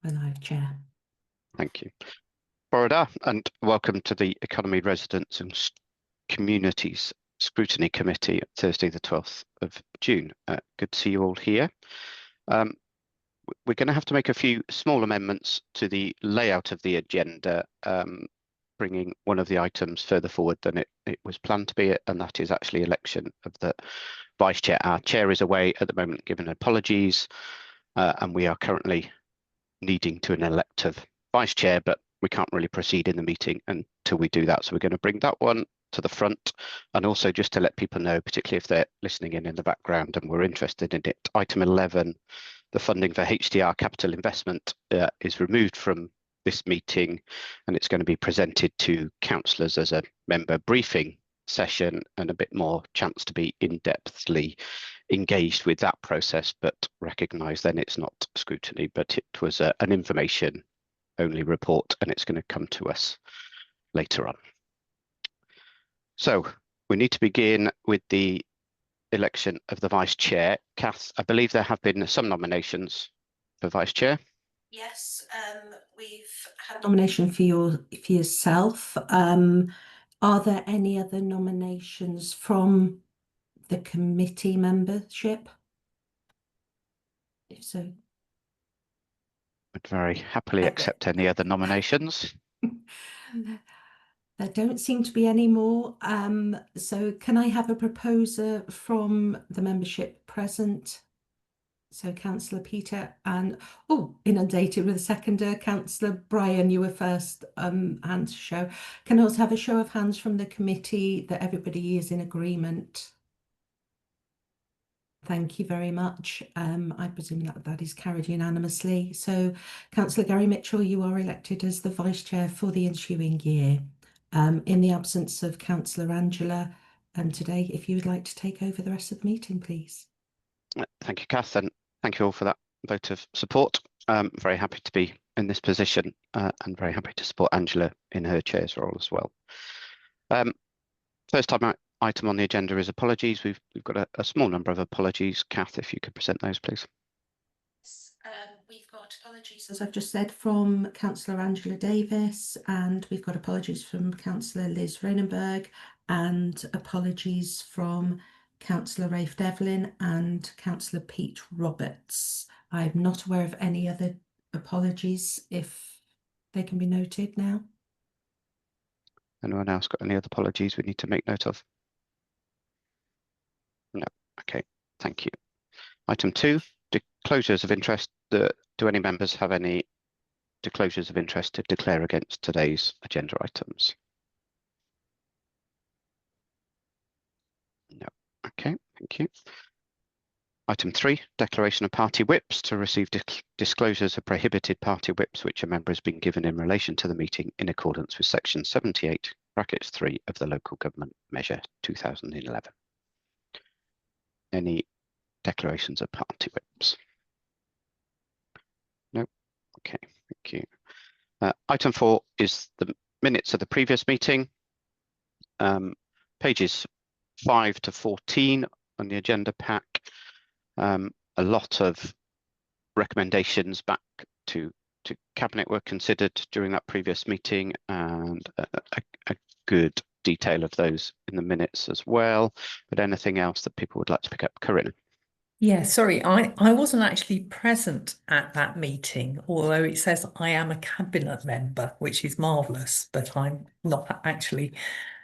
when I'm chair. Thank you. Florida, and welcome to the Economy, Residents and Communities Scrutiny Committee, Thursday the 12th of June. Good to see you all here. We're going to have to make a few small amendments to the layout of the agenda, bringing one of the items further forward than it was planned to be, and that is actually election of the vice chair. Our chair is away at the moment, giving apologies, and we are currently needing to elect a vice chair, but we can't really proceed in the meeting until we do that. So we're going to bring that one to the front, and also just to let people know, particularly if they're listening in the background and we're interested in it, item 11, the funding for HDR capital investment is removed from this meeting, and it's going to be presented to councillors as a member briefing session and a bit more chance to be in-depthly engaged with that process, but recognise then it's not scrutiny, but it was an information only report, and it's going to come to us later on. So we need to begin with the election of the vice chair. Kath, I believe there have been some nominations for vice chair. Yes, we've had a nomination for yourself. Are there any other nominations from the committee membership? If so, I'd very happily accept any other nominations. There don't seem to be any more. So can I have a proposer from the membership present? So Councillor Peter and, inundated with a seconder, Councillor Brian, you were first hand to show. Can I also have a show of hands from the committee that everybody is in agreement? Thank you very much. I presume that is carried unanimously. So Councillor Gary Mitchell, you are elected as the vice chair for the ensuing year. In the absence of Councillor Angela today, if you would like to take over the rest of the meeting, please. Thank you, Kath, and thank you all for that vote of support. Very happy to be in this position and very happy to support Angela in her chair's role as well. First item on the agenda is apologies. We've got a small number of apologies. Kath, if you could present those, please. We've got apologies, as I've just said, from Councillor Angela Davis, and we've got apologies from Councillor Liz Ronenberg, and apologies from Councillor Rafe Devlin and Councillor Pete Roberts. I'm not aware of any other apologies, if they can be noted now. Anyone else got any other apologies we need to make note of? No. Okay, thank you. Item 2, disclosures of interest. Do any members have any disclosures of interest to declare against today's agenda items? No. Okay, thank you. Item 3, declaration of party whips. To receive disclosures of prohibited party whips which a member has been given in relation to the meeting in accordance with section 78(3) of the Local Government Measure 2011. Any declarations of party whips? No. Okay, thank you. Item 4 is the minutes of the previous meeting. Pages 5 to 14 on the agenda pack. A lot of recommendations back to Cabinet were considered during that previous meeting, and a good detail of those in the minutes as well. But anything else that people would like to pick up? Corinne? Yeah, sorry, I wasn't actually present at that meeting, although it says I am a cabinet member, which is marvellous, but I'm not actually.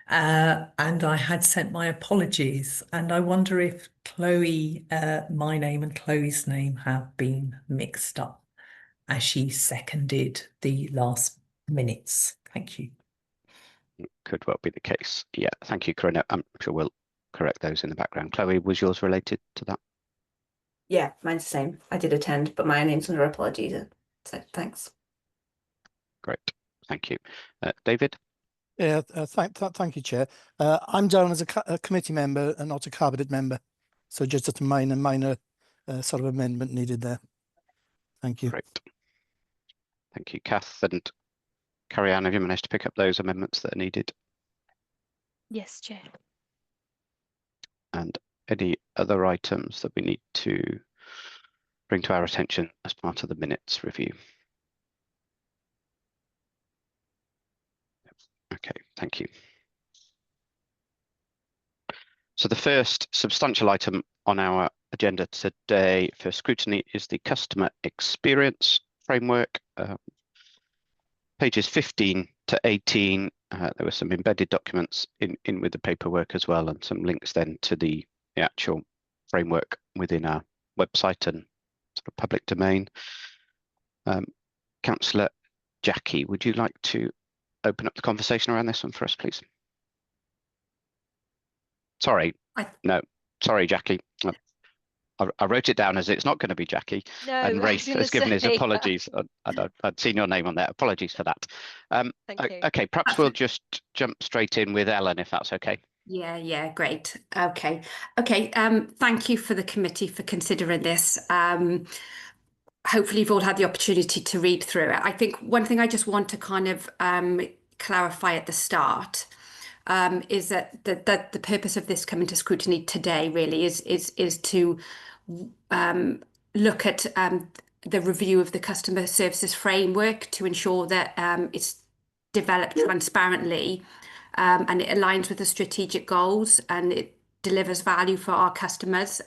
And I had sent my apologies, and I wonder if Chloe, my name and Chloe's name have been mixed up as she seconded the last minutes. Thank you. Could well be the case. Yeah, thank you, Corinne. I'm sure we'll correct those in the background. Chloe, was yours related to that? Yeah, mine's the same. I did attend, but my name's under apologies. So thanks. Great, thank you. David? Yeah, thank you, Chair. I'm down as a committee member and not a cabinet member, so just a minor sort of amendment needed there. Thank you. Great. Thank you, Kath. And Carrie-Anne, have you managed to pick up those amendments that are needed? Yes, Chair. And any other items that we need to bring to our attention as part of the minutes review? Thank you. So the first substantial item on our agenda today for scrutiny is the customer experience framework. Pages 15 to 18, there were some embedded documents in with the paperwork as well, and some links then to the actual framework within our website and sort of public domain. Councillor Jackie, would you like to open up the conversation around this one for us, please? Sorry, sorry, Jackie. I wrote it down as it's not going to be Jackie, No, and Rafe has given his apologies. I'd seen your name on there. Apologies for that. Thank you. Okay, perhaps we'll just jump straight in with Ellen, if that's okay. Yeah, great. Okay. Thank you for the committee for considering this. Hopefully you've all had the opportunity to read through it. I think one thing I just want to kind of clarify at the start is that the purpose of this coming to scrutiny today really is to look at the review of the customer services framework to ensure that it's developed transparently and it aligns with the strategic goals and it delivers value for our customers.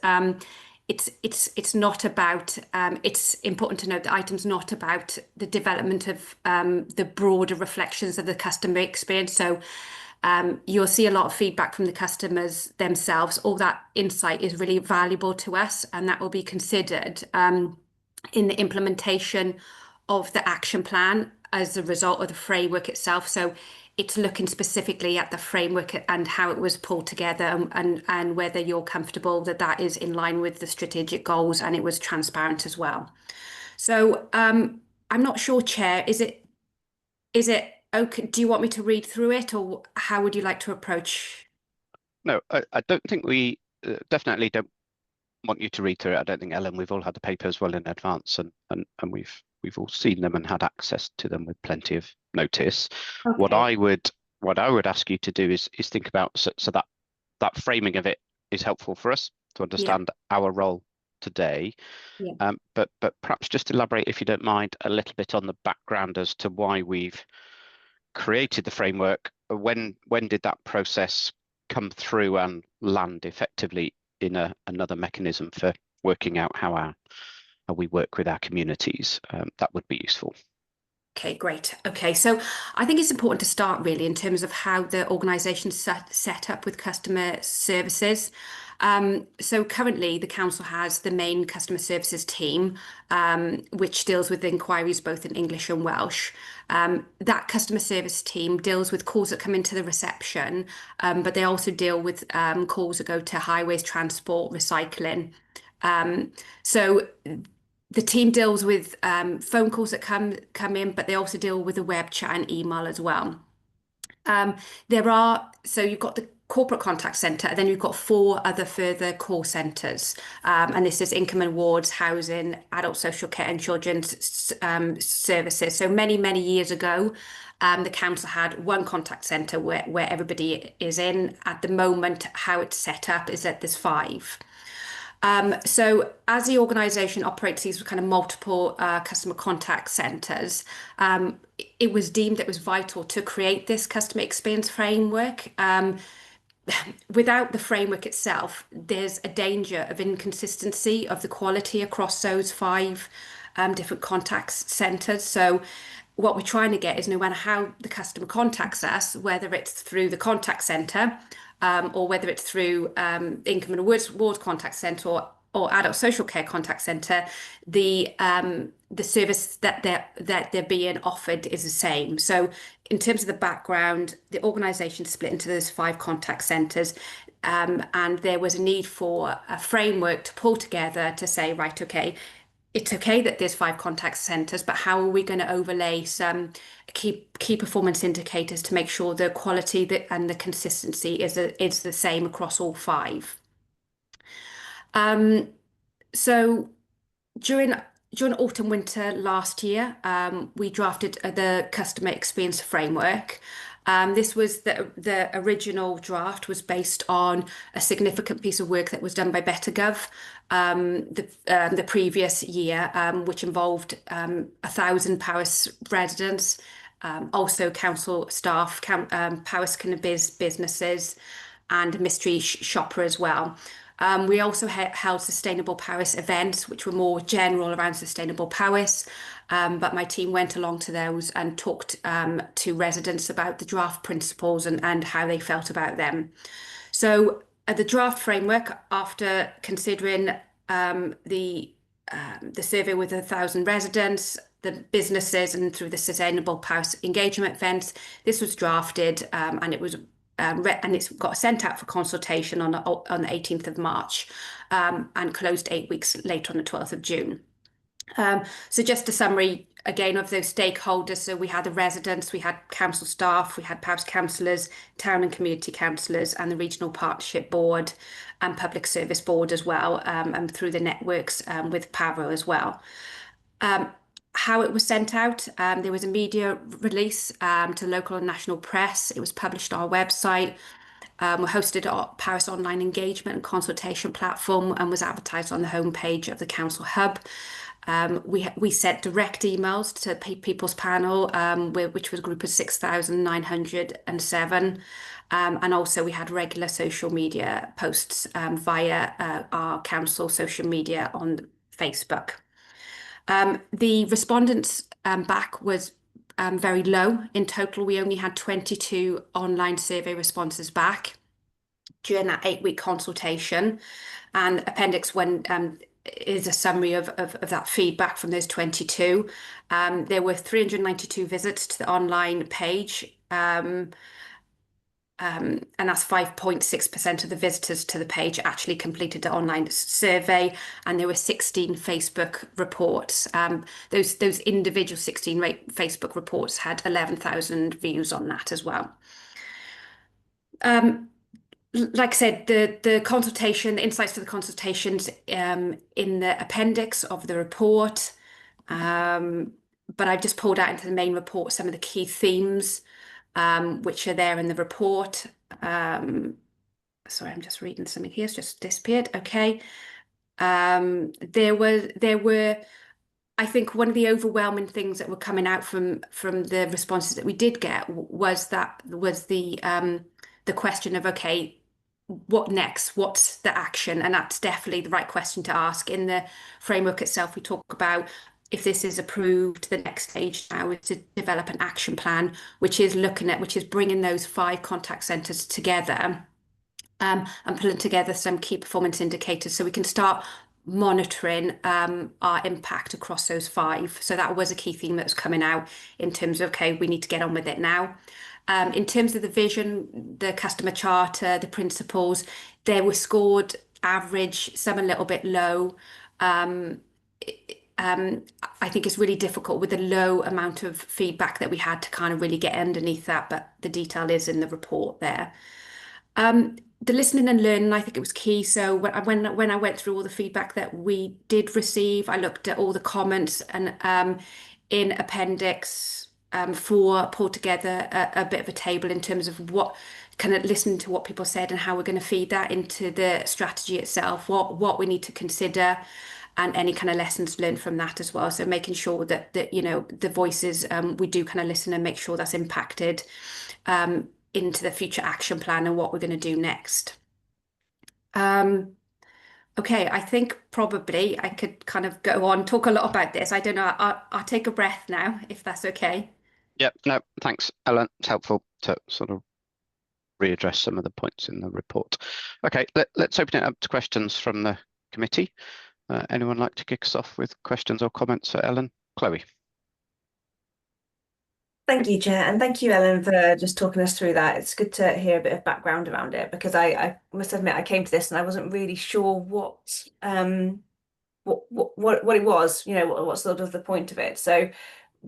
It's not about, it's important to note the item's not about the development of the broader reflections of the customer experience. So you'll see a lot of feedback from the customers themselves. All that insight is really valuable to us, and that will be considered in the implementation of the action plan as a result of the framework itself. So it's looking specifically at the framework and how it was pulled together and whether you're comfortable that that is in line with the strategic goals and it was transparent as well. So I'm not sure, Chair, is it okay? Do you want me to read through it, or how would you like to approach? No, I don't think we definitely don't want you to read through it. I don't think, Ellen, we've all had the papers well in advance and we've all seen them and had access to them with plenty of notice. Okay. What I would ask you to do is think about so that framing of it is helpful for us to understand our role today. Yeah. But perhaps just elaborate, if you don't mind, a little bit on the background as to why we've created the framework. When did that process come through and land effectively in another mechanism for working out how we work with our communities? That would be useful. Okay, great. Okay, so I think it's important to start really in terms of how the organisation set up with customer services. So currently the council has the main customer services team, which deals with inquiries both in English and Welsh. That customer service team deals with calls that come into the reception, but they also deal with calls that go to highways, transport, recycling. So the team deals with phone calls that come in, but they also deal with the web chat and email as well. So you've got the corporate contact centre, and then you've got 4 other further call centres. And this is income and wards, housing, adult social care and children's services. So many years ago, the council had one contact centre where everybody is in. At the moment, how it's set up is that there's 5. So as the organisation operates these kind of multiple customer contact centres, it was deemed that it was vital to create this customer experience framework. Without the framework itself, there's a danger of inconsistency of the quality across those 5 different contact centres. So what we're trying to get is, no matter how the customer contacts us, whether it's through the contact centre, or whether it's through income and ward contact centre or adult social care contact centre, the service that they're being offered is the same. So in terms of the background, the organisation split into those 5 contact centres, and there was a need for a framework to pull together to say, right, okay, it's okay that there's 5 contact centres, but how are we going to overlay some key performance indicators to make sure the quality and the consistency is the same across all 5? So during autumn winter last year, we drafted the customer experience framework. This was the original draft was based on a significant piece of work that was done by BetterGov the previous year, which involved 1,000 Paris residents also council staff, Powys businesses, and mystery shopper as well. We also held Sustainable Powys events, which were more general around Sustainable Powys, but my team went along to those and talked to residents about the draft principles and how they felt about them. So the draft framework, after considering the survey with 1,000 residents, the businesses, and through the Sustainable Powys engagement events, this was drafted and it was and it's got sent out for consultation on the 18th of March and closed 8 weeks later on the 12th of June. So just a summary again of those stakeholders. So we had the residents, we had council staff, we had Powys councillors, town and community councillors, and the regional partnership board and public service board as well, and through the networks with Pavo as well. How it was sent out, there was a media release to local and national press. It was published on our website. We hosted our Powys online engagement and consultation platform and was advertised on the homepage of the council hub. We sent direct emails to People's Panel, which was a group of 6,907. And also we had regular social media posts via our council social media on Facebook. The respondents back was very low. In total, we only had 22 online survey responses back during that 8-week consultation. And Appendix 1 is a summary of that feedback from those 22. There were 392 visits to the online page. And that's 5.6% of the visitors to the page actually completed the online survey, and there were 16 Facebook reports. Those individual 16 Facebook reports had 11,000 views on that as well. Like I said, the consultation, the insights to the consultations in the appendix of the report, but I've just pulled out into the main report some of the key themes which are there in the report. Sorry, I'm just reading something here. It's just disappeared. Okay. There were, I think one of the overwhelming things that were coming out from the responses that we did get was the question of, okay, what next? What's the action? And that's definitely the right question to ask. In the framework itself, we talk about, if this is approved, the next stage now is to develop an action plan, which is bringing those 5 contact centres together and pulling together some key performance indicators so we can start monitoring our impact across those 5. So that was a key theme that was coming out in terms of, okay, we need to get on with it now. In terms of the vision, the customer charter, the principles, they were scored average, some a little bit low. I think it's really difficult with the low amount of feedback that we had to kind of really get underneath that, but the detail is in the report there. The listening and learning, I think it was key. So when I went through all the feedback that we did receive, I looked at all the comments and in Appendix 4 pulled together a bit of a table in terms of what kind of listening to what people said and how we're going to feed that into the strategy itself, what we need to consider, and any kind of lessons learned from that as well. So making sure that you know, the voices, we do kind of listen and make sure that's impacted into the future action plan and what we're going to do next. Okay, I think probably I could kind of go on, talk a lot about this. I don't know, I'll take a breath now, if that's okay. Yeah, no, thanks, Ellen. It's helpful to sort of readdress some of the points in the report. Okay, let's open it up to questions from the committee. Anyone like to kick us off with questions or comments for Ellen? Chloe. Thank you, Chair, and thank you, Ellen, for just talking us through that. It's good to hear a bit of background around it, because I must admit I came to this and I wasn't really sure what it was, you know, what sort of the point of it. So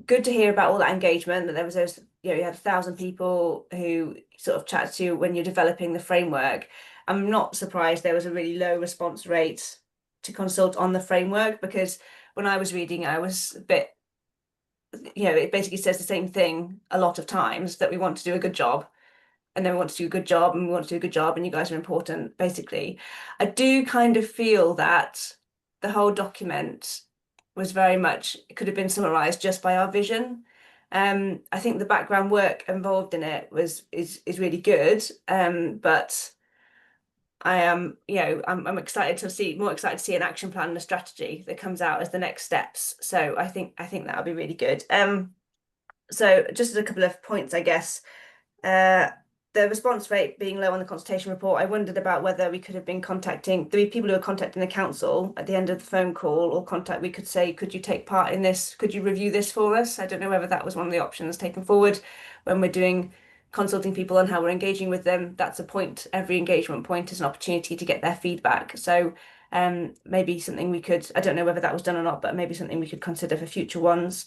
good to hear about all that engagement, that there was those, you know, you had 1,000 people who sort of chatted to you when you're developing the framework. I'm not surprised there was a really low response rate to consult on the framework, because when I was reading, I was a bit, you know, it basically says the same thing a lot of times, that we want to do a good job, and then we want to do a good job, and we want to do a good job, and you guys are important, basically. I do kind of feel that the whole document was very much, it could have been summarized just by our vision. I think the background work involved in it is really good. But I am, I'm excited to see an action plan and a strategy that comes out as the next steps. So I think that'll be really good. So just a couple of points, I guess. The response rate being low on the consultation report, I wondered about whether we could have been contacting the people who are contacting the council at the end of the phone call, or we could say, could you take part in this? Could you review this for us? I don't know whether that was one of the options taken forward when we're consulting people on how we're engaging with them. That's a point. Every engagement point is an opportunity to get their feedback. So maybe something we could, I don't know whether that was done or not, but maybe something we could consider for future ones.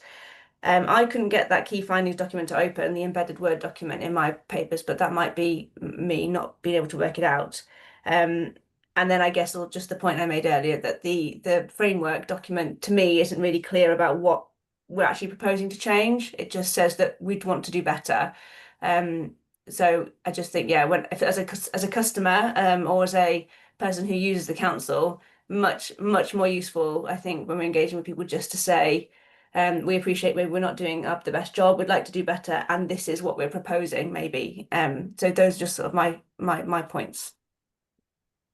I couldn't get that key findings document to open, the embedded Word document in my papers, but that might be me not being able to work it out. And then I guess just the point I made earlier, that the framework document to me isn't really clear about what we're actually proposing to change. It just says that we'd want to do better. So I just think, if as a customer or as a person who uses the council, much more useful, I think, when we're engaging with people, just to say, we appreciate maybe we're not doing up the best job, we'd like to do better, and this is what we're proposing, maybe. So those are just sort of my points.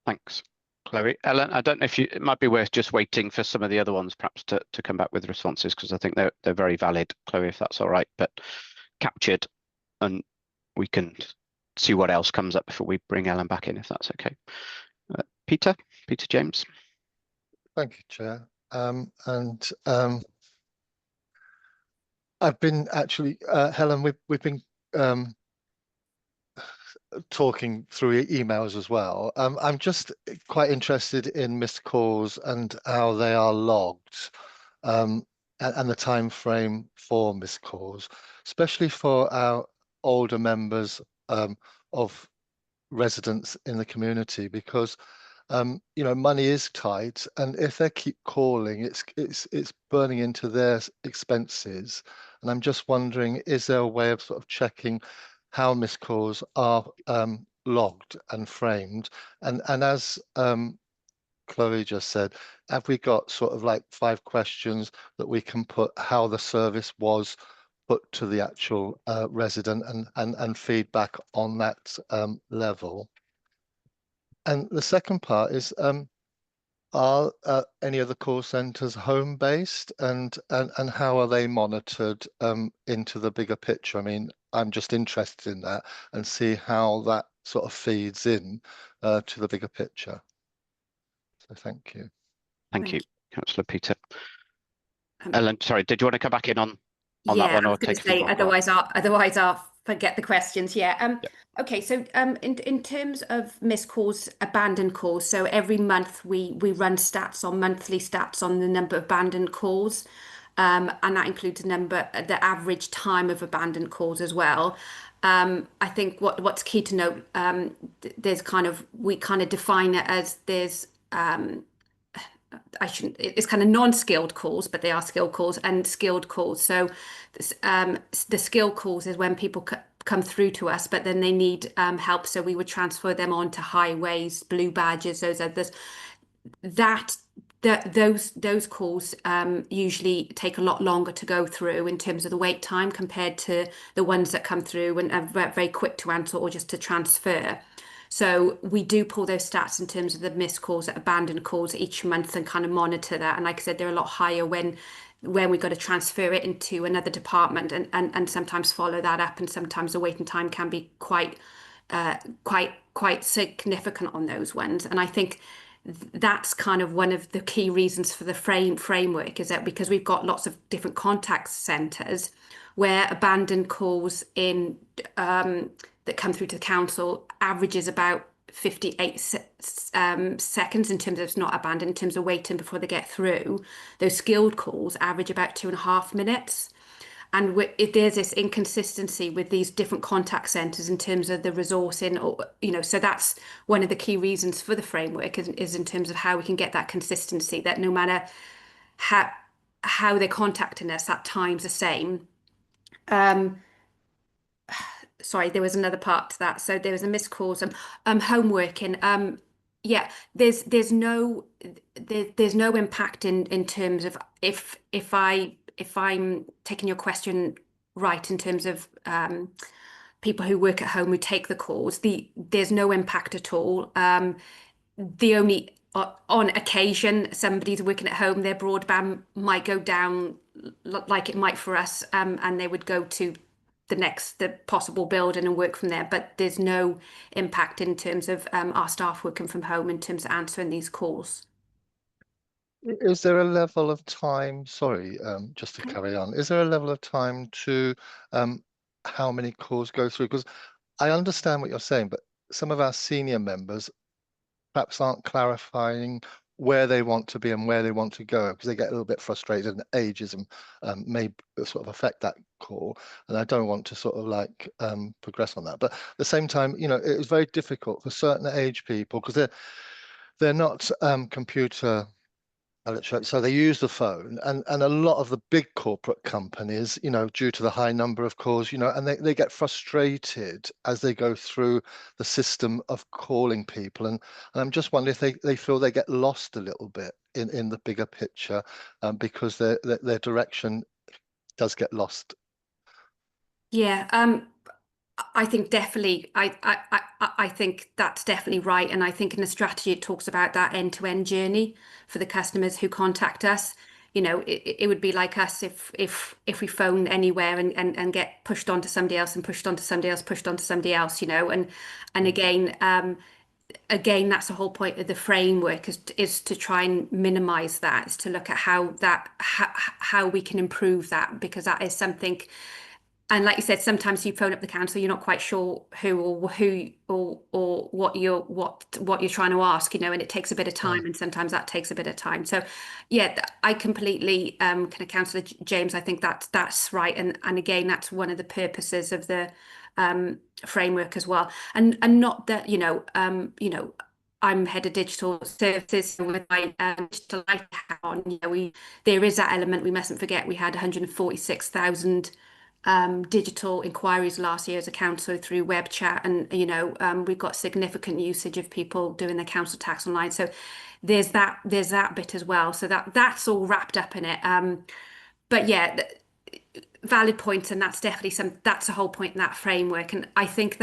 Thanks, Chloe. Ellen, I don't know if it might be worth just waiting for some of the other ones perhaps to come back with responses, because I think they're very valid, Chloe, if that's all right, but captured, and we can see what else comes up before we bring Ellen back in, if that's okay. Peter James. Thank you, Chair. I've been actually, Helen, we've been talking through emails as well. I'm just quite interested in missed calls and how they are logged, and the time frame for missed calls, especially for our older members of residents in the community, because money is tight, and if they keep calling, it's burning into their expenses. And I'm just wondering, is there a way of sort of checking how missed calls are logged and framed? And as Chloe just said, have we got sort of like 5 questions that we can put how the service was put to the actual resident, and feedback on that level? And the second part is, are any of the call centres home-based, and how are they monitored into the bigger picture? I mean, I'm just interested in that and see how that sort of feeds in to the bigger picture. So thank you. Thank you, Councillor Peter. Ellen, sorry, did you want to come back in on that one, or take a few more? Otherwise I'll forget the questions. Okay, so in terms of missed calls, abandoned calls, so every month we run monthly stats on the number of abandoned calls, and that includes the average time of abandoned calls as well. I think what's key to note, we kind of define it as there's it's kind of non-skilled calls, but they are skilled calls, and skilled calls. So the skilled calls is when people come through to us, but then they need help. So we would transfer them on to highways, blue badges, those others. Those calls usually take a lot longer to go through in terms of the wait time, compared to the ones that come through and are very quick to answer or just to transfer. So we do pull those stats in terms of the missed calls, abandoned calls each month, and kind of monitor that. And like I said, they're a lot higher when we've got to transfer it into another department, and sometimes follow that up, and sometimes the waiting time can be quite significant on those ones. And I think that's kind of one of the key reasons for the framework, is that because we've got lots of different contact centres, where abandoned calls that come through to the council averages about 58 seconds in terms of it's not abandoned, in terms of waiting before they get through. Those skilled calls average about 2.5 minutes. And there's this inconsistency with these different contact centres in terms of the resourcing, so that's one of the key reasons for the framework, is in terms of how we can get that consistency, that no matter how they're contacting us, that time's the same. Sorry, there was another part to that. So there was a missed calls, homeworking. There's no impact in terms of if I'm taking your question right in terms of people who work at home who take the calls. There's no impact at all. The only on occasion somebody's working at home, their broadband might go down like it might for us, and they would go to the possible building and work from there. But there's no impact in terms of our staff working from home in terms of answering these calls. Is there a level of time, sorry, just to carry on, is there a level of time to how many calls go through? Because I understand what you're saying, but some of our senior members perhaps aren't clarifying where they want to be and where they want to go, because they get a little bit frustrated, and ageism may sort of affect that call. And I don't want to sort of like progress on that. But at the same time, you know, it was very difficult for certain age people because they're not computer literate, so they use the phone, and a lot of the big corporate companies, you know, due to the high number of calls, you know, and they get frustrated as they go through the system of calling people, and I'm just wondering if they feel they get lost a little bit in the bigger picture, because their direction does get lost. Yeah, I think definitely, I think that's definitely right. And I think in the strategy, it talks about that end-to-end journey for the customers who contact us. You know, it would be like us if we phone anywhere and get pushed onto somebody else and pushed onto somebody else, pushed onto somebody else, you know, and again, that's the whole point of the framework is to try and minimize that, is to look at how we can improve that, because that is something. And like you said, sometimes you phone up the council, you're not quite sure who or what you're trying to ask, you know, and it takes a bit of time, and sometimes that takes a bit of time. So, yeah, I completely kind of Councillor James. I think that's right, and again, that's one of the purposes of the framework as well, and not that I'm head of digital services, so with my digital light hat on, you know, there is that element we mustn't forget. We had 146,000 digital inquiries last year as a council through web chat, and you know, we've got significant usage of people doing their council tax online. So there's that bit as well. So that's all wrapped up in it. But yeah, valid points, and that's definitely that's the whole point in that framework. And I think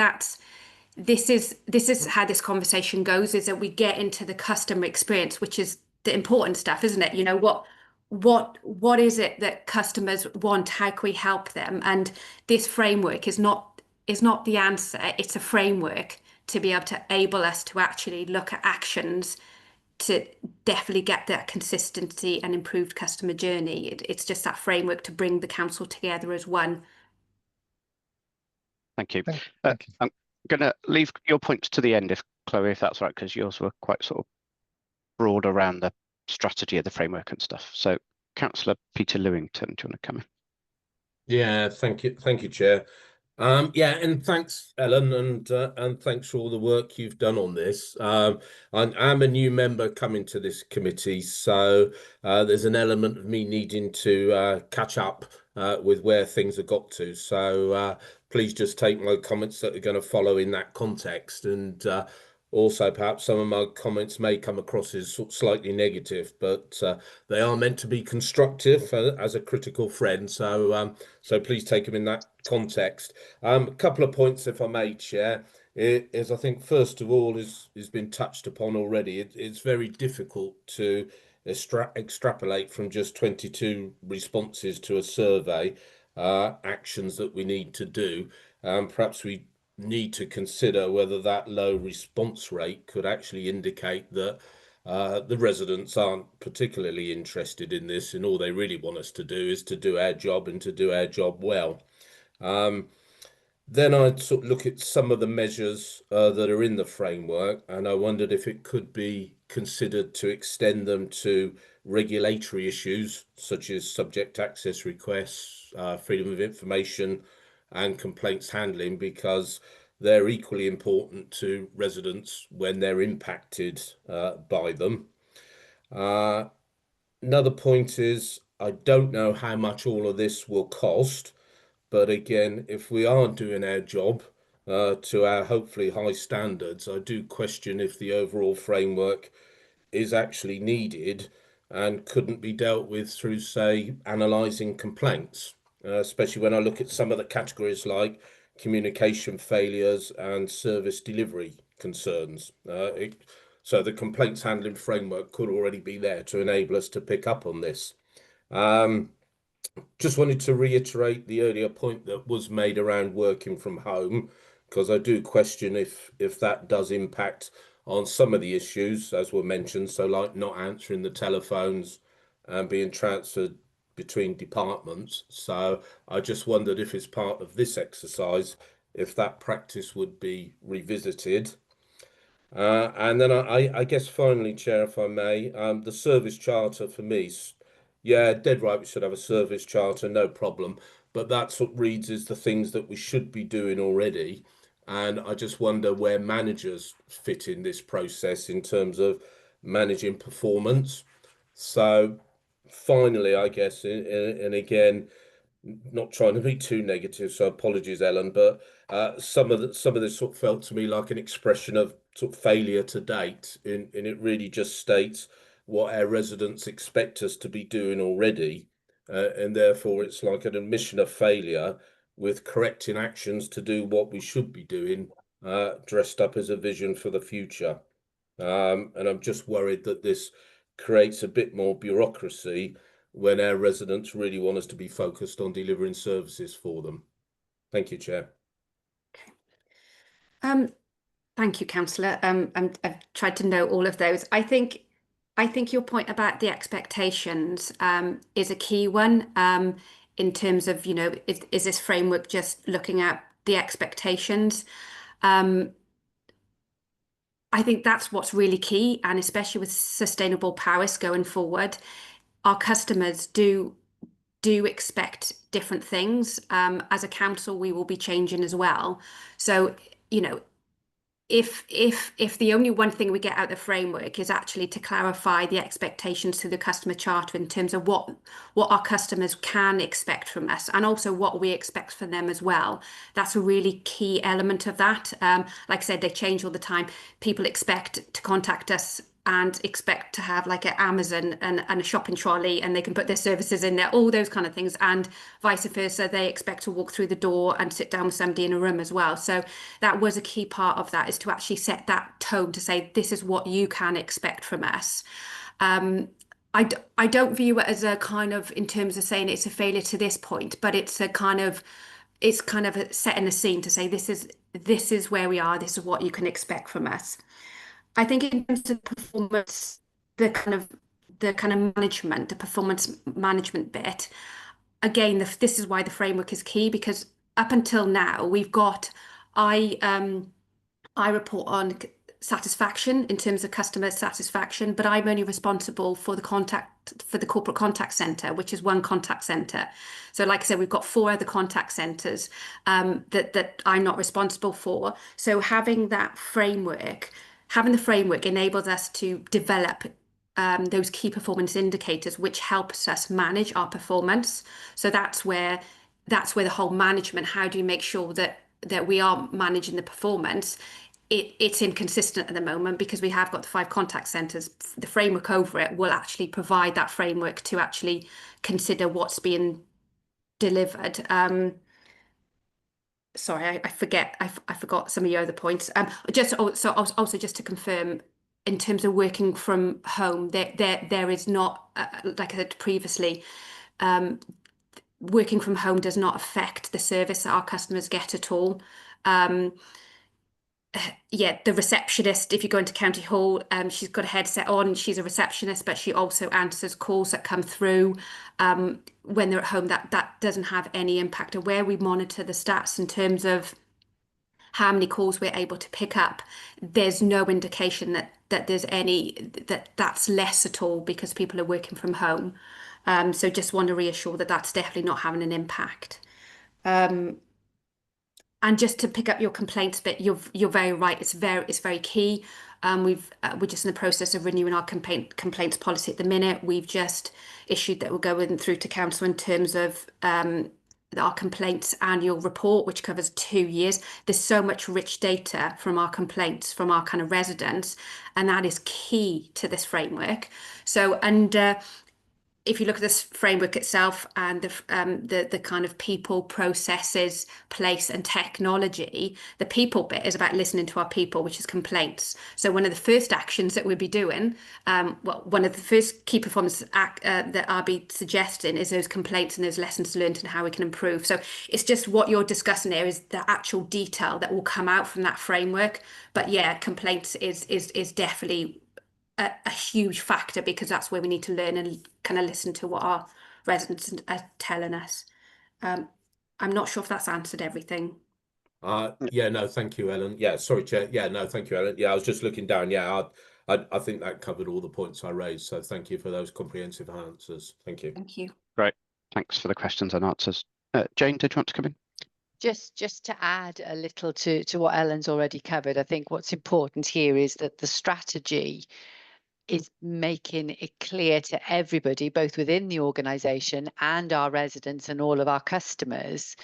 this is how this conversation goes, is that we get into the customer experience, which is the important stuff, isn't it? You know, what is it that customers want? How can we help them? And this framework is not the answer. It's a framework to be able to enable us to actually look at actions to definitely get that consistency and improved customer journey. It's just that framework to bring the council together as one. Thank you. Thank you. I'm going to leave your points to the end, if Chloe, if that's right, because yours were quite sort of broad around the strategy of the framework and stuff. So, Councillor Peter Lewington, do you want to come in? Yeah, thank you, Chair. Yeah, and thanks, Ellen, and thanks for all the work you've done on this. I'm a new member coming to this committee, so there's an element of me needing to catch up with where things have got to. So please just take my comments that are going to follow in that context, and also perhaps some of my comments may come across as slightly negative, but they are meant to be constructive as a critical friend. So so please take them in that context. A couple of points, if I may, Chair, is I think first of all has been touched upon already. It's very difficult to extrapolate from just 22 responses to a survey actions that we need to do. Perhaps we need to consider whether that low response rate could actually indicate that the residents aren't particularly interested in this, and all they really want us to do is to do our job and to do our job well. Then I'd sort of look at some of the measures that are in the framework, and I wondered if it could be considered to extend them to regulatory issues such as subject access requests, freedom of information, and complaints handling, because they're equally important to residents when they're impacted by them. Another point is, I don't know how much all of this will cost, but again, if we are doing our job to our hopefully high standards, I do question if the overall framework is actually needed and couldn't be dealt with through, say, analysing complaints. especially when I look at some of the categories like communication failures and service delivery concerns. So the complaints handling framework could already be there to enable us to pick up on this. Just wanted to reiterate the earlier point that was made around working from home, because I do question if that does impact on some of the issues, as were mentioned, so like not answering the telephones and being transferred between departments. So I just wondered if it's part of this exercise, if that practice would be revisited. And then I guess finally, Chair, if I may, the service charter for me, yeah, dead right, we should have a service charter, no problem. But that's what reads is the things that we should be doing already. And I just wonder where managers fit in this process in terms of managing performance. So finally, I guess, and again, not trying to be too negative, so apologies, Ellen, but some of this sort of felt to me like an expression of sort of failure to date, and it really just states what our residents expect us to be doing already, and therefore it's like an admission of failure with correcting actions to do what we should be doing, dressed up as a vision for the future. And I'm just worried that this creates a bit more bureaucracy when our residents really want us to be focused on delivering services for them. Thank you, Chair. Thank you, Councillor. I've tried to note all of those. I think your point about the expectations is a key one in terms of, is this framework just looking at the expectations? I think that's what's really key, and especially with sustainable Paris going forward, our customers do expect different things. As a council, we will be changing as well. So, if the only one thing we get out of the framework is actually to clarify the expectations to the customer charter in terms of what our customers can expect from us, and also what we expect from them as well, that's a really key element of that. Like I said, they change all the time. People expect to contact us and expect to have like an Amazon and a shopping trolley, and they can put their services in there, all those kind of things, and vice versa. They expect to walk through the door and sit down with somebody in a room as well. So that was a key part of that, is to actually set that tone to say, this is what you can expect from us. I don't view it as a kind of, in terms of saying it's a failure to this point, but it's kind of setting the scene to say, this is where we are, this is what you can expect from us. I think in terms of performance, the kind of management, the performance management bit, again, this is why the framework is key, because up until now we've got, I report on satisfaction in terms of customer satisfaction, but I'm only responsible for the corporate contact centre, which is one contact centre. So like I said, we've got 4 other contact centres that I'm not responsible for. So having the framework enables us to develop those key performance indicators, which helps us manage our performance. So that's where the whole management, how do you make sure that we are managing the performance? It's inconsistent at the moment because we have got the 5 contact centres. The framework over it will actually provide that framework to actually consider what's being delivered. Sorry, I forgot some of your other points. Just to confirm, in terms of working from home, there is not, like I said previously, working from home does not affect the service that our customers get at all. Yeah, the receptionist, if you go into County Hall, she's got a headset on, she's a receptionist, but she also answers calls that come through when they're at home. That doesn't have any impact. And where we monitor the stats in terms of how many calls we're able to pick up, there's no indication that there's that's less at all because people are working from home. So just want to reassure that that's definitely not having an impact. And just to pick up your complaints bit, you're very right. It's very key. We're just in the process of renewing our complaints policy at the minute. We've just issued that we're going through to council in terms of our complaints annual report, which covers 2 years. There's so much rich data from our complaints, from our kind of residents, and that is key to this framework. So, and if you look at this framework itself and the kind of people, processes, place and technology, the people bit is about listening to our people, which is complaints. So one of the first actions that we'll be doing, one of the first key performance that I'll be suggesting is those complaints and those lessons learned and how we can improve. So it's just what you're discussing there is the actual detail that will come out from that framework. But yeah, complaints is definitely a huge factor, because that's where we need to learn and kind of listen to what our residents are telling us. I'm not sure if that's answered everything. Yeah, no, thank you, Ellen. Yeah, sorry, Chair. Yeah, no, thank you, Ellen. Yeah, I was just looking down. Yeah, I think that covered all the points I raised. So thank you for those comprehensive answers. Thank you. Thank you. Great. Thanks for the questions and answers. Jane, did you want to come in? Just to add a little to what Ellen's already covered, I think what's important here is that the strategy is making it clear to everybody, both within the organisation and our residents and all of our customers,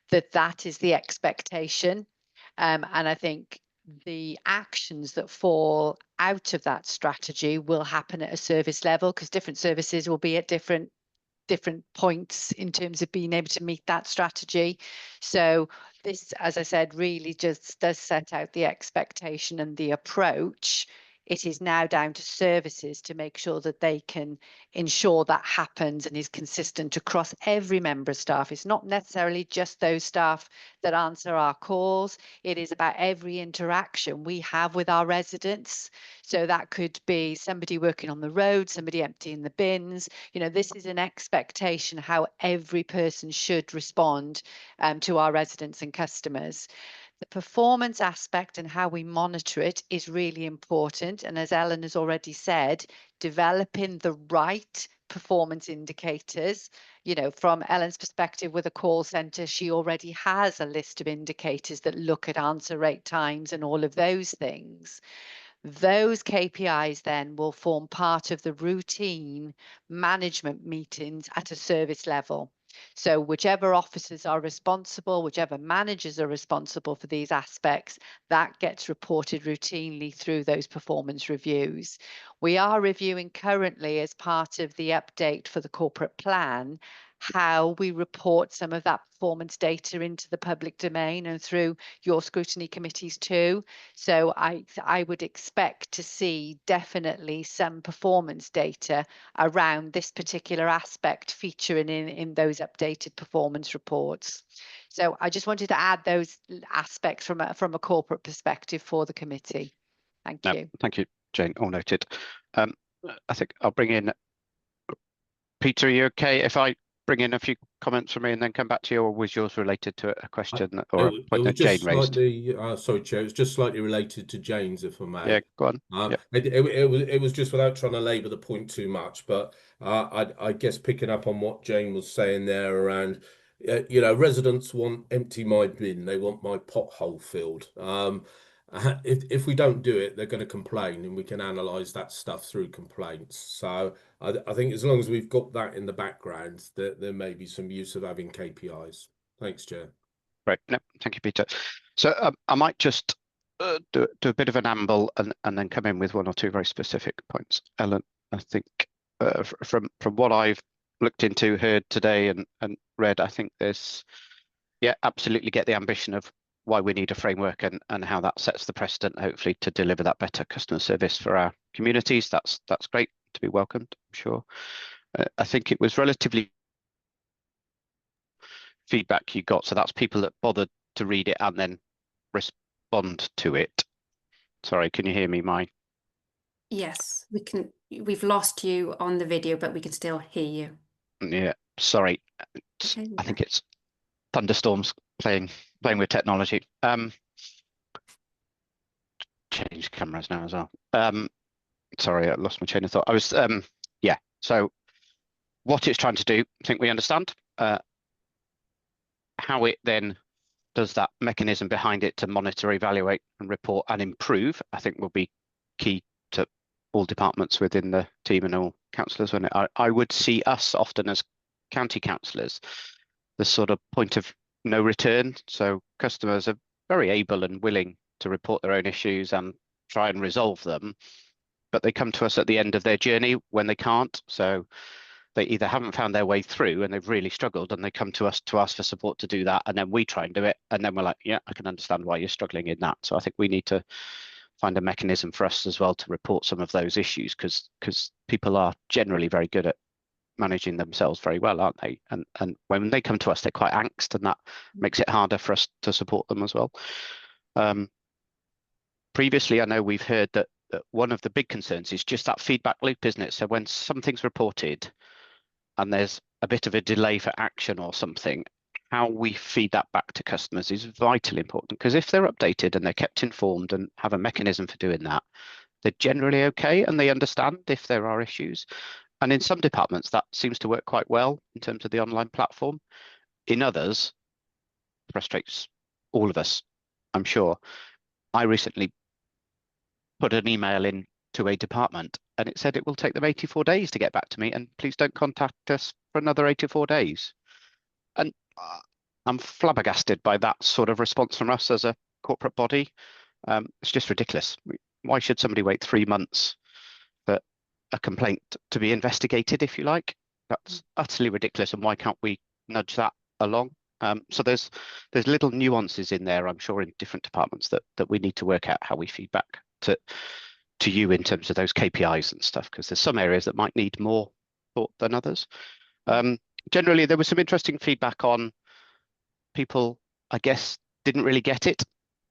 that that is the expectation. And I think the actions that fall out of that strategy will happen at a service level, because different services will be at different points in terms of being able to meet that strategy. So this, as I said, really just does set out the expectation and the approach. It is now down to services to make sure that they can ensure that happens and is consistent across every member of staff. It's not necessarily just those staff that answer our calls. It is about every interaction we have with our residents. So that could be somebody working on the road, somebody emptying the bins. You know, this is an expectation how every person should respond to our residents and customers. The performance aspect and how we monitor it is really important. And as Ellen has already said, developing the right performance indicators. You know, from Ellen's perspective with a call centre, she already has a list of indicators that look at answer rate times and all of those things. Those KPIs then will form part of the routine management meetings at a service level. So whichever officers are responsible, whichever managers are responsible for these aspects, that gets reported routinely through those performance reviews. We are reviewing currently, as part of the update for the corporate plan, how we report some of that performance data into the public domain and through your scrutiny committees too. So I would expect to see definitely some performance data around this particular aspect featuring in those updated performance reports. So I just wanted to add those aspects from a corporate perspective for the committee. Thank you. Thank you, Jane. All noted. I think I'll bring in Peter. Are you okay if I bring in a few comments from me and then come back to you, or was yours related to a question or a point that Jane raised? Sorry, Chair, it's just slightly related to Jane's, if I may. Yeah, go on. Yep. It was just, without trying to labour the point too much, but I guess picking up on what Jane was saying there around, you know, residents want empty my bin, they want my pothole filled. If we don't do it, they're going to complain, and we can analyse that stuff through complaints. So I think as long as we've got that in the background, there may be some use of having KPIs. Thanks, Chair. Right. No, thank you, Peter. So I might just do a bit of an amble and then come in with one or two very specific points. Ellen, I think from what I've looked into, heard today and read, I think there's, yeah, absolutely get the ambition of why we need a framework and how that sets the precedent, hopefully, to deliver that better customer service for our communities. That's great to be welcomed, I'm sure. I think it was relatively feedback you got, so that's people that bothered to read it and then respond to it. Sorry, can you hear me, Yes, we can. We've lost you on the video, but we can still hear you. Yeah, sorry. Okay, I think it's thunderstorms playing with technology. Change cameras now as well. Sorry, I lost my chain of thought. I was yeah, so what it's trying to do, I think we understand. How it then does that mechanism behind it to monitor, evaluate and report and improve, I think will be key to all departments within the team and all councillors. When I would see us often as county councillors, the sort of point of no return. So customers are very able and willing to report their own issues and try and resolve them, but they come to us at the end of their journey when they can't. So they either haven't found their way through and they've really struggled and they come to us to ask for support to do that, and then we try and do it, and then we're like, yeah, I can understand why you're struggling in that. So I think we need to find a mechanism for us as well to report some of those issues, because people are generally very good at managing themselves very well, aren't they? And when they come to us, they're quite angst, and that makes it harder for us to support them as well. Previously, I know we've heard that one of the big concerns is just that feedback loop, isn't it? So when something's reported and there's a bit of a delay for action or something, how we feed that back to customers is vitally important, because if they're updated and they're kept informed and have a mechanism for doing that, they're generally okay and they understand if there are issues. And in some departments, that seems to work quite well in terms of the online platform. In others, frustrates all of us, I'm sure. I recently put an email in to a department and it said it will take them 84 days to get back to me, and please don't contact us for another 84 days. And I'm flabbergasted by that sort of response from us as a corporate body. It's just ridiculous. Why should somebody wait 3 months for a complaint to be investigated, if you like? That's utterly ridiculous. And why can't we nudge that along? So there's little nuances in there, I'm sure, in different departments that we need to work out how we feed back to you in terms of those KPIs and stuff, because there's some areas that might need more thought than others. Generally, there was some interesting feedback on people, I guess, didn't really get it.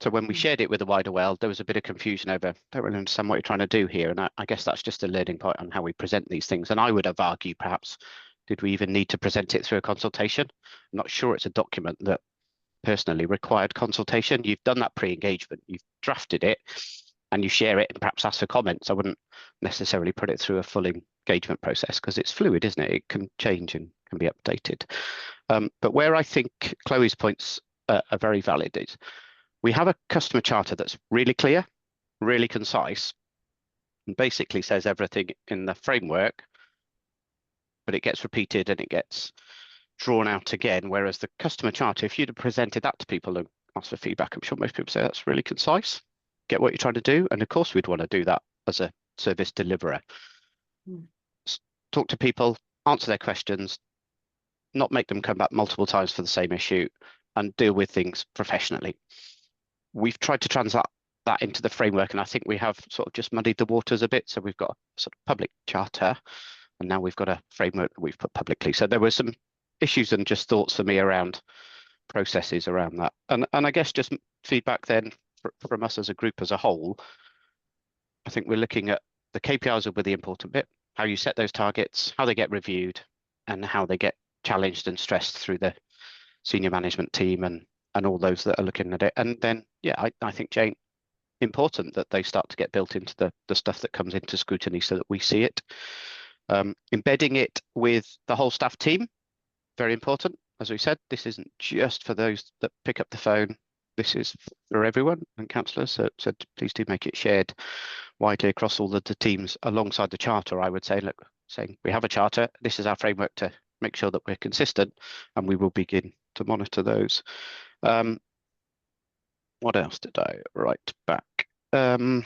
So when we shared it with the wider world, there was a bit of confusion over, don't really understand what you're trying to do here. And I guess that's just a learning point on how we present these things. And I would have argued, perhaps, did we even need to present it through a consultation? I'm not sure it's a document that personally required consultation. You've done that pre-engagement, you've drafted it, and you share it and perhaps ask for comments. I wouldn't necessarily put it through a full engagement process, because it's fluid, isn't it? It can change and can be updated. But where I think Chloe's points are very valid is we have a customer charter that's really clear, really concise, and basically says everything in the framework, but it gets repeated and it gets drawn out again. Whereas the customer charter, if you'd have presented that to people and asked for feedback, I'm sure most people say that's really concise, get what you're trying to do. And of course, we'd want to do that as a service deliverer. Talk to people, answer their questions, not make them come back multiple times for the same issue, and deal with things professionally. We've tried to translate that into the framework, and I think we have sort of just muddied the waters a bit. So we've got a sort of public charter, and now we've got a framework that we've put publicly. So there were some issues and just thoughts for me around processes around that. And I guess just feedback then from us as a group as a whole. I think we're looking at the KPIs are the important bit, how you set those targets, how they get reviewed, and how they get challenged and stressed through the senior management team and all those that are looking at it. And then, yeah, I think, Jane, important that they start to get built into the stuff that comes into scrutiny so that we see it. Embedding it with the whole staff team, very important. As we said, this isn't just for those that pick up the phone. This is for everyone, and councillors said please do make it shared widely across all of the teams alongside the charter. I would say, look, saying we have a charter, this is our framework to make sure that we're consistent, and we will begin to monitor those. What else did I write back? Yeah,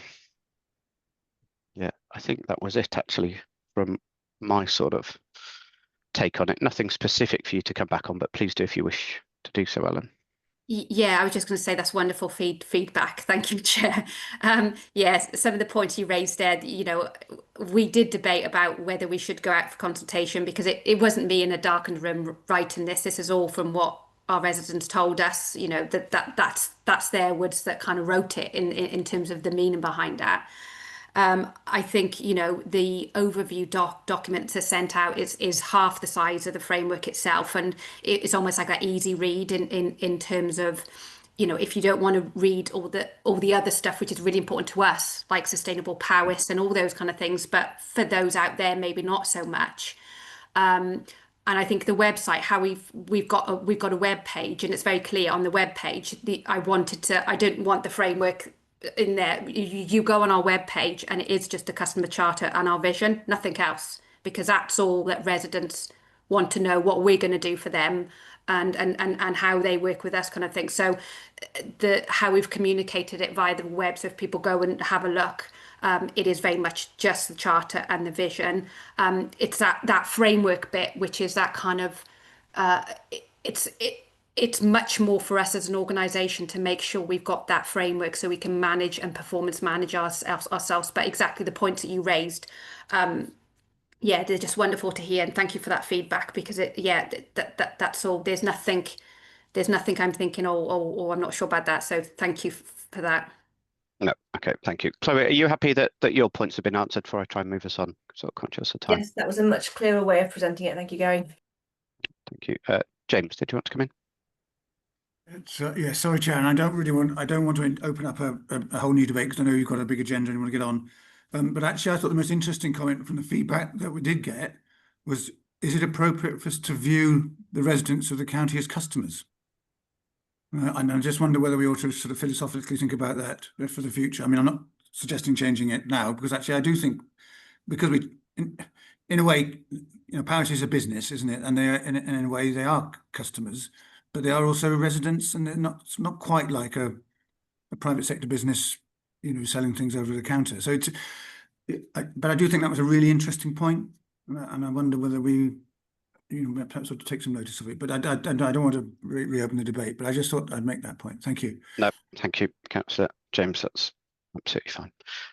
I think that was it actually from my sort of take on it. Nothing specific for you to come back on, but please do if you wish to do so, Ellen. Yeah, I was just going to say that's wonderful feedback. Thank you, Chair. Yes, some of the points you raised there, you know, we did debate about whether we should go out for consultation, because it wasn't me in a darkened room writing this. This is all from what our residents told us, you know, that's their words that kind of wrote it in terms of the meaning behind that. I think, you know, the overview documents are sent out is half the size of the framework itself, and it's almost like that easy read in terms of, you know, if you don't want to read all the other stuff which is really important to us, like sustainable prowess and all those kind of things, but for those out there maybe not so much. And I think the website, how we've got a web page, and it's very clear on the web page. I didn't want the framework in there. You go on our web page and it is just the customer charter and our vision, nothing else, because that's all that residents want to know, what we're going to do for them and how they work with us, kind of thing. So how we've communicated it via the web, so if people go and have a look, It is very much just the charter and the vision. It's that framework bit, which is that kind of it's much more for us as an organisation to make sure we've got that framework so we can manage and performance manage ourselves. But exactly the points that you raised, yeah, they're just wonderful to hear, and thank you for that feedback, because that's all. There's nothing I'm thinking, oh, I'm not sure about that. So thank you for that. No, okay, thank you. Chloe, are you happy that your points have been answered before I try and move us on? Sort of conscious of time. Yes, that was a much clearer way of presenting it. Thank you, Gary. Thank you. James, did you want to come in? Yeah, sorry, Chair, and I don't want to open up a whole new debate, because I know you've got a big agenda and you want to get on. But actually, I thought the most interesting comment from the feedback that we did get was, is it appropriate for us to view the residents of the county as customers? And I just wonder whether we ought to sort of philosophically think about that for the future. I mean, I'm not suggesting changing it now, because actually I do think, because in a way, parish is a business, isn't it? And they are, in a way, they are customers, but they are also residents, and they're not quite like a private sector business, selling things over the counter. So but I do think that was a really interesting point, and I wonder whether we, perhaps ought to take some notice of it. But I don't want to reopen the debate, but I just thought I'd make that point. Thank you. No, thank you, Councillor James. That's absolutely fine.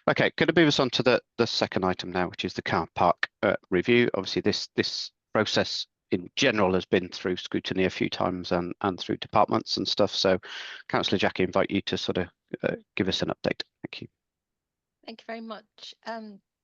Okay, going to move us on to the second item now, which is the car park review. Obviously, this process in general has been through scrutiny a few times and through departments and stuff. So, Councillor Jackie, invite you to sort of give us an update. Thank you. Thank you very much,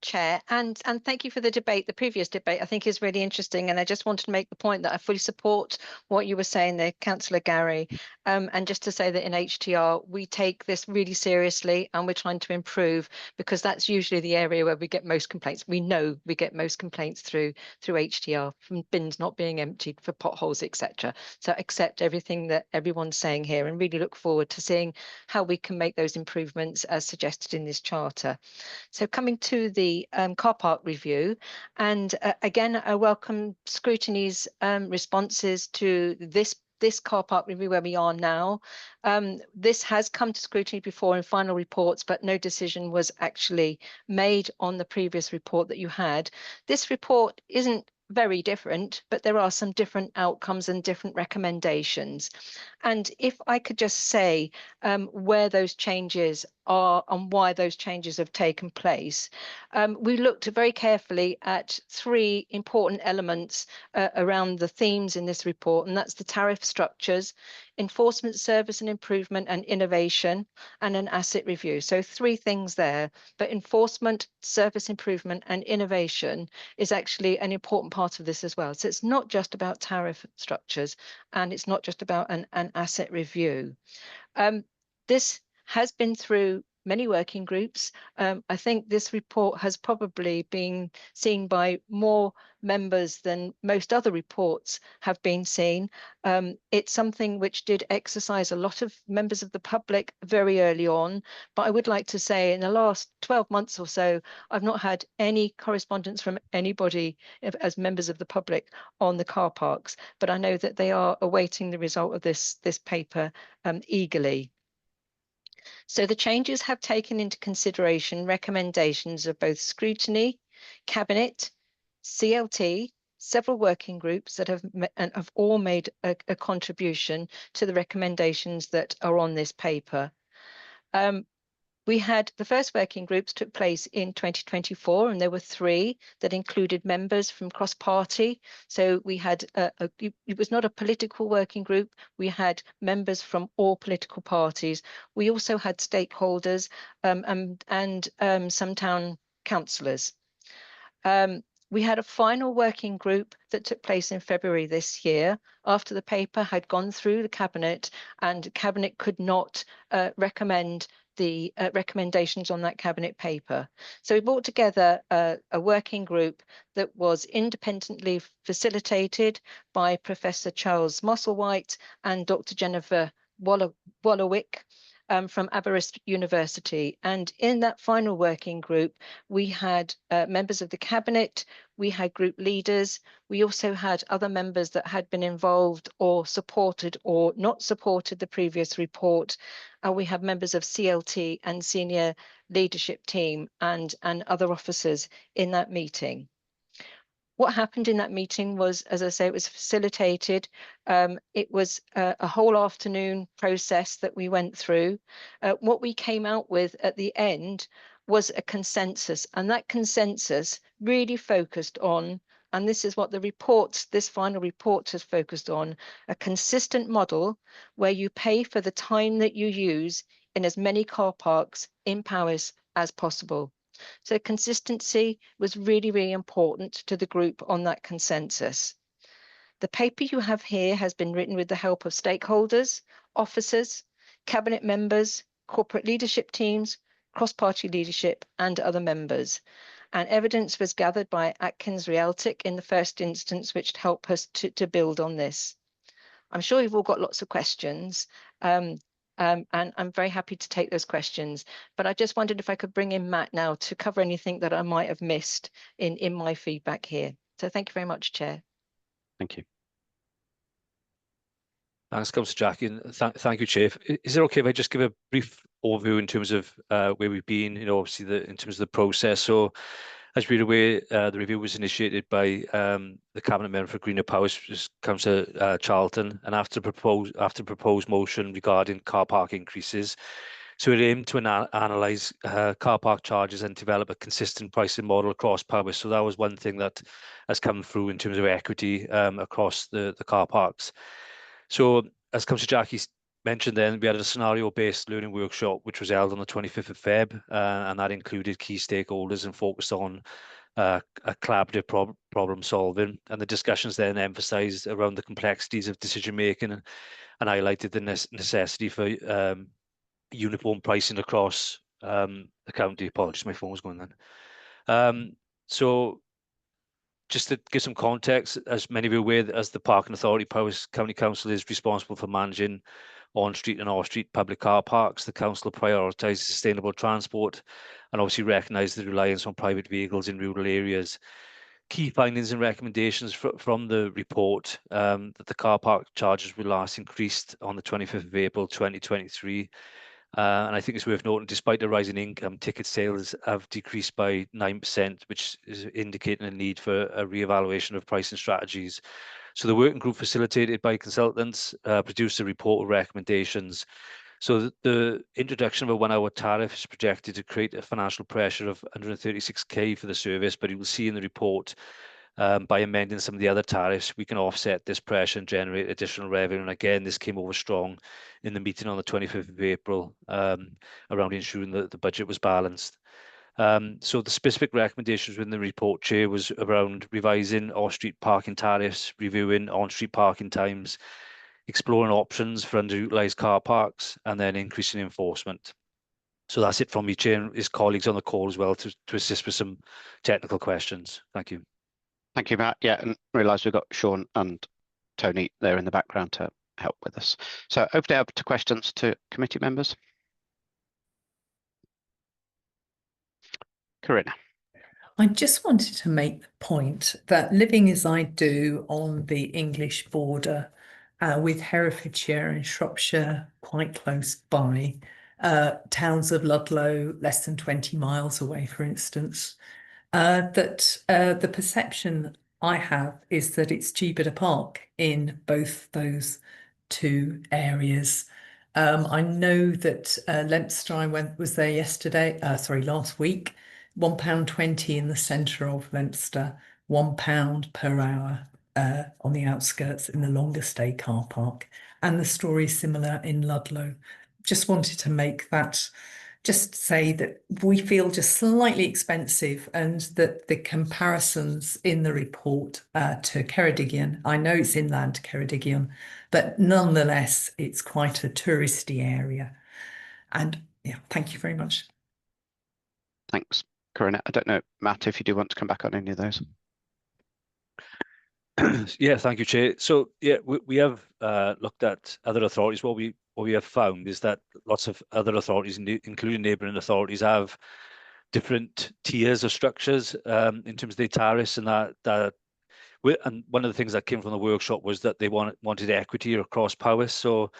Chair, and thank you for the debate. The previous debate, I think, is really interesting, and I just wanted to make the point that I fully support what you were saying there, Councillor Gary, and just to say that in HTR we take this really seriously, and we're trying to improve, because that's usually the area where we get most complaints. We know we get most complaints through HTR, from bins not being emptied, for potholes, etc. So accept everything that everyone's saying here, and really look forward to seeing how we can make those improvements as suggested in this charter. So coming to the car park review, and again, I welcome Scrutiny's responses to this car park review where we are now. This has come to scrutiny before in final reports, but no decision was actually made on the previous report that you had. This report isn't very different, but there are some different outcomes and different recommendations. And if I could just say where those changes are and why those changes have taken place. We looked very carefully at three important elements around the themes in this report, and that's the tariff structures, enforcement service and improvement, and innovation, and an asset review. So three things there, but enforcement, service improvement, and innovation is actually an important part of this as well. So it's not just about tariff structures, and it's not just about an asset review. This has been through many working groups. I think this report has probably been seen by more members than most other reports have been seen. It's something which did exercise a lot of members of the public very early on, but I would like to say in the last 12 months or so, I've not had any correspondence from anybody as members of the public on the car parks, but I know that they are awaiting the result of this paper eagerly. So the changes have taken into consideration recommendations of both Scrutiny, Cabinet, CLT, several working groups that have all made a contribution to the recommendations that are on this paper. We had the first working groups took place in 2024, and there were three that included members from cross-party. So we had it was not a political working group. We had members from all political parties. We also had stakeholders and some town councillors. We had a final working group that took place in February this year after the paper had gone through the Cabinet, and Cabinet could not recommend the recommendations on that Cabinet paper. So we brought together a working group that was independently facilitated by Professor Charles Musselwhite and Dr. Jennifer Wolowick. from Aberystwyth University. And in that final working group, we had members of the cabinet, we had group leaders, we also had other members that had been involved or supported or not supported the previous report. We have members of CLT and senior leadership team and other officers in that meeting. What happened in that meeting was, as I say, it was facilitated. It was a whole afternoon process that we went through. What we came out with at the end was a consensus, and that consensus really focused on, and this is what this final report has focused on, a consistent model where you pay for the time that you use in as many car parks in Powys as possible. So consistency was really, really important to the group on that consensus. The paper you have here has been written with the help of stakeholders, officers, cabinet members, corporate leadership teams, cross-party leadership and other members. And evidence was gathered by Atkins Realtic in the first instance, which helped us to build on this. I'm sure you've all got lots of questions. And I'm very happy to take those questions, but I just wondered if I could bring in Matt now to cover anything that I might have missed in my feedback here. So thank you very much, Chair. Thank you. Thanks, Councillor Jackie, and thank you, Chair. Is it okay if I just give a brief overview in terms of where we've been, obviously in terms of the process? So, as we're aware, the review was initiated by the Cabinet Member for Greener Powys, Councillor Charlton, and after proposed motion regarding car park increases. So it aimed to analyse car park charges and develop a consistent pricing model across Powys. So that was one thing that has come through in terms of equity across the car parks. So as Councillor Jackie mentioned then, we had a scenario-based learning workshop which was held on the 25th of Feb, and that included key stakeholders and focused on a collaborative problem solving. And the discussions then emphasised around the complexities of decision making and highlighted the necessity for uniform pricing across the county. Apologies, my phone was going then. So just to give some context, as many of you are aware, as the Parking Authority, Powys County Council is responsible for managing on-street and off-street public car parks. The council prioritises sustainable transport and obviously recognise the reliance on private vehicles in rural areas. Key findings and recommendations from the report that the car park charges were last increased on the 25th of April 2023. And I think it's worth noting, despite the rise in income, ticket sales have decreased by 9%, which is indicating a need for a re-evaluation of pricing strategies. So the working group, facilitated by consultants, produced a report with recommendations. So the introduction of a 1 hour tariff is projected to create a financial pressure of 136k for the service, but you will see in the report, by amending some of the other tariffs, we can offset this pressure and generate additional revenue. And again, this came over strong in the meeting on the 25th of April around ensuring that the budget was balanced. So the specific recommendations within the report, Chair, was around revising off-street parking tariffs, reviewing on-street parking times, exploring options for underutilised car parks, and then increasing enforcement. So that's it from me, Chair, and his colleagues on the call as well to assist with some technical questions. Thank you. Thank you, Matt. Yeah, and realise we've got Sean and Tony there in the background to help with us. So open it up to questions to committee members. Corinna. I just wanted to make the point that living as I do on the English border with Herefordshire and Shropshire quite close by, towns of Ludlow less than 20 miles away, for instance, that the perception I have is that it's cheaper to park in both those two areas. I know that Leinster, I was there last week, £1.20 in the centre of Leinster, £1 per hour on the outskirts in the longer stay car park. And the story is similar in Ludlow. Just wanted to make that, just say that we feel just slightly expensive, and that the comparisons in the report to Ceredigion, I know it's inland Ceredigion, but nonetheless, it's quite a touristy area. And yeah, thank you very much. Thanks, Corinna. I don't know, Matt, if you do want to come back on any of those. Yeah, thank you, Chair. So yeah, we have looked at other authorities. What we have found is that lots of other authorities, including neighbouring authorities, have different tiers or structures in terms of their tariffs, and and one of the things that came from the workshop was that they wanted equity across Powys. So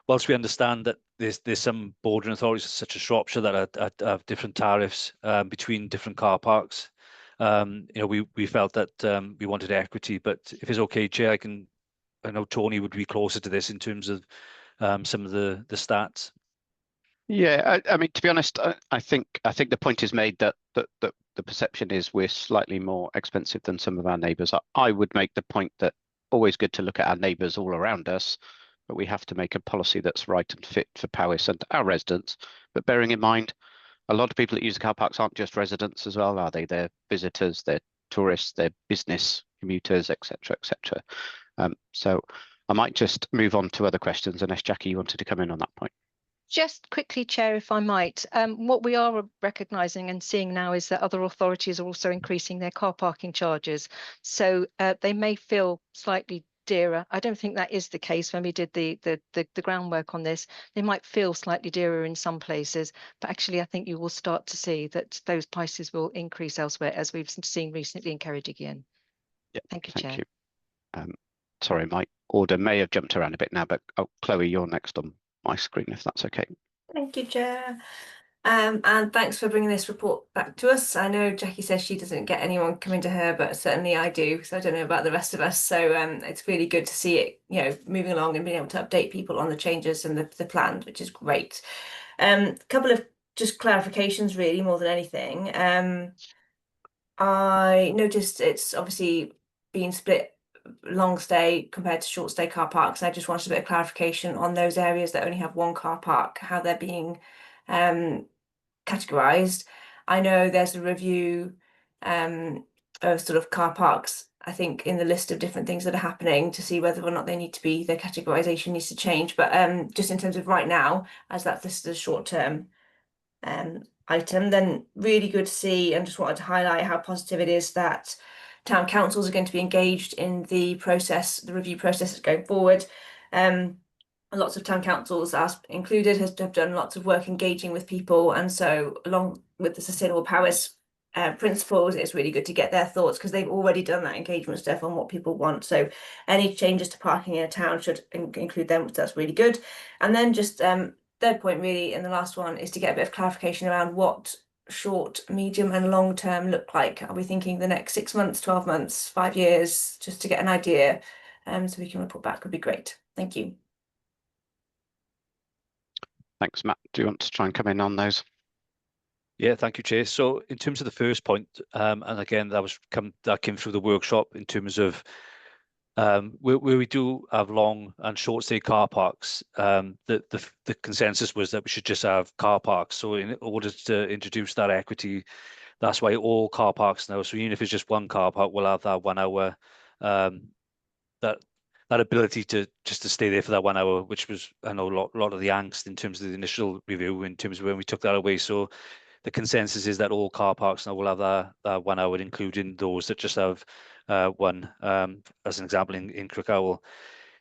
whilst we understand that there's some bordering authorities such as Shropshire that have different tariffs between different car parks, we felt that we wanted equity. But if it's okay, Chair, I know Tony would be closer to this in terms of some of the stats. Yeah, I mean, to be honest, I think the point is made that the perception is we're slightly more expensive than some of our neighbours. I would make the point that always good to look at our neighbours all around us, but we have to make a policy that's right and fit for Powys and our residents. But bearing in mind, a lot of people that use the car parks aren't just residents as well, are they? They're visitors, they're tourists, they're business commuters, etc., etc. So I might just move on to other questions unless Jackie, you wanted to come in on that point. Just quickly, Chair, if I might, what we are recognising and seeing now is that other authorities are also increasing their car parking charges. So they may feel slightly dearer. I don't think that is the case when we did the groundwork on this. They might feel slightly dearer in some places, but actually I think you will start to see that those prices will increase elsewhere, as we've seen recently in Ceredigion. Yeah, thank you, thank Chair. you. Sorry, my order may have jumped around a bit now, but Chloe, you're next on my screen, if that's okay. Thank you, Chair. And thanks for bringing this report back to us. I know Jackie says she doesn't get anyone coming to her, but certainly I do. So I don't know about the rest of us. So it's really good to see it, moving along and being able to update people on the changes and the plans, which is great. A couple of just clarifications, really, more than anything. I noticed it's obviously been split long stay compared to short stay car parks. I just wanted a bit of clarification on those areas that only have one car park, how they're being categorized. I know there's a review of sort of car parks, I think, in the list of different things that are happening to see whether or not they need to be, their categorization needs to change. But just in terms of right now, as that's listed as short term item, then really good to see, and just wanted to highlight how positive it is that town councils are going to be engaged in the process, the review process going forward. Lots of town councils, us included, have done lots of work engaging with people, and so along with the Sustainable Powys principles, it's really good to get their thoughts, because they've already done that engagement stuff on what people want. So any changes to parking in a town should include them, so that's really good. And then just third point really, and the last one, is to get a bit of clarification around what short, medium and long term look like. Are we thinking the next 6 months, 12 months, 5 years, just to get an idea, so we can report back would be great. Thank you. Thanks, Matt. Do you want to try and come in on those? Yeah, thank you, Chair. So in terms of the first point, and again, that came through the workshop in terms of where we do have long and short stay car parks, the consensus was that we should just have car parks. So in order to introduce that equity, that's why all car parks now, so even if it's just one car park, we'll have that 1 hour, that ability to just to stay there for that 1 hour, which was, I know, a lot of the angst in terms of the initial review, in terms of when we took that away. So the consensus is that all car parks now will have that 1 hour, including those that just have one, as an example in Crickhowell.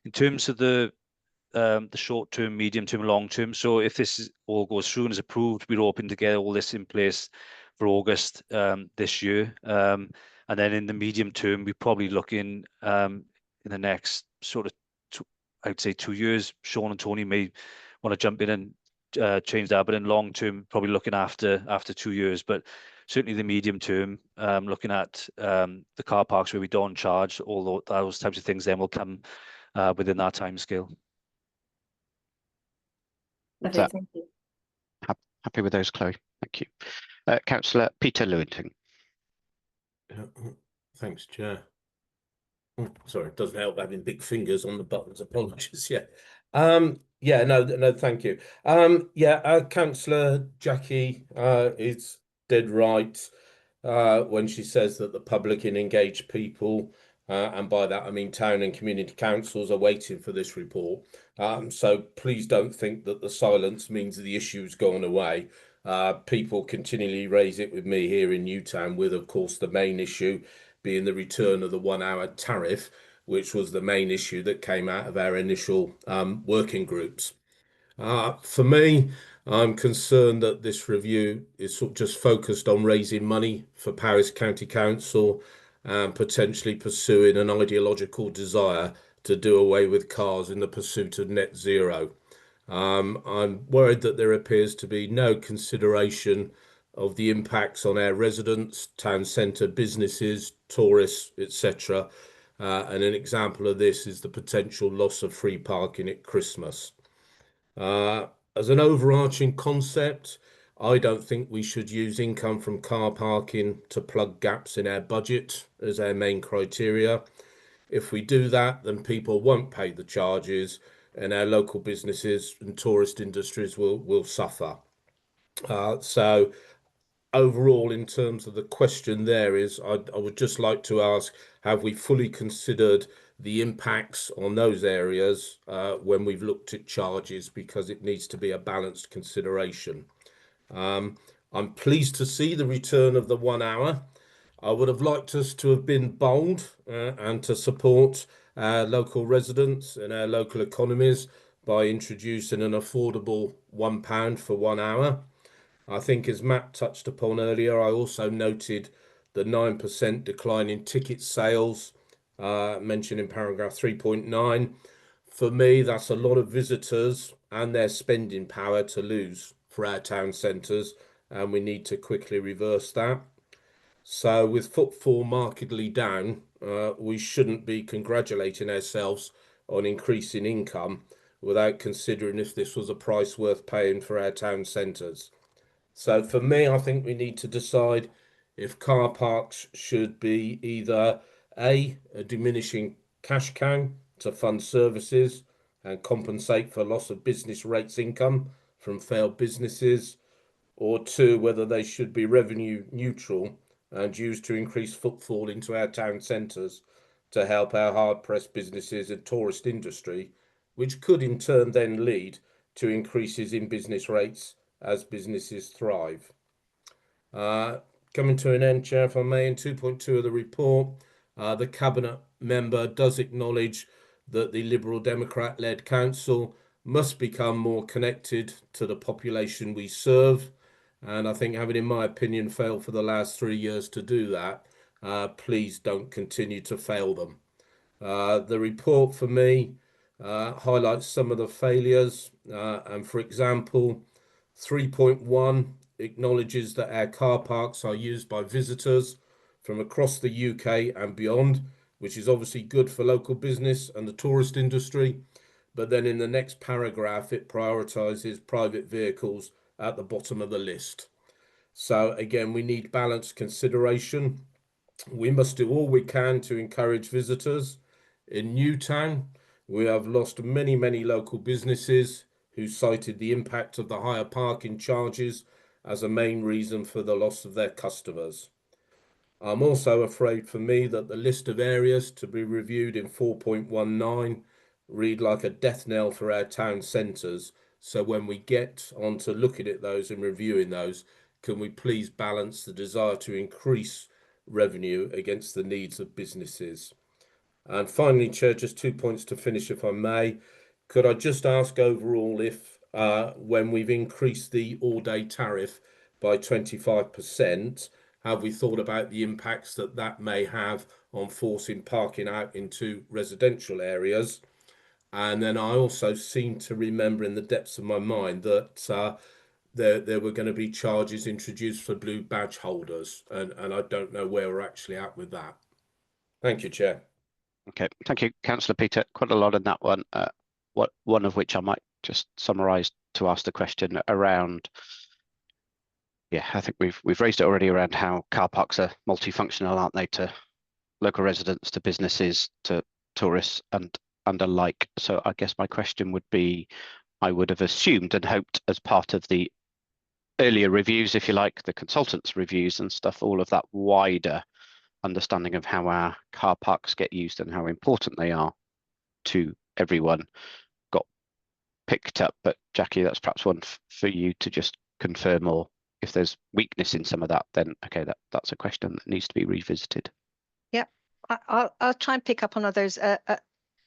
In terms of the short term, medium term, long term, so if this all goes through and is approved, we're hoping to get all this in place for August this year. And then in the medium term, we're probably looking in the next sort of, I'd say 2 years. Sean and Tony may want to jump in and change that, but in long term, probably looking after 2 years. But certainly the medium term, looking at the car parks where we don't charge, all those types of things then will come within that time scale. Lovely, thank you. Happy with those, Chloe. Thank you. Councillor Peter Lewington. Thanks, Chair. Oh, sorry, it doesn't help having big fingers on the buttons. Apologies. Yeah. No, thank you. Councillor Jackie is dead right when she says that the public and engaged people, and by that I mean town and community councils, are waiting for this report. So please don't think that the silence means the issue's gone away. People continually raise it with me here in Newtown, with, of course, the main issue being the return of the 1 hour tariff, which was the main issue that came out of our initial working groups. For me, I'm concerned that this review is sort of just focused on raising money for Paris County Council and potentially pursuing an ideological desire to do away with cars in the pursuit of net zero. I'm worried that there appears to be no consideration of the impacts on our residents, town centre businesses, tourists, etc. And an example of this is the potential loss of free parking at Christmas. As an overarching concept, I don't think we should use income from car parking to plug gaps in our budget as our main criteria. If we do that, then people won't pay the charges and our local businesses and tourist industries will suffer. So overall, in terms of the question there is, I would just like to ask, have we fully considered the impacts on those areas when we've looked at charges, because it needs to be a balanced consideration. I'm pleased to see the return of the 1 hour. I would have liked us to have been bold and to support our local residents and our local economies by introducing an affordable £1 for 1 hour. I think, as Matt touched upon earlier, I also noted the 9% decline in ticket sales mentioned in paragraph 3.9. For me, that's a lot of visitors and their spending power to lose for our town centres, and we need to quickly reverse that. So with footfall markedly down, we shouldn't be congratulating ourselves on increasing income without considering if this was a price worth paying for our town centres. So for me, I think we need to decide if car parks should be either a diminishing cash cow to fund services and compensate for loss of business rates income from failed businesses, or two, whether they should be revenue neutral and used to increase footfall into our town centres to help our hard-pressed businesses and tourist industry, which could in turn then lead to increases in business rates as businesses thrive. Coming to an end, Chair, if I may, in 2.2 of the report, the Cabinet member does acknowledge that the Liberal Democrat-led council must become more connected to the population we serve. And I think, having, in my opinion, failed for the last 3 years to do that, please don't continue to fail them. The report, for me, highlights some of the failures. And for example, 3.1 acknowledges that our car parks are used by visitors from across the UK and beyond, which is obviously good for local business and the tourist industry. But then in the next paragraph, it prioritises private vehicles at the bottom of the list. So again, we need balanced consideration. We must do all we can to encourage visitors. In Newtown, we have lost many local businesses who cited the impact of the higher parking charges as a main reason for the loss of their customers. I'm also afraid, for me, that the list of areas to be reviewed in 4.19 read like a death knell for our town centres. So when we get on to looking at those and reviewing those, can we please balance the desire to increase revenue against the needs of businesses? And finally, Chair, just 2 points to finish, if I may. Could I just ask overall if, when we've increased the all-day tariff by 25%, have we thought about the impacts that that may have on forcing parking out into residential areas? And then I also seem to remember in the depths of my mind that there were going to be charges introduced for blue badge holders, and I don't know where we're actually at with that. Thank you, Chair. Okay, thank you, Councillor Peter. Quite a lot in that one. One of which I might just summarise to ask the question around. Yeah, I think we've raised it already around how car parks are multifunctional, aren't they, to local residents, to businesses, to tourists, and alike. So I guess my question would be, I would have assumed and hoped, as part of the earlier reviews, if you like, the consultants' reviews and stuff, all of that wider understanding of how our car parks get used and how important they are to everyone got picked up. But Jackie, that's perhaps one for you to just confirm, or if there's weakness in some of that, then okay, that's a question that needs to be revisited. Yep, I'll try and pick up on those.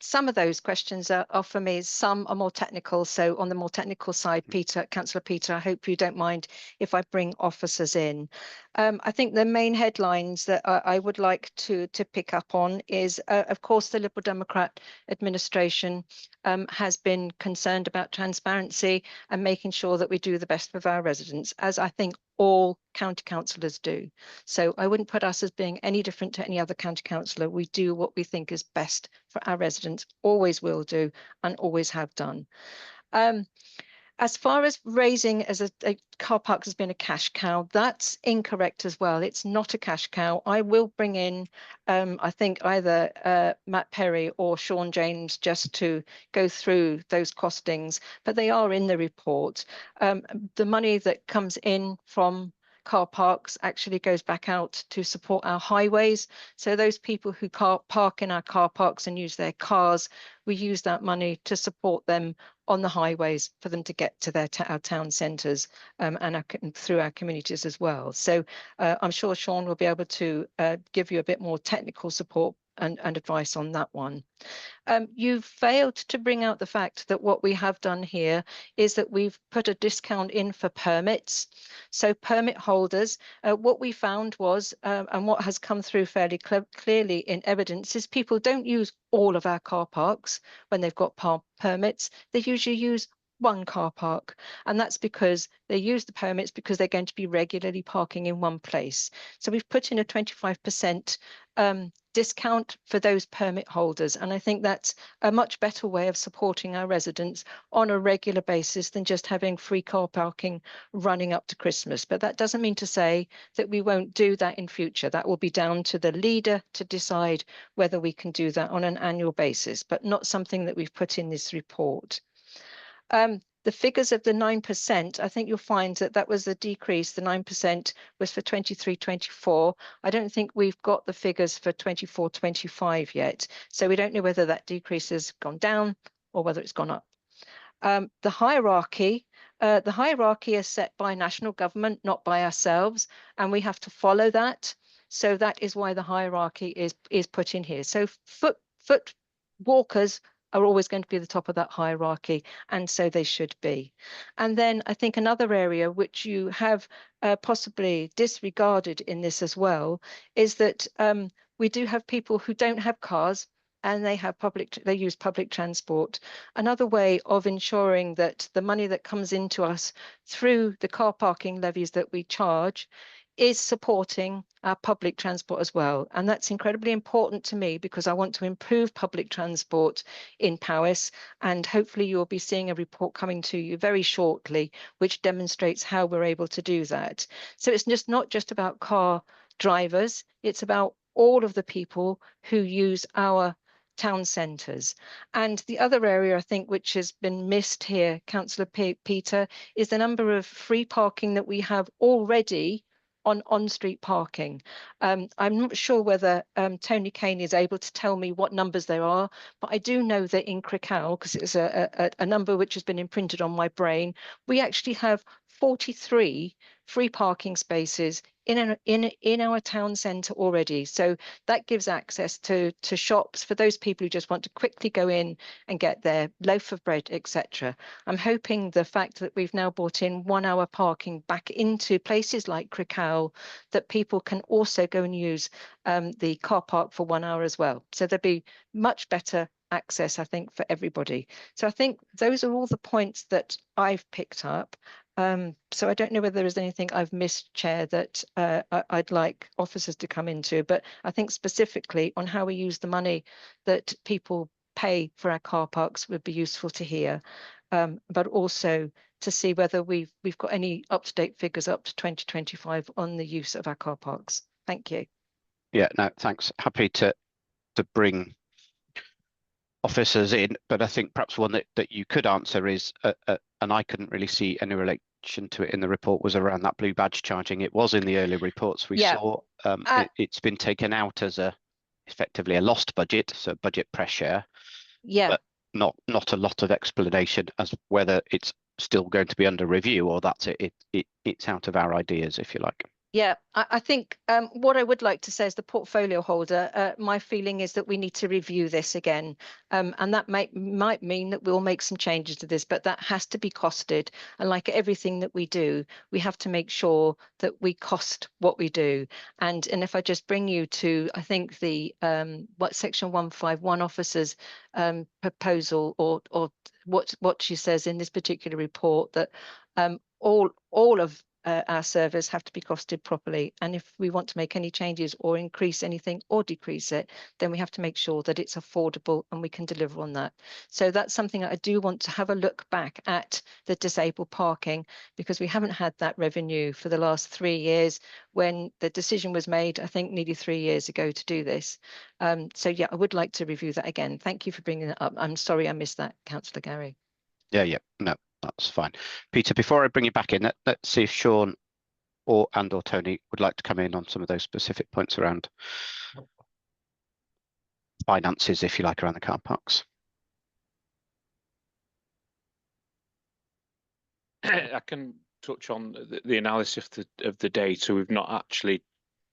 Some of those questions are for me, some are more technical. So on the more technical side, Councillor Peter, I hope you don't mind if I bring officers in. I think the main headlines that I would like to pick up on is, of course, the Liberal Democrat administration has been concerned about transparency and making sure that we do the best with our residents, as I think all county councillors do. So I wouldn't put us as being any different to any other county councillor. We do what we think is best for our residents, always will do, and always have done. As far as raising as a car park has been a cash cow, that's incorrect as well. It's not a cash cow. I will bring in, I think either Matt Perry or Sean James just to go through those costings, but they are in the report. The money that comes in from car parks actually goes back out to support our highways. So those people who park in our car parks and use their cars, we use that money to support them on the highways for them to get to our town centres and through our communities as well. So I'm sure Sean will be able to give you a bit more technical support and advice on that one. You failed to bring out the fact that what we have done here is that we've put a discount in for permits. So permit holders, what we found was, and what has come through fairly clearly in evidence, is people don't use all of our car parks when they've got permits. They usually use one car park, and that's because they use the permits because they're going to be regularly parking in one place. So we've put in a 25% discount for those permit holders, and I think that's a much better way of supporting our residents on a regular basis than just having free car parking running up to Christmas. But that doesn't mean to say that we won't do that in future. That will be down to the leader to decide whether we can do that on an annual basis, but not something that we've put in this report. The figures of the 9%, I think you'll find that that was a decrease. The 9% was for 23-24. I don't think we've got the figures for 24-25 yet. So we don't know whether that decrease has gone down or whether it's gone up. The hierarchy is set by national government, not by ourselves, and we have to follow that. So that is why the hierarchy is put in here. So foot walkers are always going to be the top of that hierarchy, and so they should be. And then I think another area which you have possibly disregarded in this as well is that we do have people who don't have cars and they use public transport. Another way of ensuring that the money that comes into us through the car parking levies that we charge is supporting our public transport as well. And that's incredibly important to me because I want to improve public transport in Powys, and hopefully you'll be seeing a report coming to you very shortly which demonstrates how we're able to do that. So it's just not just about car drivers, it's about all of the people who use our town centres. And the other area I think which has been missed here, Councillor Peter, is the number of free parking that we have already on-street parking. I'm not sure whether Tony Kane is able to tell me what numbers there are, but I do know that in Crickell, because it's a number which has been imprinted on my brain, we actually have 43 free parking spaces in our town centre already. So that gives access to shops for those people who just want to quickly go in and get their loaf of bread, etc. I'm hoping the fact that we've now brought in 1 hour parking back into places like Crickell, that people can also go and use the car park for 1 hour as well. So there'll be much better access, I think, for everybody. So I think those are all the points that I've picked up. So I don't know whether there is anything I've missed, Chair, that I'd like officers to come into, but I think specifically on how we use the money that people pay for our car parks would be useful to hear, but also to see whether we've got any up-to-date figures up to 2025 on the use of our car parks. Thank you. Yeah, no, thanks. Happy to bring officers in, but I think perhaps one that you could answer is, and I couldn't really see any relation to it in the report, was around that blue badge charging. It was in the earlier reports we saw. It's been taken out as effectively a lost budget, so budget pressure. Yeah. But not a lot of explanation as whether it's still going to be under review or that's it's out of our ideas, if you like. Yeah, I think what I would like to say as the portfolio holder, my feeling is that we need to review this again. And that might mean that we'll make some changes to this, but that has to be costed. And like everything that we do, we have to make sure that we cost what we do. And if I just bring you to, I think the what section 151 officers proposal, or what she says in this particular report, that all of our servers have to be costed properly. And if we want to make any changes or increase anything or decrease it, then we have to make sure that it's affordable and we can deliver on that. So that's something I do want to have a look back at, the disabled parking, because we haven't had that revenue for the last 3 years when the decision was made, I think nearly 3 years ago, to do this. So yeah, I would like to review that again. Thank you for bringing it up. I'm sorry I missed that, Councillor Gary. Yeah, no, that's fine. Peter, before I bring you back in, let's see if Sean or Tony would like to come in on some of those specific points around finances, if you like, around the car parks. I can touch on the analysis of the data. We've not actually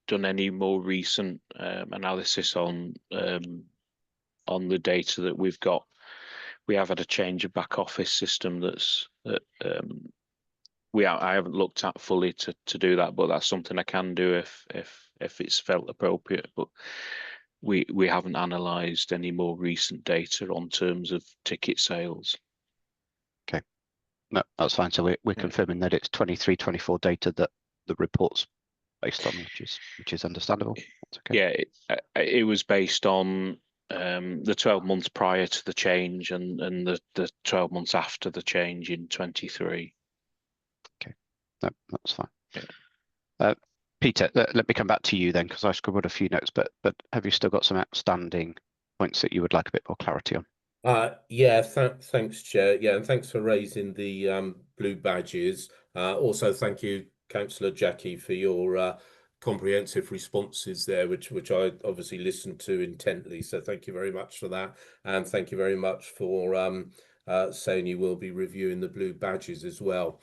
done any more recent analysis on the data that we've got. We have had a change of back office system I haven't looked at fully to do that, but that's something I can do if it's felt appropriate. But we haven't analysed any more recent data on terms of ticket sales. Okay, no, that's fine. So we're confirming that it's 23-24 data that the report's based on, which is understandable. That's okay. Yeah, it was based on the 12 months prior to the change and the 12 months after the change in 23. Okay, no, that's fine. Yeah. Peter, let me come back to you then, because I scribbled a few notes, but have you still got some outstanding points that you would like a bit more clarity on? Yeah, thanks, Chair. Yeah, and thanks for raising the blue badges. Also, thank you, Councillor Jackie, for your comprehensive responses there, which I obviously listened to intently. So thank you very much for that, and thank you very much for saying you will be reviewing the blue badges as well.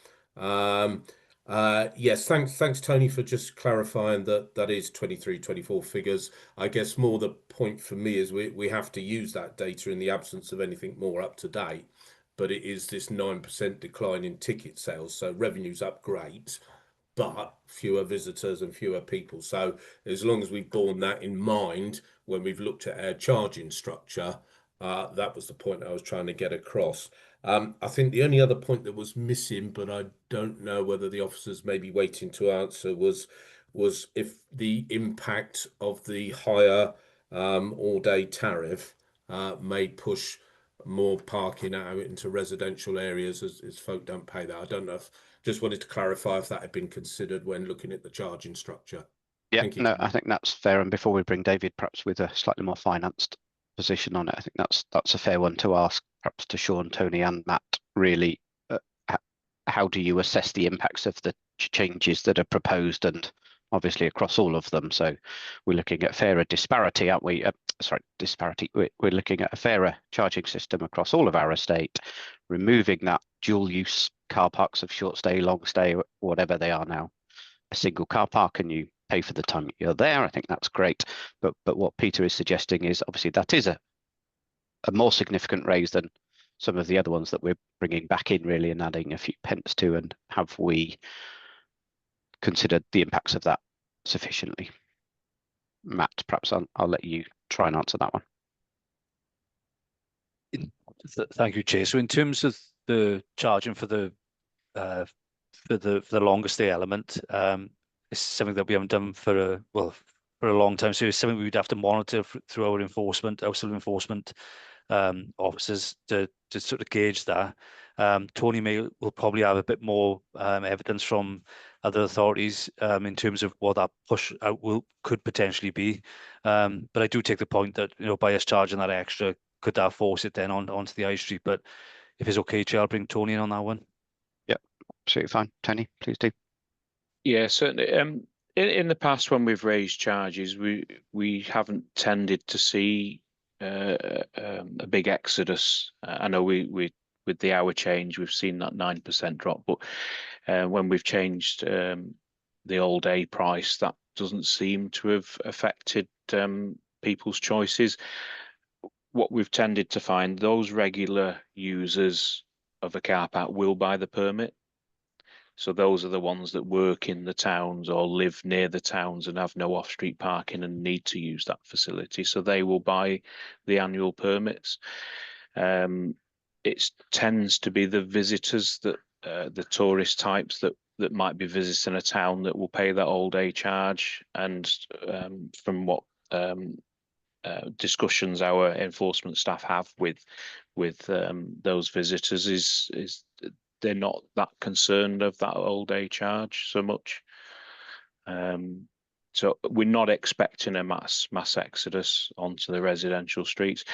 Yes, thanks Tony for just clarifying that is 23-24 figures. I guess more the point for me is we have to use that data in the absence of anything more up to date, but it is this 9% decline in ticket sales. So revenue's up great, but fewer visitors and fewer people. So as long as we've borne that in mind when we've looked at our charging structure, that was the point I was trying to get across. I think the only other point that was missing, but I don't know whether the officers may be waiting to answer, was if the impact of the higher all-day tariff may push more parking out into residential areas as folk don't pay that. I don't know if, just wanted to clarify if that had been considered when looking at the charging structure. Yeah, Thank you. no, I think that's fair. And before we bring David, perhaps with a slightly more financed position on it, I think that's a fair one to ask, perhaps to Sean, Tony, and Matt. Really, how do you assess the impacts of the changes that are proposed, and obviously across all of them? So we're looking at fairer disparity, aren't we? Disparity. We're looking at a fairer charging system across all of our estate, removing that dual use car parks of short stay, long stay, whatever they are now. A single car park, and you pay for the time you're there. I think that's great. But what Peter is suggesting is obviously that is a more significant raise than some of the other ones that we're bringing back in, really, and adding a few pence to. And have we considered the impacts of that sufficiently? Matt, perhaps I'll let you try and answer that one. Thank you, Chair. So in terms of the charging for the longer stay element, it's something that we haven't done for a long time. So it's something we would have to monitor through our civil enforcement officers to sort of gauge that. Tony will probably have a bit more evidence from other authorities in terms of what that push out could potentially be. But I do take the point that, by us charging that extra, could that force it then onto the high street? But if it's okay, Chair, I'll bring Tony in on that one. Yeah, absolutely fine. Tony, please do. Yeah, certainly. In the past, when we've raised charges, we haven't tended to see a big exodus. I know we with the hour change, we've seen that 9% drop, but when we've changed the all-day price, that doesn't seem to have affected people's choices. What we've tended to find, those regular users of a car park will buy the permit. So those are the ones that work in the towns or live near the towns and have no off-street parking and need to use that facility. So they will buy the annual permits. It tends to be the visitors, that the tourist types that might be visiting a town, that will pay that all-day charge. And from what discussions our enforcement staff have with those visitors, is they're not that concerned of that all-day charge so much. So we're not expecting a mass exodus onto the residential streets.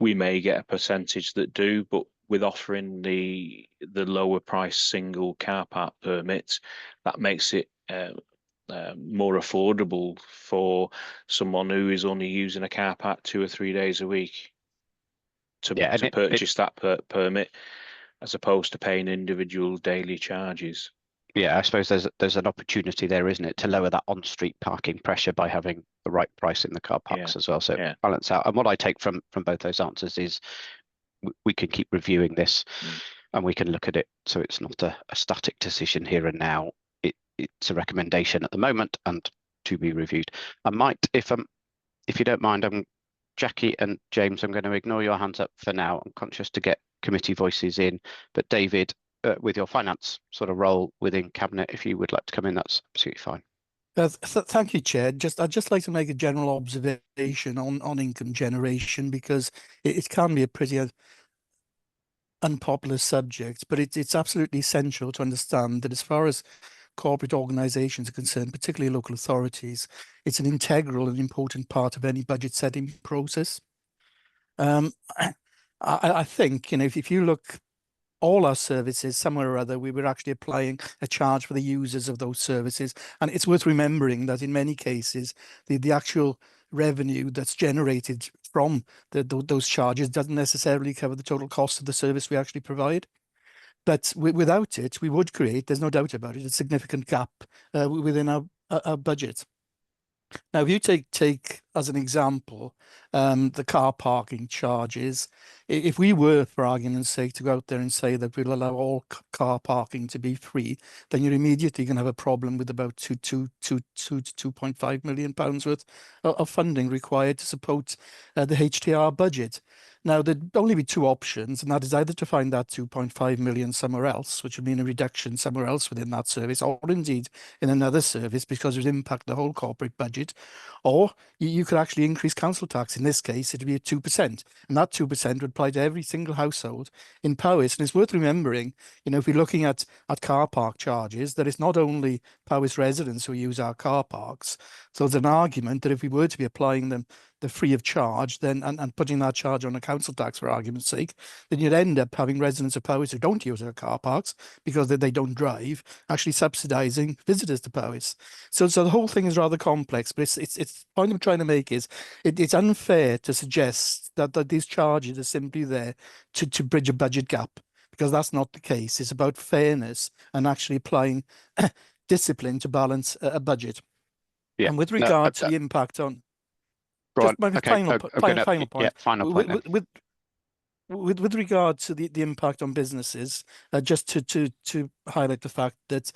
We may get a percentage that do, but with offering the lower price single car park permit, that makes it more affordable for someone who is only using a car park 2 or 3 days a week to purchase that permit, as opposed to paying individual daily charges. Yeah, I suppose there's an opportunity there, isn't it, to lower that on-street parking pressure by having the right price in the car parks as well. So balance out. And what I take from both those answers is we can keep reviewing this and we can look at it. So it's not a static decision here and now. It's a recommendation at the moment and to be reviewed. I might, if you don't mind, Jackie and James, I'm going to ignore your hands up for now. I'm conscious to get committee voices in, but David, with your finance sort of role within Cabinet, if you would like to come in, that's absolutely fine. Thank you, Chair. I'd just like to make a general observation on income generation, because it can be a pretty unpopular subject, but it's absolutely essential to understand that as far as corporate organisations are concerned, particularly local authorities, it's an integral and important part of any budget setting process. I think, if you look all our services, somewhere or other, we were actually applying a charge for the users of those services. And it's worth remembering that in many cases, the actual revenue that's generated from those charges doesn't necessarily cover the total cost of the service we actually provide. But without it, we would create, there's no doubt about it, a significant gap within our budget. Now, if you take as an example the car parking charges, if we were, for argument's sake, to go out there and say that we'll allow all car parking to be free, then you're immediately going to have a problem with about £2 to £2.5 million worth of funding required to support the HTR budget. Now, there'd only be two options, and that is either to find that 2.5 million somewhere else, which would mean a reduction somewhere else within that service, or indeed in another service, because it would impact the whole corporate budget. Or you could actually increase council tax. In this case, it would be at 2%, and that 2% would apply to every single household in Powys. And it's worth remembering, if we're looking at car park charges, that it's not only Powys residents who use our car parks. So there's an argument that if we were to be applying them the free of charge, then and putting that charge on a council tax, for argument's sake, then you'd end up having residents of Powys who don't use their car parks because they don't drive, actually subsidising visitors to Powys. So the whole thing is rather complex, but it's the point I'm trying to make is it's unfair to suggest that these charges are simply there to bridge a budget gap, because that's not the case. It's about fairness and actually applying discipline to balance a budget. And with regard to the impact on final point. With regard to the impact on businesses, just to highlight the fact that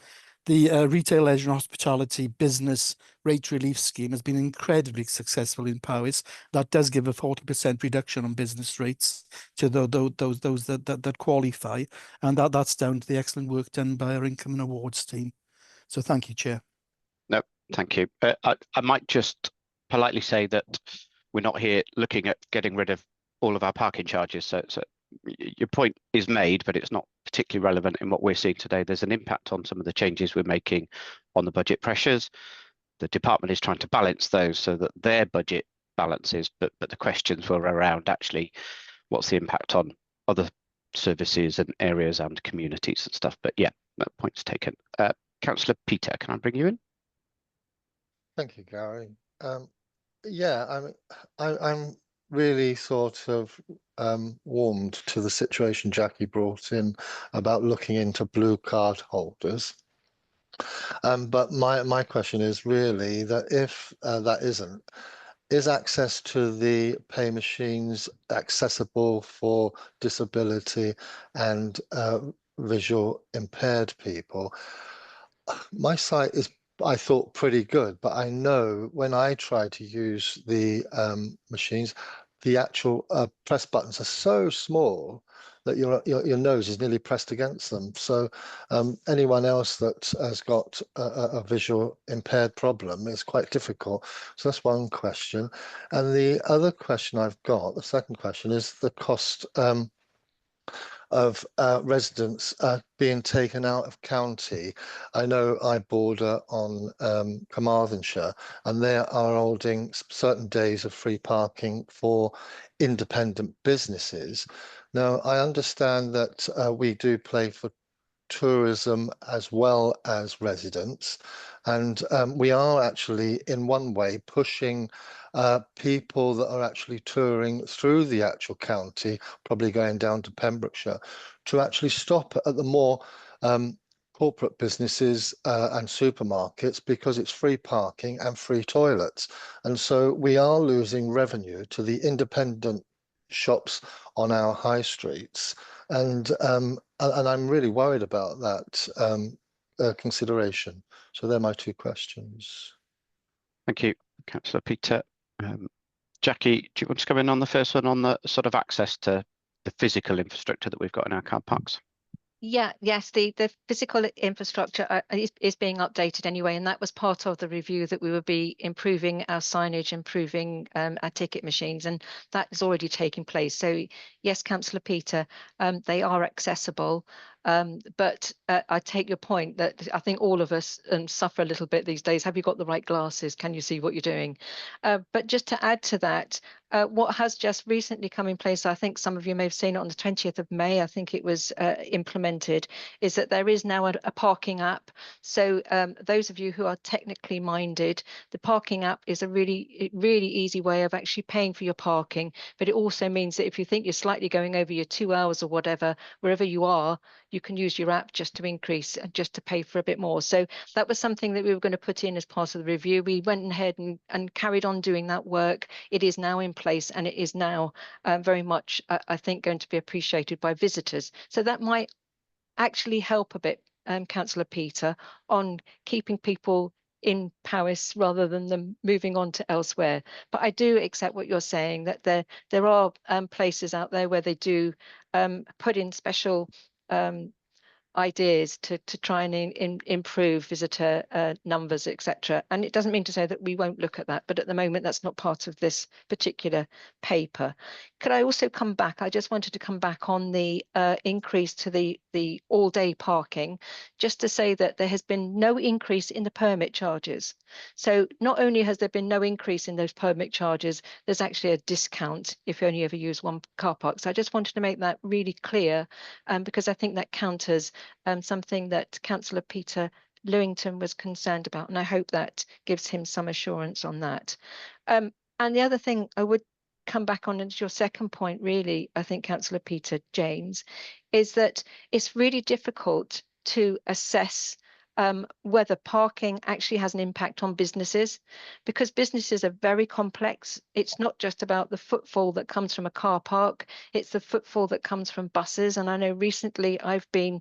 the Retail, Leisure and Hospitality Business Rate Relief Scheme has been incredibly successful in Powys. That does give a 40% reduction on business rates to those that qualify, and that's down to the excellent work done by our Income and Awards team. So thank you, Chair. No, thank you. I might just politely say that we're not here looking at getting rid of all of our parking charges. So your point is made, but it's not particularly relevant in what we're seeing today. There's an impact on some of the changes we're making on the budget pressures. The department is trying to balance those so that their budget balances, but the questions were around actually what's the impact on other services and areas and communities and stuff. But yeah, that point's taken. Councillor Peter, can I bring you in? Thank you, Gary. Yeah, I'm really sort of warmed to the situation Jackie brought in about looking into blue card holders. But my question is really that if that isn't, is access to the pay machines accessible for disability and visual impaired people? My site is, I thought, pretty good, but I know when I try to use the machines, the actual press buttons are so small that your nose is nearly pressed against them. So anyone else that has got a visual impaired problem, is quite difficult. So that's one question. And the other question I've got, the second question, is the cost of residents being taken out of county. I know I border on Carmarthenshire, and they are holding certain days of free parking for independent businesses. Now, I understand that we do pay for tourism as well as residents, and we are actually in one way pushing people that are actually touring through the actual county, probably going down to Pembrokeshire, to actually stop at the more corporate businesses and supermarkets, because it's free parking and free toilets. And so we are losing revenue to the independent shops on our high streets, and I'm really worried about that consideration. So they're my two questions. Thank you, Councillor Peter. Jackie, do you want to come in on the first one, on the sort of access to the physical infrastructure that we've got in our car parks? Yeah, yes, the physical infrastructure is being updated anyway, and that was part of the review, that we would be improving our signage, improving our ticket machines, and that is already taking place. So yes, Councillor Peter, they are accessible, but I take your point that I think all of us suffer a little bit these days. Have you got the right glasses? Can you see what you're doing? But just to add to that, what has just recently come in place, I think some of you may have seen it on the 20th of May, I think it was implemented, is that there is now a parking app. So those of you who are technically minded, the parking app is a really easy way of actually paying for your parking. But it also means that if you think you're slightly going over your 2 hours or whatever, wherever you are, you can use your app just to increase, just to pay for a bit more. So that was something that we were going to put in as part of the review. We went ahead and carried on doing that work. It is now in place, and it is now very much, I think, going to be appreciated by visitors. So that might actually help a bit, Councillor Peter, on keeping people in Paris rather than them moving on to elsewhere. But I do accept what you're saying, that there are places out there where they do put in special ideas to try and improve visitor numbers, etc. And it doesn't mean to say that we won't look at that, but at the moment that's not part of this particular paper. Could I also come back? I just wanted to come back on the increase to the all-day parking, just to say that there has been no increase in the permit charges. So not only has there been no increase in those permit charges, there's actually a discount if you only ever use one car park. So I just wanted to make that really clear, because I think that counters something that Councillor Peter Lewington was concerned about, and I hope that gives him some assurance on that. And the other thing I would come back on into your second point, really, I think, Councillor Peter James, is that it's really difficult to assess whether parking actually has an impact on businesses, because businesses are very complex. It's not just about the footfall that comes from a car park, it's the footfall that comes from buses. And I know recently I've been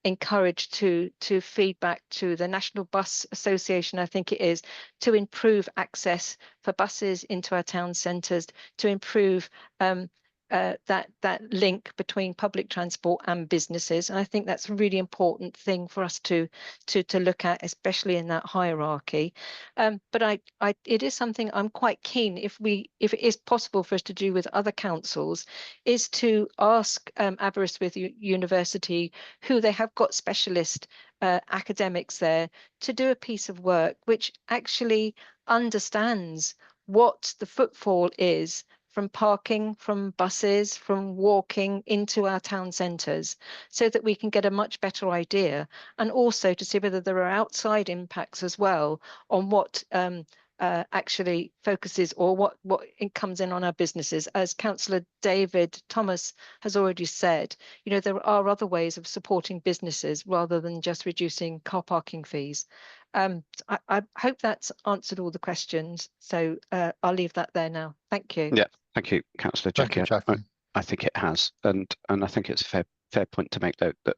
encouraged to feed back to the National Bus Association, I think it is, to improve access for buses into our town centres, to improve that link between public transport and businesses. And I think that's a really important thing for us to look at, especially in that hierarchy. But it is something I'm quite keen, if it is possible for us to do with other councils, is to ask Aberystwyth University, who they have got specialist academics there, to do a piece of work which actually understands what the footfall is from parking, from buses, from walking into our town centres, so that we can get a much better idea, and also to see whether there are outside impacts as well on what actually focuses, or what it comes in on our businesses. As Councillor David Thomas has already said, you know, there are other ways of supporting businesses rather than just reducing car parking fees. I hope that's answered all the questions. So I'll leave that there now. Thank you. Yeah, thank you, Councillor Thank you, Jackie. Jackie. I think it has, and I think it's a fair point to make, though, that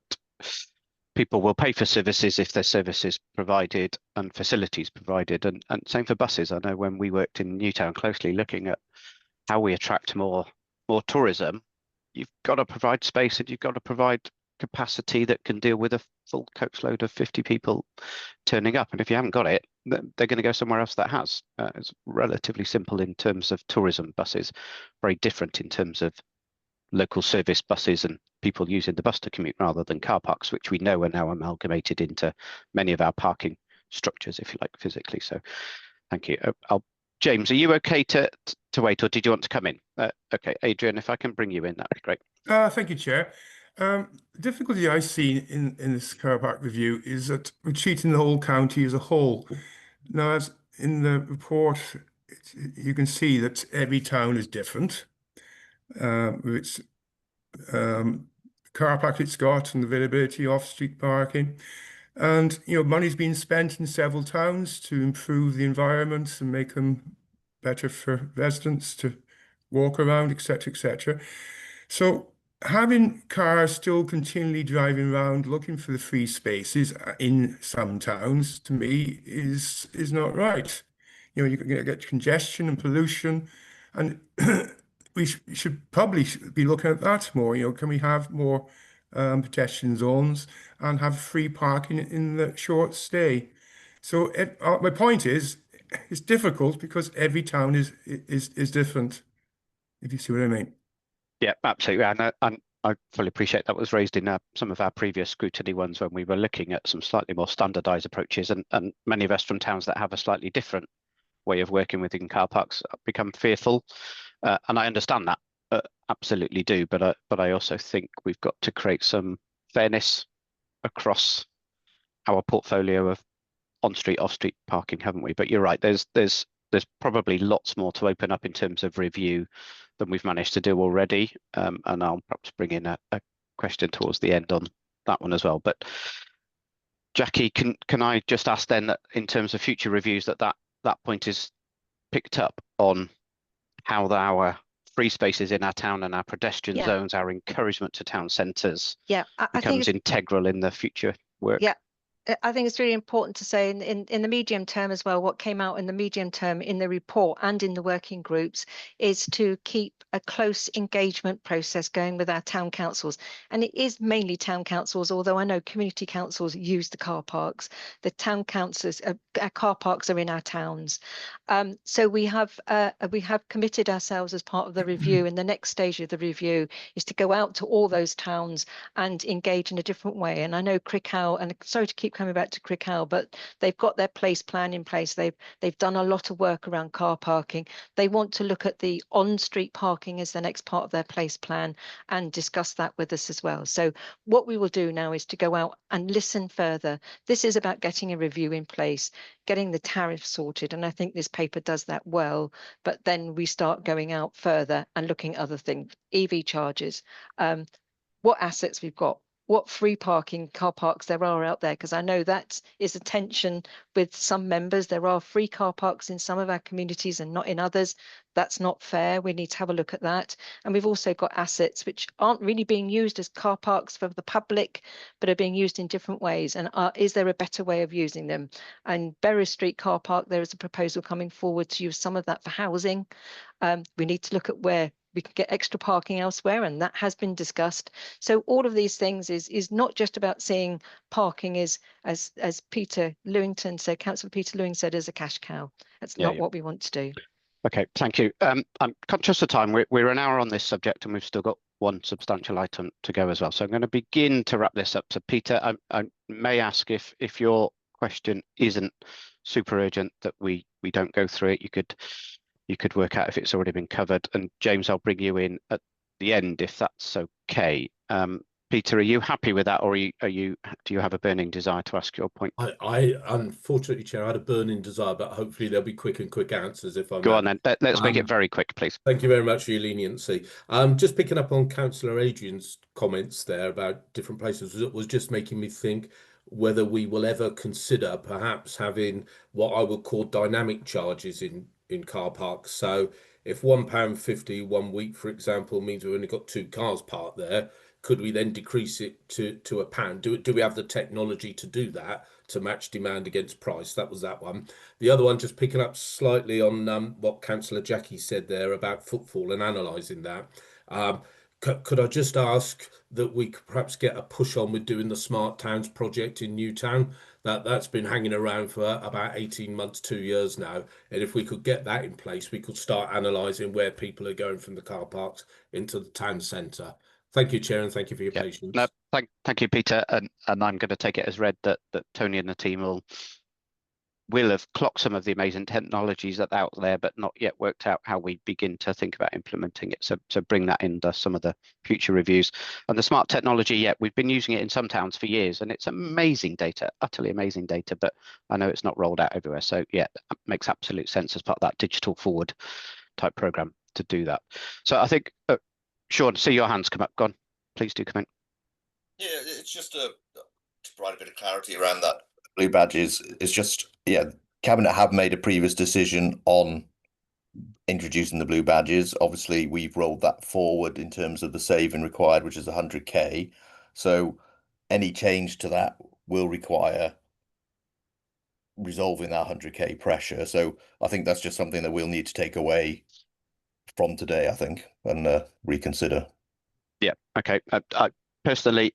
people will pay for services if there's services provided and facilities provided, and same for buses. I know when we worked in Newtown closely looking at how we attract more tourism, you've got to provide space and you've got to provide capacity that can deal with a full coach load of 50 people turning up. And if you haven't got it, they're going to go somewhere else that has. It's relatively simple in terms of tourism buses, very different in terms of local service buses and people using the bus to commute rather than car parks, which we know are now amalgamated into many of our parking structures, if you like, physically. So thank you. James, are you okay to wait, or did you want to come in? Okay, Adrian, if I can bring you in, that'd be great. Thank you, Chair. The difficulty I see in this car park review is that we're treating the whole county as a whole. Now, as in the report, you can see that every town is different. With its car park it's got and availability of off-street parking. And, you know, money's been spent in several towns to improve the environment and make them better for residents to walk around, etc., etc. So having cars still continually driving around looking for the free spaces in some towns, to me, is not right. You know, you're going to get congestion and pollution, and we should probably be looking at that more. You know, can we have more pedestrian zones and have free parking in the short stay? So my point is, it's difficult because every town is different, if you see what I mean. Yeah, absolutely. And I fully appreciate that was raised in some of our previous scrutiny ones when we were looking at some slightly more standardized approaches, and many of us from towns that have a slightly different way of working within car parks become fearful. And I understand that, absolutely do. But I also think we've got to create some fairness across our portfolio of on-street, off-street parking, haven't we? But you're right. There's probably lots more to open up in terms of review than we've managed to do already. And I'll perhaps bring in a question towards the end on that one as well. But Jackie, can I just ask then that in terms of future reviews that point is picked up on how our free spaces in our town and our pedestrian zones, our encouragement to town centres becomes integral in the future work? Yeah. I think it's really important to say in the medium term as well, what came out in the medium term in the report and in the working groups is to keep a close engagement process going with our town councils. And it is mainly town councils, although I know community councils use the car parks. The town councils, our car parks are in our towns. So we have committed ourselves as part of the review, and the next stage of the review is to go out to all those towns and engage in a different way. And I know Crickhow, and sorry to keep coming back to Crickhow, but they've got their place plan in place. They've done a lot of work around car parking. They want to look at the on-street parking as the next part of their place plan and discuss that with us as well. So what we will do now is to go out and listen further. This is about getting a review in place, getting the tariff sorted, and I think this paper does that well. But then we start going out further and looking at other things, EV charges, what assets we've got, what free parking car parks there are out there, because I know that is a tension with some members. There are free car parks in some of our communities and not in others. That's not fair. We need to have a look at that. And we've also got assets which aren't really being used as car parks for the public, but are being used in different ways. And is there a better way of using them? And Berry Street car park, there is a proposal coming forward to use some of that for housing. We need to look at where we can get extra parking elsewhere, and that has been discussed. So all of these things is not just about seeing parking as Peter Lewington said, Councillor Peter Lewing said, as a cash cow. That's not what we want to do. Okay, thank you. I'm conscious of time. We're an hour on this subject and we've still got one substantial item to go as well. So I'm going to begin to wrap this up. So Peter, I may ask if your question isn't super urgent that we don't go through it. You could work out if it's already been covered. And James, I'll bring you in at the end if that's okay. Peter, are you happy with that, or do you have a burning desire to ask your point? I unfortunately, Chair, I had a burning desire, but hopefully there'll be quick answers if I Go may. on then. Let's make it very quick, please. Thank you very much for your leniency. Just picking up on Councillor Adrian's comments there about different places was just making me think whether we will ever consider perhaps having what I would call dynamic charges in car parks. So if £1.50 1 week, for example, means we've only got 2 cars parked there, could we then decrease it to £1? Do we have the technology to do that, to match demand against price? That was that one. The other one, just picking up slightly on what Councillor Jackie said there about footfall and analysing that. Could I just ask that we could perhaps get a push on with doing the Smart Towns project in Newtown? That's been hanging around for about 18 months, 2 years now. And if we could get that in place, we could start analysing where people are going from the car parks into the town centre. Thank you, Chair, and thank you for your patience. No, thank you, Peter. And I'm going to take it as read that Tony and the team will have clocked some of the amazing technologies that are out there, but not yet worked out how we begin to think about implementing it. So bring that into some of the future reviews. And the smart technology, we've been using it in some towns for years, and it's amazing data, utterly amazing data, but I know it's not rolled out everywhere. So it makes absolute sense as part of that digital forward type program to do that. So I think, Sean, see your hands come up. Go on, please do come in. Yeah, it's just to provide a bit of clarity around that. Blue badges is just, Cabinet have made a previous decision on introducing the blue badges. Obviously, we've rolled that forward in terms of the saving required, which is 100k. So any change to that will require resolving that 100k pressure. So I think that's just something that we'll need to take away from today, I think, and reconsider. Yeah, okay. I personally,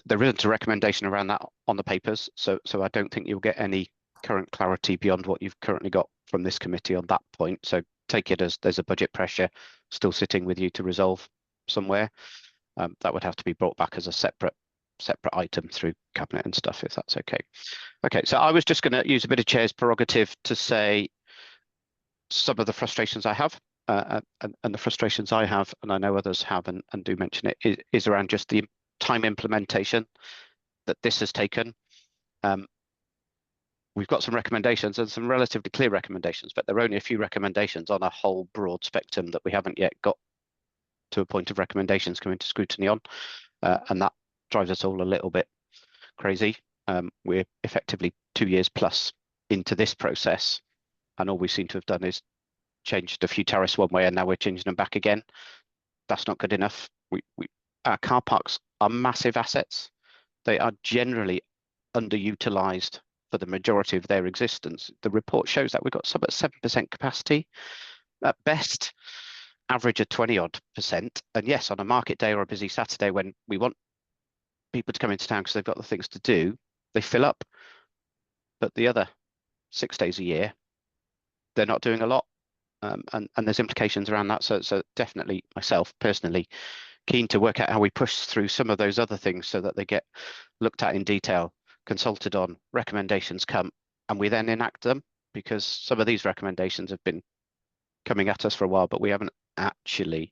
there isn't a recommendation around that on the papers, so I don't think you'll get any current clarity beyond what you've currently got from this committee on that point. So take it as there's a budget pressure still sitting with you to resolve somewhere. That would have to be brought back as a separate item through Cabinet and stuff, if that's okay. Okay, so I was just going to use a bit of Chair's prerogative to say some of the frustrations I have. And the frustrations I have, and I know others have and do mention it, is around just the time implementation that this has taken. We've got some recommendations and some relatively clear recommendations, but there are only a few recommendations on a whole broad spectrum that we haven't yet got to a point of recommendations coming to scrutiny on, and that drives us all a little bit crazy. We're effectively 2 years plus into this process, and all we seem to have done is changed a few tariffs one way, and now we're changing them back again. That's not good enough. Our car parks are massive assets. They are generally underutilized for the majority of their existence. The report shows that we've got some at 7% capacity at best, average of 20-odd%. And yes, on a market day or a busy Saturday when we want people to come into town because they've got the things to do, they fill up. But the other 6 days a year, they're not doing a lot. And there's implications around that. So definitely myself personally keen to work out how we push through some of those other things so that they get looked at in detail, consulted on, recommendations come, and we then enact them, because some of these recommendations have been coming at us for a while, but we haven't actually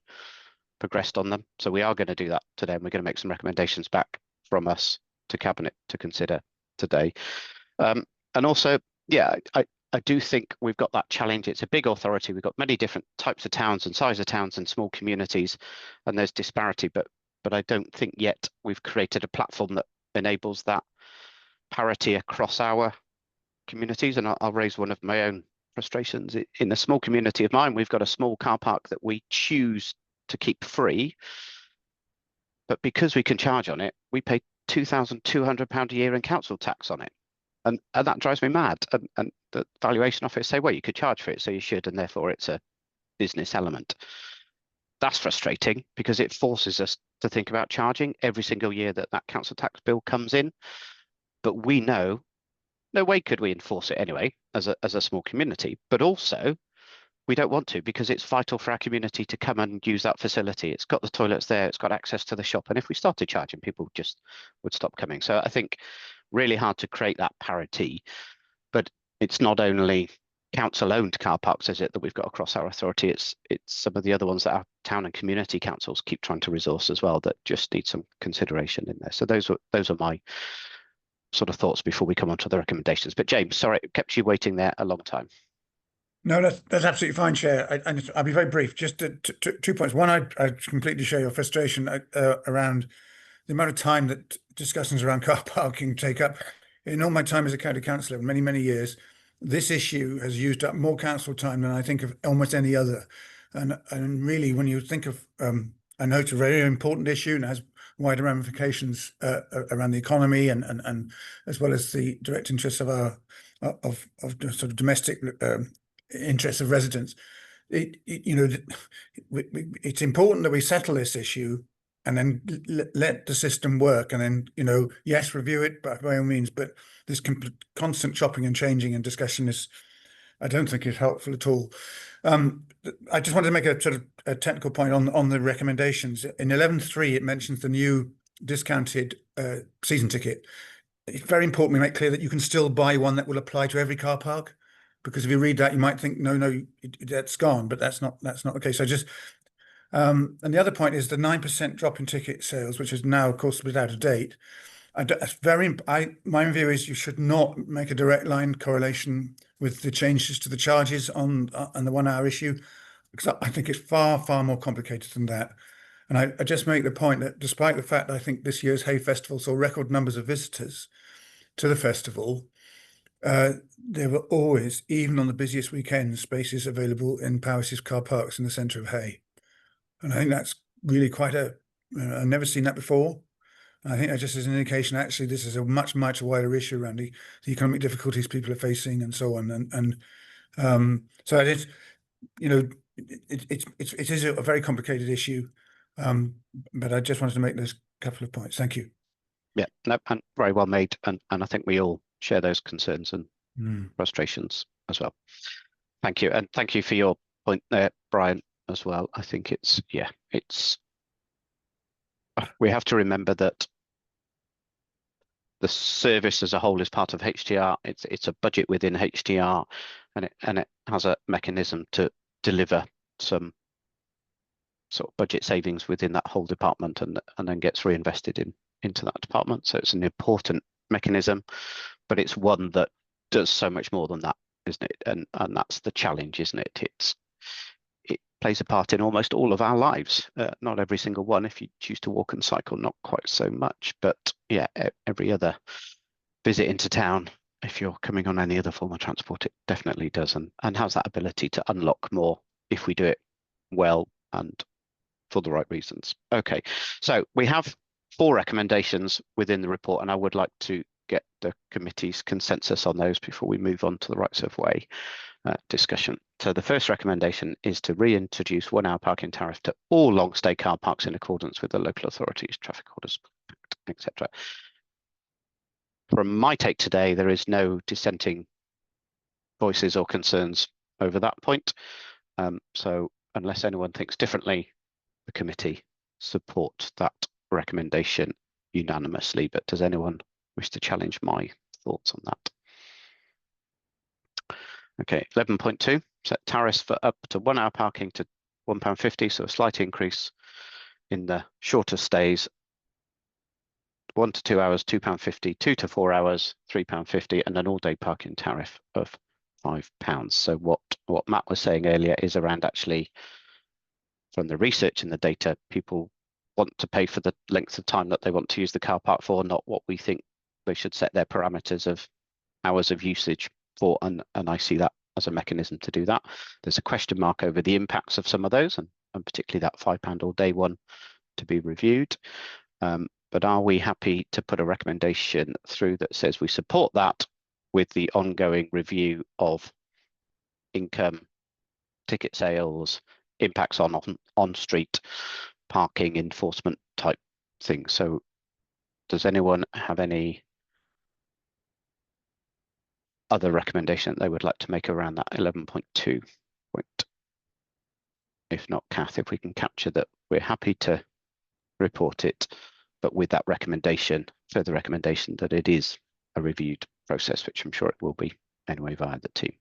progressed on them. So we are going to do that today, and we're going to make some recommendations back from us to Cabinet to consider today. And also, I do think we've got that challenge. It's a big authority. We've got many different types of towns and size of towns and small communities, and there's disparity, but I don't think yet we've created a platform that enables that parity across our communities. And I'll raise one of my own frustrations. In the small community of mine, we've got a small car park that we choose to keep free, but because we can charge on it, we pay £2,200 a year in council tax on it. And that drives me mad. And the valuation office say, well, you could charge for it, so you should, and therefore it's a business element. That's frustrating because it forces us to think about charging every single year that council tax bill comes in. But we know, no way could we enforce it anyway as a small community, but also we don't want to, because it's vital for our community to come and use that facility. It's got the toilets there, it's got access to the shop. And if we started charging, people just would stop coming. So I think really hard to create that parity, but it's not only council-owned car parks, is it, that we've got across our authority? It's some of the other ones that our town and community councils keep trying to resource as well that just need some consideration in there. So those are my sort of thoughts before we come on to the recommendations. But James, sorry, it kept you waiting there a long time. No, that's absolutely fine, Chair. I'll be very brief. Just 2 points. One, I completely share your frustration around the amount of time that discussions around car parking take up. In all my time as a county councillor, many years, this issue has used up more council time than I think of almost any other. And really, when you think of, I know it's a very important issue and has wider ramifications around the economy and as well as the direct interests of our of sort of domestic interests of residents. It's important that we settle this issue and then let the system work, and then yes, review it by all means. But this constant chopping and changing and discussion I don't think is helpful at all. I just wanted to make a sort of a technical point on the recommendations. In 11.3, it mentions the new discounted season ticket. It's very important we make clear that you can still buy one that will apply to every car park, because if you read that, you might think, no, that's gone, but that's not the case. So just and the other point is the 9% drop in ticket sales, which is now, of course, a bit out of date. My view is you should not make a direct line correlation with the changes to the charges on the 1 hour issue, because I think it's far more complicated than that. And I just make the point that despite the fact that I think this year's Hay Festival saw record numbers of visitors to the festival, there were always, even on the busiest weekends, spaces available in Powys' car parks in the centre of Hay. And I think that's really quite I've never seen that before. And I think that just is an indication, actually, this is a much wider issue around the economic difficulties people are facing and so on. So it is, it is a very complicated issue. But I just wanted to make those couple of points. Thank you. Yeah, no, and very well made. And I think we all share those concerns and frustrations as well. Thank you. And thank you for your point there, Brian, as well. I think we have to remember that the service as a whole is part of HTR. It's a budget within HTR, and it has a mechanism to deliver some sort of budget savings within that whole department, and then gets reinvested into that department. So it's an important mechanism, but it's one that does so much more than that, isn't it? And that's the challenge, isn't it? It plays a part in almost all of our lives. Not every single one. If you choose to walk and cycle, not quite so much. But yeah, every other visit into town, if you're coming on any other form of transport, it definitely does, and has that ability to unlock more if we do it well and for the right reasons. Okay, so we have 4 recommendations within the report, and I would like to get the committee's consensus on those before we move on to the rights of way discussion. So the first recommendation is to reintroduce 1 hour parking tariff to all long stay car parks in accordance with the local authorities, traffic orders, etc. From my take today, there is no dissenting voices or concerns over that point. So unless anyone thinks differently, the committee support that recommendation unanimously. But does anyone wish to challenge my thoughts on that? Okay, 11.2, set tariffs for up to 1 hour parking to £1.50, so a slight increase in the shorter stays. 1 to 2 hours, £2.50, 2 to 4 hours, £3.50, and an all-day parking tariff of £5. So what Matt was saying earlier is around, actually, from the research and the data, people want to pay for the length of time that they want to use the car park for, not what we think they should set their parameters of hours of usage for, and I see that as a mechanism to do that. There's a question mark over the impacts of some of those, and particularly that £5 all day one to be reviewed. But are we happy to put a recommendation through that says we support that with the ongoing review of income, ticket sales, impacts on street parking enforcement type things? So does anyone have any other recommendation that they would like to make around that 11.2 point? If not, Kath, if we can capture that we're happy to report it, but with that recommendation, further recommendation that it is a reviewed process, which I'm sure it will be anyway via the team.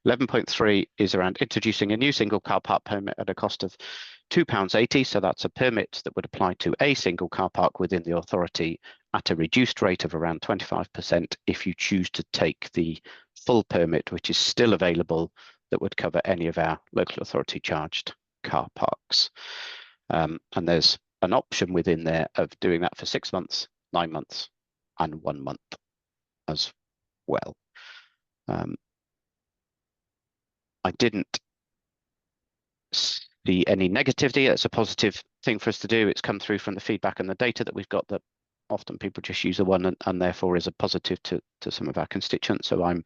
11.3 is around introducing a new single car park permit at a cost of £2.80. So that's a permit that would apply to a single car park within the authority at a reduced rate of around 25% if you choose to take the full permit, which is still available, that would cover any of our local authority charged car parks. And there's an option within there of doing that for 6 months, 9 months, and 1 month as well. I didn't see any negativity. It's a positive thing for us to do. It's come through from the feedback and the data that we've got that often people just use the one and therefore is a positive to some of our constituents. So I'm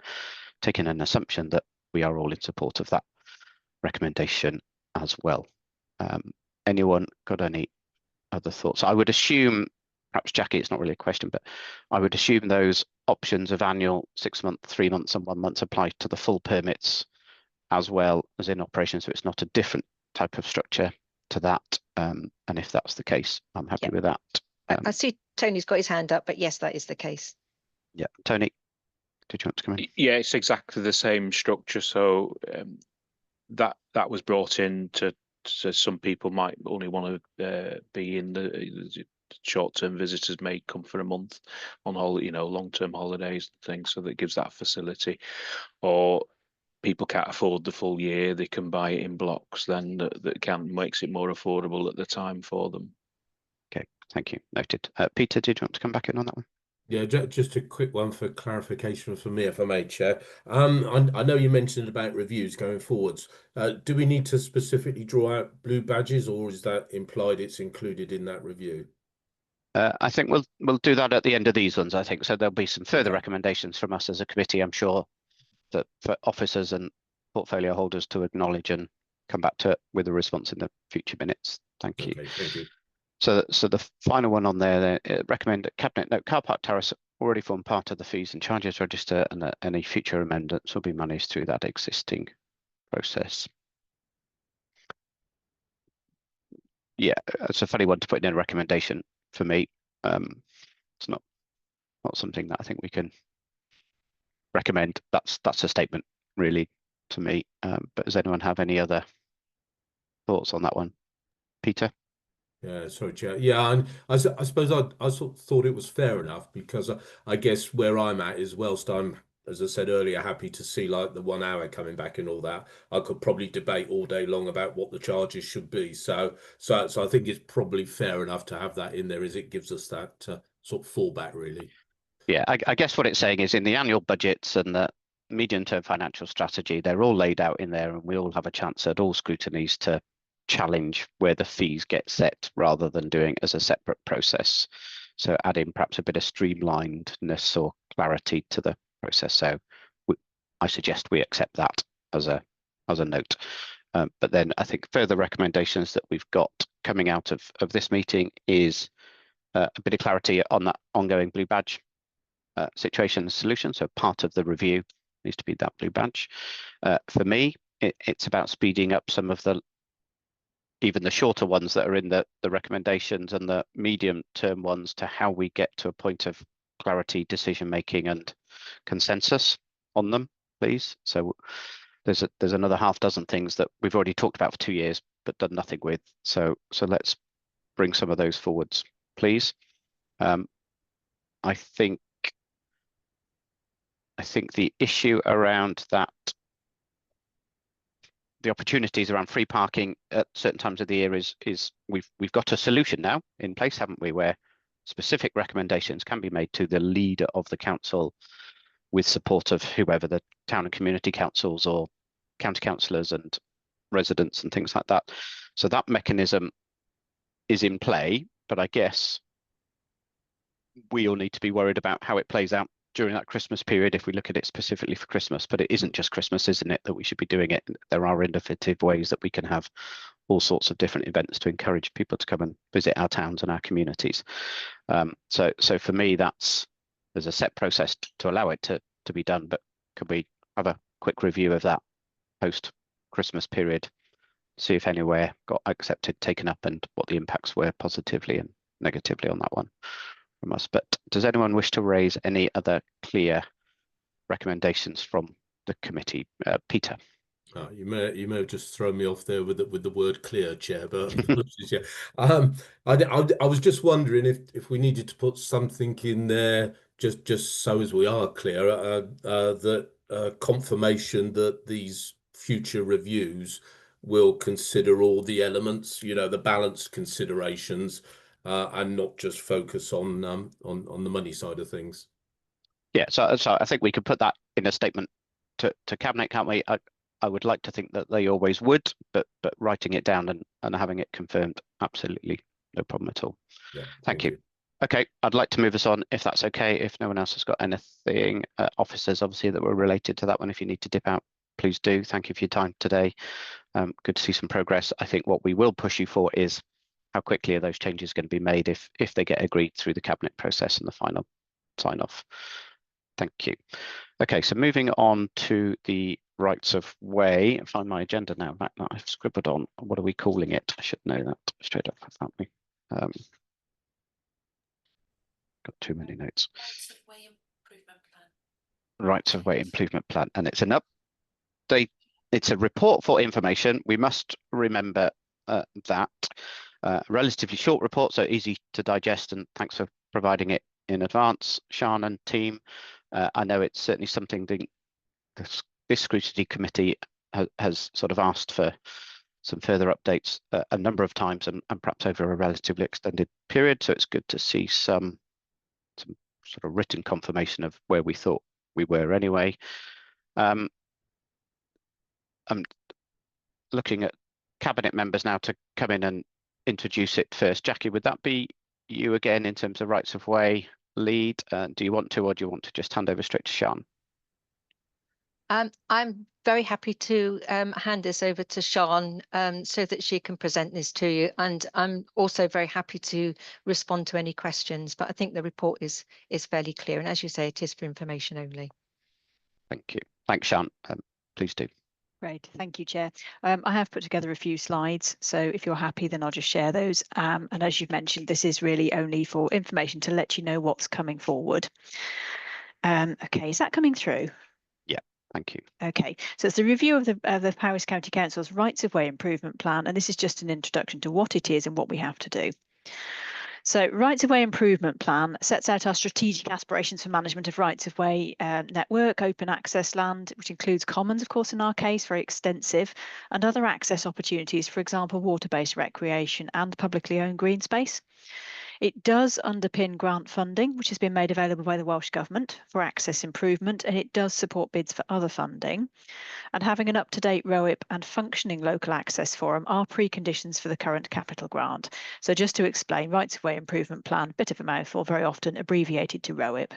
taking an assumption that we are all in support of that recommendation as well. Anyone got any other thoughts? I would assume, perhaps Jackie, it's not really a question, but I would assume those options of annual, 6 months, 3 months and 1 month apply to the full permits as well as in operation. So it's not a different type of structure to that. And if that's the case, I'm happy with that. I see Tony's got his hand up, but yes, that is the case. Yeah, Tony, did you want to come in? Yeah, it's exactly the same structure. So that was brought in to some people might only want to be in the short-term visitors may come for a month on holiday, long-term holidays and things. So that gives that facility. Or people can't afford the full year, they can buy it in blocks. Then that makes it more affordable at the time for them. Okay, thank you. Noted. Peter, did you want to come back in on that one? Yeah, just a quick one for clarification for me, if I may, Chair. I know you mentioned about reviews going forwards. Do we need to specifically draw out blue badges, or is that implied it's included in that review? I think we'll do that at the end of these ones, I think. So there'll be some further recommendations from us as a committee, I'm sure, that for officers and portfolio holders to acknowledge and come back to it with a response in the future minutes. Thank you. Okay, thank you. So the final one on there, recommend that Cabinet note car park tariffs already form part of the fees and charges register, and that any future amendments will be managed through that existing process. Yeah, it's a funny one to put in a recommendation for me. It's not something that I think we can recommend. That's a statement really to me. But does anyone have any other thoughts on that one? Peter? Yeah, sorry, Chair. Yeah, and I suppose I sort of thought it was fair enough, because I guess where I'm at is, whilst I'm, as I said earlier, happy to see like the 1 hour coming back and all that, I could probably debate all day long about what the charges should be. So I think it's probably fair enough to have that in there, as it gives us that sort of fallback, really. Yeah, I guess what it's saying is in the annual budgets and the medium-term financial strategy, they're all laid out in there, and we all have a chance at all scrutinies to challenge where the fees get set rather than doing as a separate process. So adding perhaps a bit of streamlinedness or clarity to the process. So I suggest we accept that as a note. But then I think further recommendations that we've got coming out of this meeting is a bit of clarity on that ongoing blue badge situation and solution. So part of the review needs to be that blue badge. For me, it's about speeding up some of even the shorter ones that are in the recommendations, and the medium term ones, to how we get to a point of clarity, decision making and consensus on them, please. So there's another half dozen things that we've already talked about for 2 years but done nothing with. So let's bring some of those forwards, please. I think the issue around that, the opportunities around free parking at certain times of the year is we've got a solution now in place, haven't we, where specific recommendations can be made to the leader of the council with support of whoever the town and community councils or county councillors and residents and things like that. So that mechanism is in play, but I guess we all need to be worried about how it plays out during that Christmas period, if we look at it specifically for Christmas. But it isn't just Christmas, isn't it, that we should be doing it? There are innovative ways that we can have all sorts of different events to encourage people to come and visit our towns and our communities. So for me, there's a set process to allow it to be done, but could we have a quick review of that post Christmas period, see if anywhere got accepted, taken up, and what the impacts were positively and negatively on that one from us. But does anyone wish to raise any other clear recommendations from the committee. Peter. Oh, you may have just thrown me off there with the word clear, Chair, but apologies, yeah. I was just wondering if we needed to put something in there just so as we are clear, that confirmation that these future reviews will consider all the elements, you know, the balanced considerations, and not just focus on the money side of things. Yeah, so I think we could put that in a statement to Cabinet, can't we? I would like to think that they always would, but writing it down and having it confirmed, absolutely no problem at all. Yeah, thank you. Okay, I'd like to move us on if that's okay. If no one else has got anything, officers obviously that were related to that one, if you need to dip out, please do. Thank you for your time today. Good to see some progress. I think what we will push you for is how quickly are those changes going to be made if they get agreed through the Cabinet process and the final sign off. Thank you. Okay, so moving on to the rights of way. Find my agenda now back that I've scribbled on. What are we calling it? I should know that straight off, haven't we? Got too many notes. Rights of way improvement plan, and it's an update. It's a report for information. We must remember that relatively short report, so easy to digest. And thanks for providing it in advance, Sian and team. I know it's certainly something this scrutiny committee has sort of asked for some further updates a number of times, and perhaps over a relatively extended period. So it's good to see some sort of written confirmation of where we thought we were anyway. I'm looking at Cabinet members now to come in and introduce it first. Jackie, would that be you again in terms of rights of way lead? Do you want to, or do you want to just hand over straight to Sian? I'm very happy to hand this over to Sian so that she can present this to you, and I'm also very happy to respond to any questions, but I think the report is fairly clear, and as you say, it is for information only. Thank you. Thanks, Sian. Please do. Great, thank you, Chair. I have put together a few slides, so if you're happy, then I'll just share those. And as you've mentioned, this is really only for information to let you know what's coming forward. Okay, is that coming through? Yeah, thank you. Okay, so it's the review of the Powys County Council's Rights of Way Improvement Plan, and this is just an introduction to what it is and what we have to do. So Rights of Way Improvement Plan sets out our strategic aspirations for management of rights of way network, open access land, which includes commons, of course, in our case, very extensive, and other access opportunities, for example, water-based recreation and publicly owned green space. It does underpin grant funding, which has been made available by the Welsh Government for access improvement, and it does support bids for other funding. And having an up-to-date ROIP and functioning local access forum are preconditions for the current capital grant. So just to explain, Rights of Way Improvement Plan, bit of a mouthful, very often abbreviated to ROIP.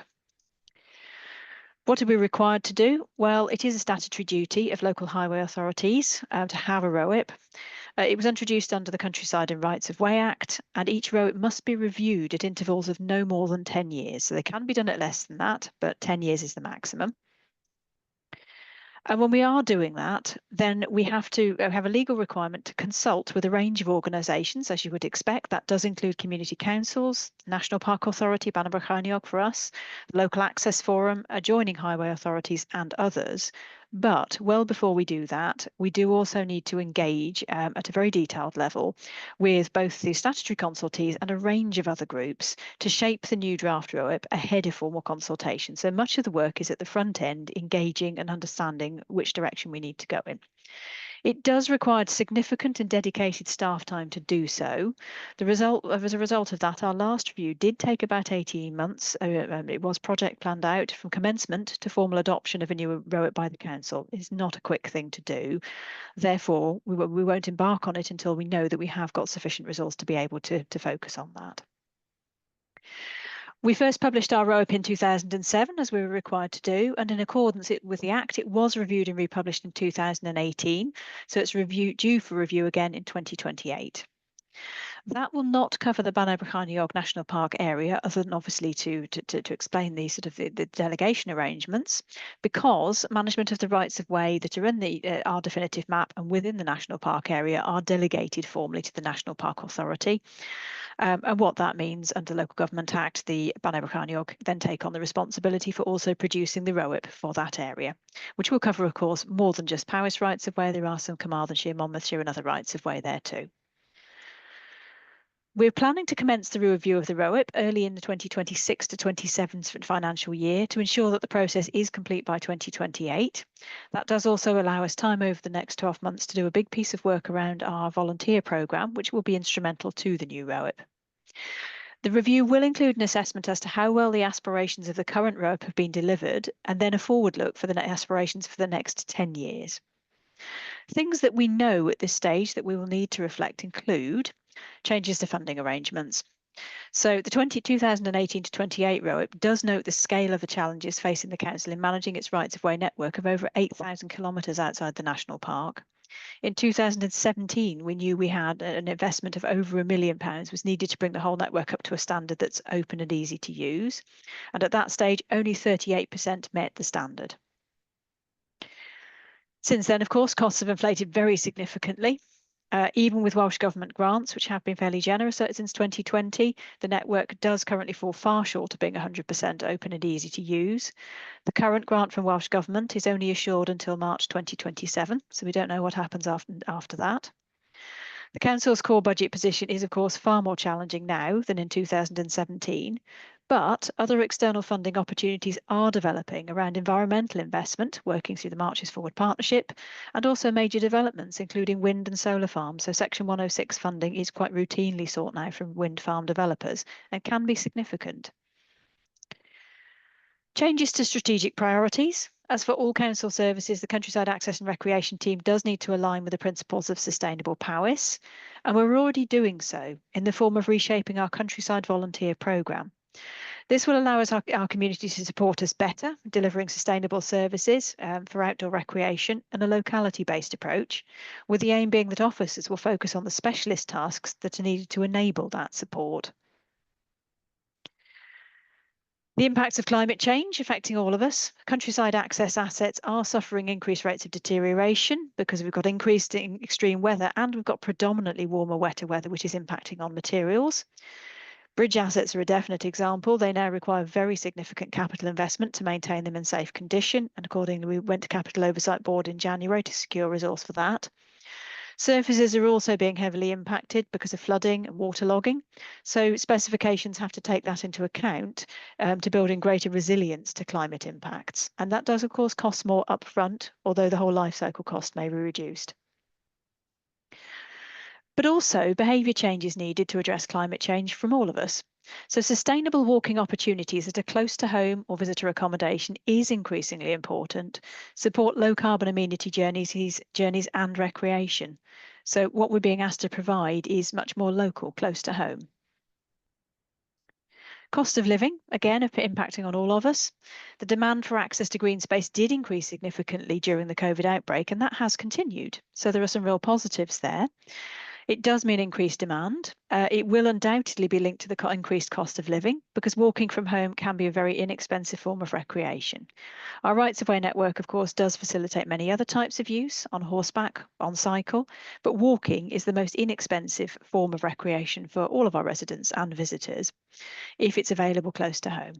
What are we required to do? Well, it is a statutory duty of local highway authorities to have a ROIP. It was introduced under the Countryside and Rights of Way Act, and each ROIP must be reviewed at intervals of no more than 10 years. So they can be done at less than that, but 10 years is the maximum. And when we are doing that, then we have to have a legal requirement to consult with a range of organisations, as you would expect. That does include community councils, National Park Authority, Bannockburn Cheiniog for us, the Local Access Forum, adjoining highway authorities and others. But well before we do that, we do also need to engage at a very detailed level with both the statutory consultees and a range of other groups to shape the new draft ROIP ahead of formal consultation. So much of the work is at the front end, engaging and understanding which direction we need to go in. It does require significant and dedicated staff time to do so. As a result of that, our last review did take about 18 months. It was project planned out from commencement to formal adoption of a new ROIP by the council. It's not a quick thing to do. Therefore, we won't embark on it until we know that we have got sufficient resource to be able to focus on that. We first published our ROIP in 2007, as we were required to do, and in accordance with the Act, it was reviewed and republished in 2018, so it's due for review again in 2028. That will not cover the Bannow-Brachaniog National Park area, other than obviously to explain the sort of the delegation arrangements, because management of the rights of way that are in the our definitive map and within the national park area are delegated formally to the National Park Authority. And what that means under Local Government Act, the Bannow-Brachaniog then take on the responsibility for also producing the ROIP for that area, which will cover, of course, more than just Powys rights of way. There are some Carmarthenshire, Monmouthshire and other rights of way there too. We're planning to commence the review of the ROIP early in the 2026 to 27 financial year to ensure that the process is complete by 2028. That does also allow us time over the next 12 months to do a big piece of work around our volunteer programme, which will be instrumental to the new ROIP. The review will include an assessment as to how well the aspirations of the current ROIP have been delivered, and then a forward look for the aspirations for the next 10 years. Things that we know at this stage that we will need to reflect include changes to funding arrangements. So the 2018 to 28 ROIP does note the scale of the challenges facing the council in managing its rights of way network of over 8,000 kilometres outside the national park. In 2017, we knew we had an investment of over £1 million was needed to bring the whole network up to a standard that's open and easy to use. And at that stage, only 38% met the standard. Since then, of course, costs have inflated very significantly. Even with Welsh Government grants, which have been fairly generous since 2020, the network does currently fall far short of being 100% open and easy to use. The current grant from Welsh Government is only assured until March 2027, so we don't know what happens after that. The Council's core budget position is, of course, far more challenging now than in 2017, but other external funding opportunities are developing around environmental investment, working through the Marches Forward Partnership, and also major developments, including wind and solar farms. So Section 106 funding is quite routinely sought now from wind farm developers and can be significant. Changes to strategic priorities. As for all council services, the Countryside Access and Recreation team does need to align with the principles of sustainable Powys, and we're already doing so in the form of reshaping our Countryside Volunteer programme. This will allow us our community to support us better, delivering sustainable services for outdoor recreation and a locality-based approach, with the aim being that officers will focus on the specialist tasks that are needed to enable that support. The impacts of climate change affecting all of us. Countryside access assets are suffering increased rates of deterioration because we've got increased extreme weather and we've got predominantly warmer, wetter weather, which is impacting on materials. Bridge assets are a definite example. They now require very significant capital investment to maintain them in safe condition, and accordingly we went to Capital Oversight Board in January to secure resource for that. Surfaces are also being heavily impacted because of flooding and waterlogging, so specifications have to take that into account to build in greater resilience to climate impacts, and that does of course cost more upfront, although the whole life cycle cost may be reduced. But also behaviour change is needed to address climate change from all of us. So sustainable walking opportunities that are close to home or visitor accommodation is increasingly important. Support low carbon amenity journeys and recreation. So what we're being asked to provide is much more local, close to home. Cost of living, again, impacting on all of us. The demand for access to green space did increase significantly during the COVID outbreak, and that has continued. So there are some real positives there. It does mean increased demand. It will undoubtedly be linked to the increased cost of living because walking from home can be a very inexpensive form of recreation. Our rights of way network, of course, does facilitate many other types of use on horseback, on cycle, but walking is the most inexpensive form of recreation for all of our residents and visitors if it's available close to home.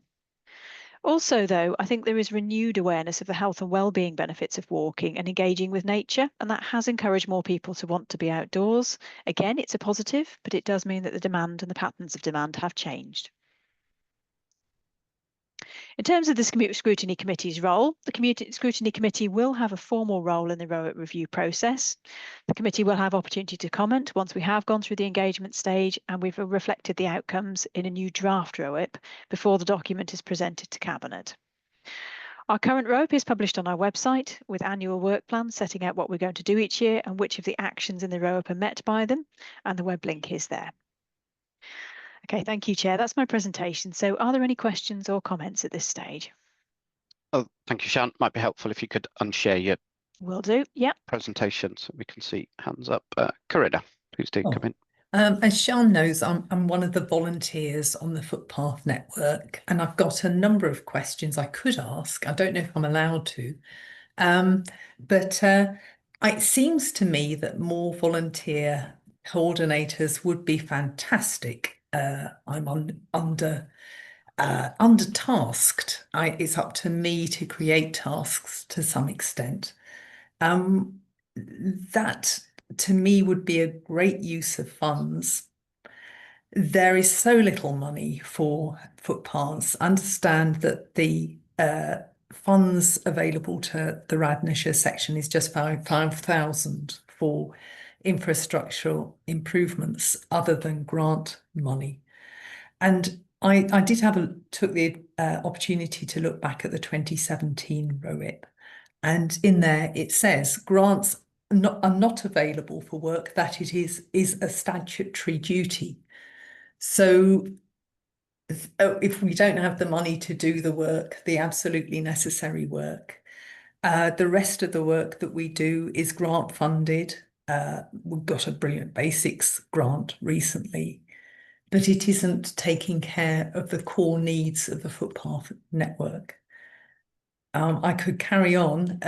Also, though, I think there is renewed awareness of the health and well-being benefits of walking and engaging with nature, and that has encouraged more people to want to be outdoors. Again, it's a positive, but it does mean that the demand and the patterns of demand have changed. In terms of the Scrutiny Committee's role, the Scrutiny Committee will have a formal role in the ROIP review process. The committee will have opportunity to comment once we have gone through the engagement stage and we've reflected the outcomes in a new draft ROIP before the document is presented to Cabinet. Our current ROIP is published on our website with annual work plans setting out what we're going to do each year and which of the actions in the ROIP are met by them, and the web link is there. Okay, thank you, Chair. That's my presentation. So are there any questions or comments at this stage? Oh, thank you, Shan. Might be helpful if you could unshare your Will do, yeah. presentation so we can see hands up. Corinna, please do come in. As Sean knows, I'm one of the volunteers on the footpath network, and I've got a number of questions I could ask. I don't know if I'm allowed to, but it seems to me that more volunteer coordinators would be fantastic. I'm undertasked. It's up to me to create tasks to some extent. That to me would be a great use of funds. There is so little money for footpaths. Understand that the funds available to the Radnorshire section is just 5,000 for infrastructural improvements other than grant money. And I did took the opportunity to look back at the 2017 ROIP, and in there it says grants are not available for work that it is a statutory duty. So if we don't have the money to do the work, the absolutely necessary work, the rest of the work that we do is grant funded. We've got a Brilliant Basics grant recently, but it isn't taking care of the core needs of the footpath network. I could carry on.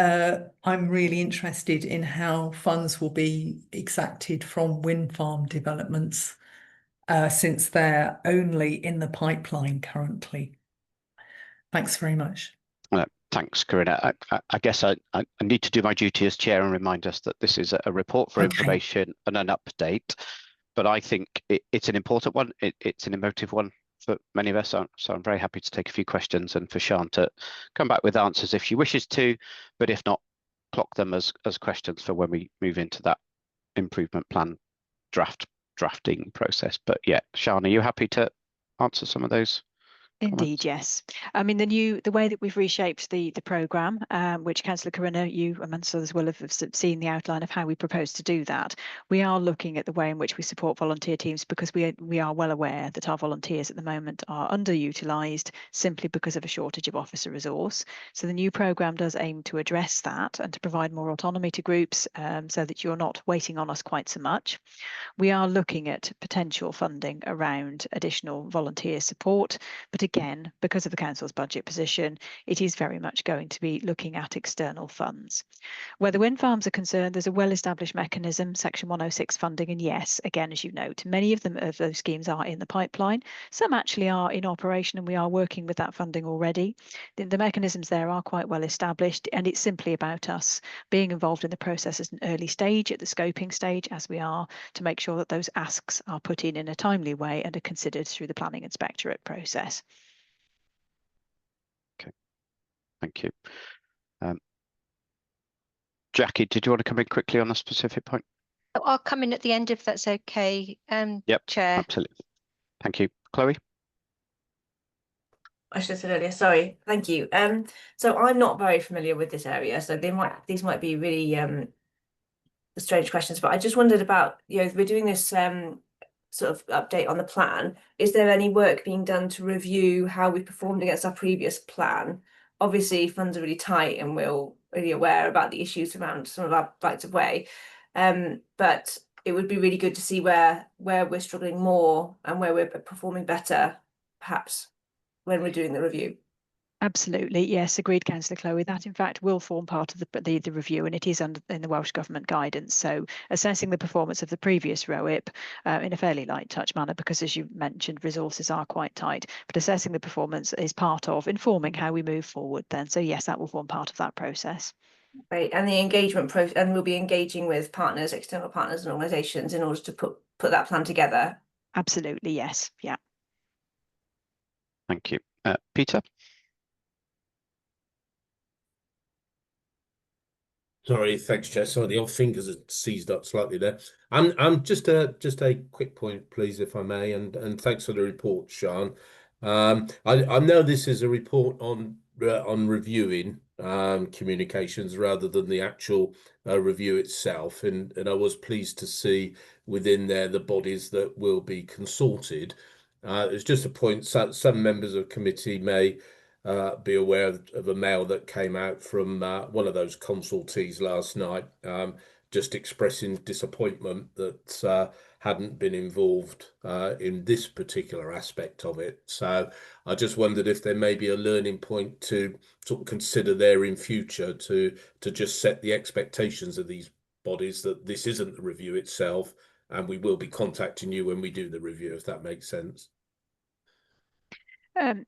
I'm really interested in how funds will be exacted from wind farm developments, since they're only in the pipeline currently. Thanks very much. Thanks, Corinna. I guess I need to do my duty as chair and remind us that this is a report for information and an update, but I think it's an important one. It's an emotive one for many of us, so I'm very happy to take a few questions and for Sian to come back with answers if she wishes to, but if not, clock them as questions for when we move into that improvement plan drafting process. But yeah, Sian, are you happy to answer some of those? Indeed, yes. I mean, the way that we've reshaped the programme, which Councillor Corinna, you amongst others will have seen the outline of how we propose to do that. We are looking at the way in which we support volunteer teams, because we are well aware that our volunteers at the moment are underutilised simply because of a shortage of officer resource. So the new programme does aim to address that and to provide more autonomy to groups, so that you're not waiting on us quite so much. We are looking at potential funding around additional volunteer support, but again, because of the council's budget position, it is very much going to be looking at external funds. Where the wind farms are concerned, there's a well-established mechanism, Section 106 funding, and yes, again, as you note, many of those schemes are in the pipeline. Some actually are in operation, and we are working with that funding already. The mechanisms there are quite well established, and it's simply about us being involved in the process at an early stage, at the scoping stage, as we are, to make sure that those asks are put in a timely way and are considered through the planning inspectorate process. Okay, thank you. Jackie, did you want to come in quickly on a specific point? I'll come in at the end if that's okay, Yep, Chair. absolutely. Thank you. Chloe? I should have said earlier, sorry, thank you. So I'm not very familiar with this area, so these might be really strange questions, but I just wondered about, we're doing this sort of update on the plan. Is there any work being done to review how we performed against our previous plan? Obviously, funds are really tight, and we're really aware about the issues around some of our rights of way. But it would be really good to see where we're struggling more and where we're performing better, perhaps, when we're doing the review. Absolutely, yes, agreed, Councillor Chloe. That in fact will form part of the review, and it is in the Welsh Government guidance. So assessing the performance of the previous ROIP in a fairly light touch manner, because as you mentioned, resources are quite tight, but assessing the performance is part of informing how we move forward then. So yes, that will form part of that process. Right, and the engagement process, and we'll be engaging with partners, external partners and organisations in order to put that plan together. Absolutely, yes, yeah. Thank you. Peter? Sorry, thanks, Chair. Sorry, the old fingers are seized up slightly there. I'm just a quick point, please, if I may, and thanks for the report, Sian. I know this is a report on reviewing communications rather than the actual review itself, and I was pleased to see within there the bodies that will be consulted. It's just a point. Some members of committee may be aware of a mail that came out from one of those consultees last night, just expressing disappointment that hadn't been involved in this particular aspect of it. So I just wondered if there may be a learning point to sort of consider there in future to just set the expectations of these bodies that this isn't the review itself, and we will be contacting you when we do the review, if that makes sense.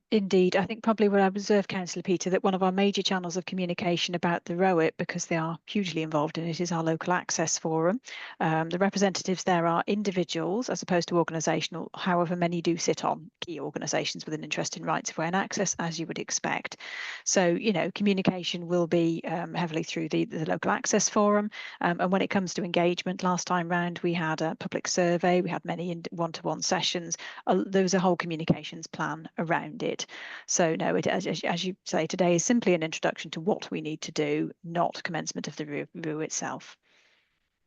Indeed, I think probably what I observed, Councillor Peter, that one of our major channels of communication about the ROIT, because they are hugely involved in it, is our local access forum. The representatives there are individuals as opposed to organisational, however many do sit on key organisations with an interest in rights of way and access, as you would expect. So, you know, communication will be heavily through the local access forum. And when it comes to engagement, last time round we had a public survey, we had many one-to-one sessions. There was a whole communications plan around it. So no, as you say, today is simply an introduction to what we need to do, not commencement of the review itself.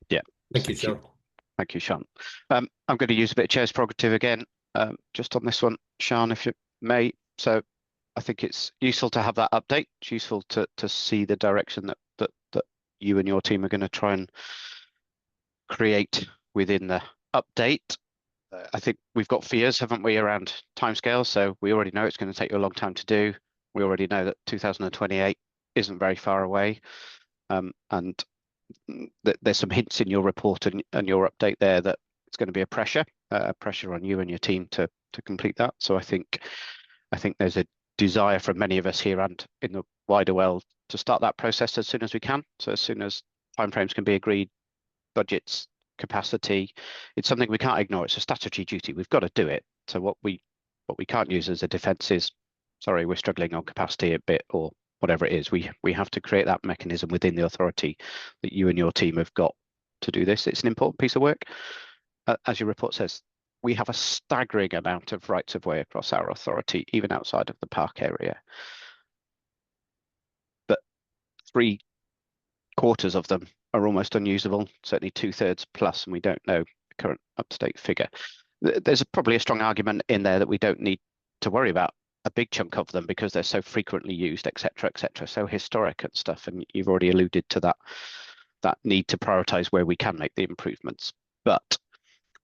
Yeah, thank you, Sean. Thank you, Sean. I'm going to use a bit of chair's prerogative again, just on this one, Sean, if you may. So I think it's useful to have that update. It's useful to see the direction that you and your team are going to try and create within the update. I think we've got fears, haven't we, around timescales? So we already know it's going to take you a long time to do. We already know that 2028 isn't very far away. And there's some hints in your report and your update there that it's going to be a pressure on you and your team to complete that. So I think there's a desire from many of us here and in the wider world to start that process as soon as we can. So as soon as timeframes can be agreed, budgets, capacity, it's something we can't ignore. It's a statutory duty. We've got to do it. So what we can't use as a defence is, sorry, we're struggling on capacity a bit, or whatever it is. We have to create that mechanism within the authority that you and your team have got to do this. It's an important piece of work. As your report says, we have a staggering amount of rights of way across our authority, even outside of the park area. But 3/4 of them are almost unusable, certainly 2/3 plus, and we don't know the current up-to-date figure. There's probably a strong argument in there that we don't need to worry about a big chunk of them because they're so frequently used, etc., so historic and stuff. And you've already alluded to that need to prioritise where we can make the improvements. But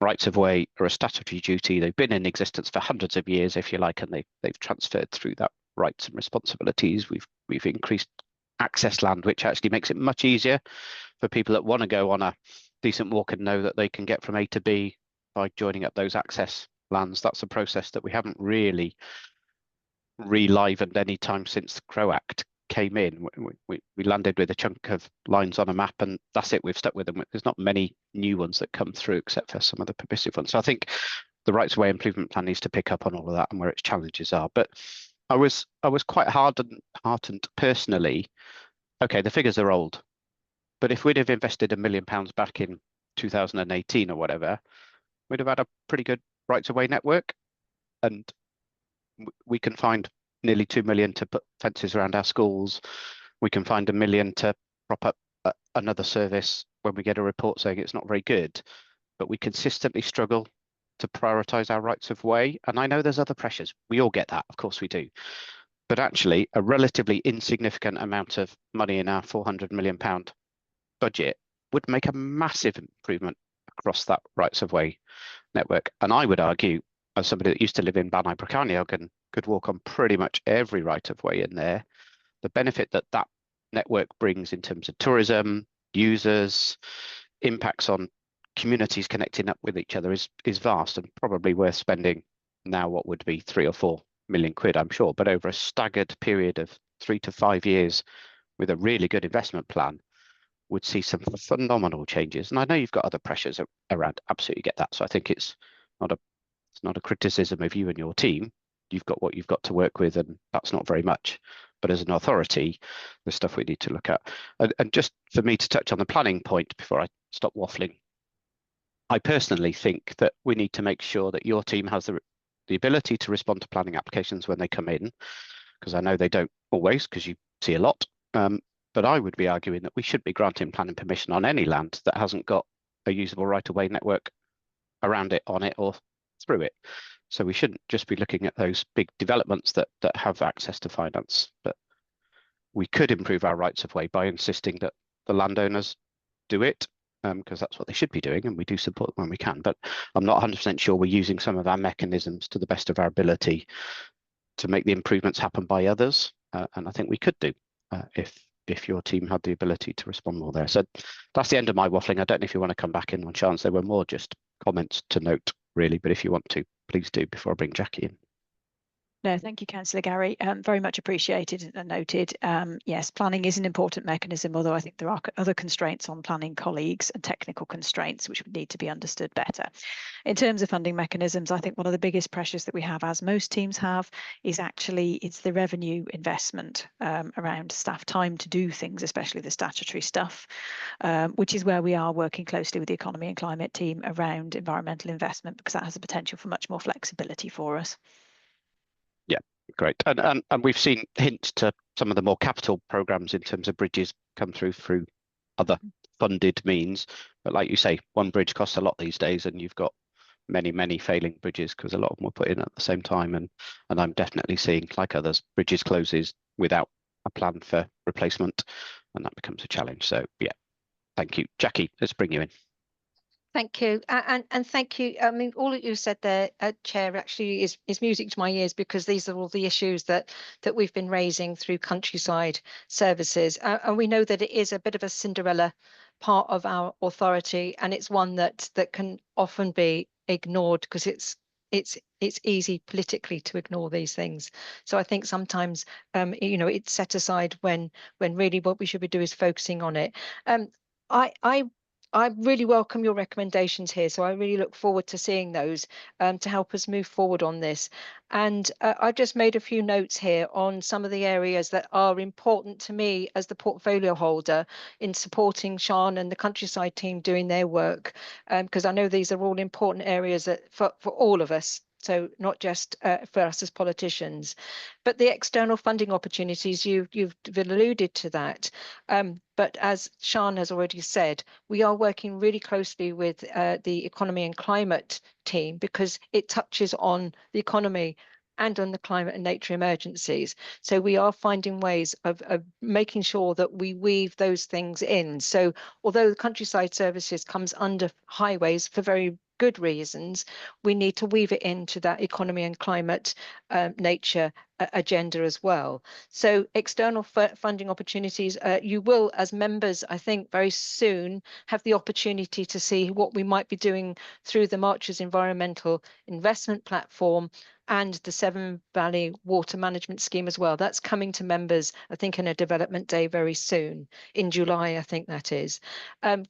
rights of way are a statutory duty. They've been in existence for hundreds of years, if you like, and they've transferred through that rights and responsibilities. We've increased access land, which actually makes it much easier for people that want to go on a decent walk and know that they can get from A to B by joining up those access lands. That's a process that we haven't really relivened any time since the Crow Act came in. We landed with a chunk of lines on a map, and that's it. We've stuck with them. There's not many new ones that come through, except for some of the permissive ones. So I think the rights of way improvement plan needs to pick up on all of that and where its challenges are. But I was quite heartened personally. Okay, the figures are old, but if we'd have invested £1 million back in 2018 or whatever, we'd have had a pretty good rights of way network, and we can find nearly 2 million to put fences around our schools. We can find 1 million to prop up another service when we get a report saying it's not very good. But we consistently struggle to prioritise our rights of way. And I know there's other pressures. We all get that, of course we do. But actually, a relatively insignificant amount of money in our £400 million budget would make a massive improvement across that rights of way network. And I would argue, as somebody that used to live in Banai Bracaniog and could walk on pretty much every right of way in there, the benefit that that network brings in terms of tourism, users, impacts on communities connecting up with each other is vast, and probably worth spending now what would be 3 or 4 million quid, I'm sure, but over a staggered period of 3 to 5 years with a really good investment plan would see some phenomenal changes. And I know you've got other pressures around, absolutely get that. So I think it's not a criticism of you and your team. You've got what you've got to work with, and that's not very much. But as an authority, there's stuff we need to look at. And just for me to touch on the planning point before I stop waffling, I personally think that we need to make sure that your team has the ability to respond to planning applications when they come in, because I know they don't always, because you see a lot. But I would be arguing that we should be granting planning permission on any land that hasn't got a usable right-of-way network around it, on it, or through it. So we shouldn't just be looking at those big developments that have access to finance. But we could improve our rights of way by insisting that the landowners do it, because that's what they should be doing, and we do support them when we can. But I'm not 100% sure we're using some of our mechanisms to the best of our ability to make the improvements happen by others, and I think we could do if your team had the ability to respond more there. So that's the end of my waffling. I don't know if you want to come back in on chance. There were more just comments to note, really, but if you want to, please do before I bring Jackie in. No, thank you, Councillor Gary. Very much appreciated and noted. Yes, planning is an important mechanism, although I think there are other constraints on planning colleagues and technical constraints which would need to be understood better. In terms of funding mechanisms, I think one of the biggest pressures that we have, as most teams have, is actually it's the revenue investment around staff time to do things, especially the statutory stuff, which is where we are working closely with the economy and climate team around environmental investment, because that has the potential for much more flexibility for us. Yeah, great. And we've seen hints to some of the more capital programs in terms of bridges come through other funded means. But like you say, one bridge costs a lot these days, and you've got many failing bridges because a lot of them were put in at the same time. And I'm definitely seeing, like others, bridges closes without a plan for replacement, and that becomes a challenge. So yeah, thank you. Jackie, let's bring you in. Thank you, and thank you. I mean, all that you said there, Chair, actually is music to my ears, because these are all the issues that we've been raising through countryside services, and we know that it is a bit of a Cinderella part of our authority, and it's one that can often be ignored because it's easy politically to ignore these things. So I think sometimes it's set aside when really what we should be doing is focusing on it. I really welcome your recommendations here, so I really look forward to seeing those to help us move forward on this. And I've just made a few notes here on some of the areas that are important to me as the portfolio holder in supporting Sian and the countryside team doing their work, because I know these are all important areas that for all of us. So not just for us as politicians, but the external funding opportunities, you've alluded to that. But as Sian has already said, we are working really closely with the economy and climate team, because it touches on the economy and on the climate and nature emergencies. So we are finding ways of making sure that we weave those things in. So although the countryside services comes under highways for very good reasons, we need to weave it into that economy and climate nature agenda as well. So external funding opportunities, you will, as members, I think very soon have the opportunity to see what we might be doing through the Marches Environmental Investment Platform and the Severn Valley Water Management Scheme as well. That's coming to members, I think, in a development day very soon, in July, I think that is.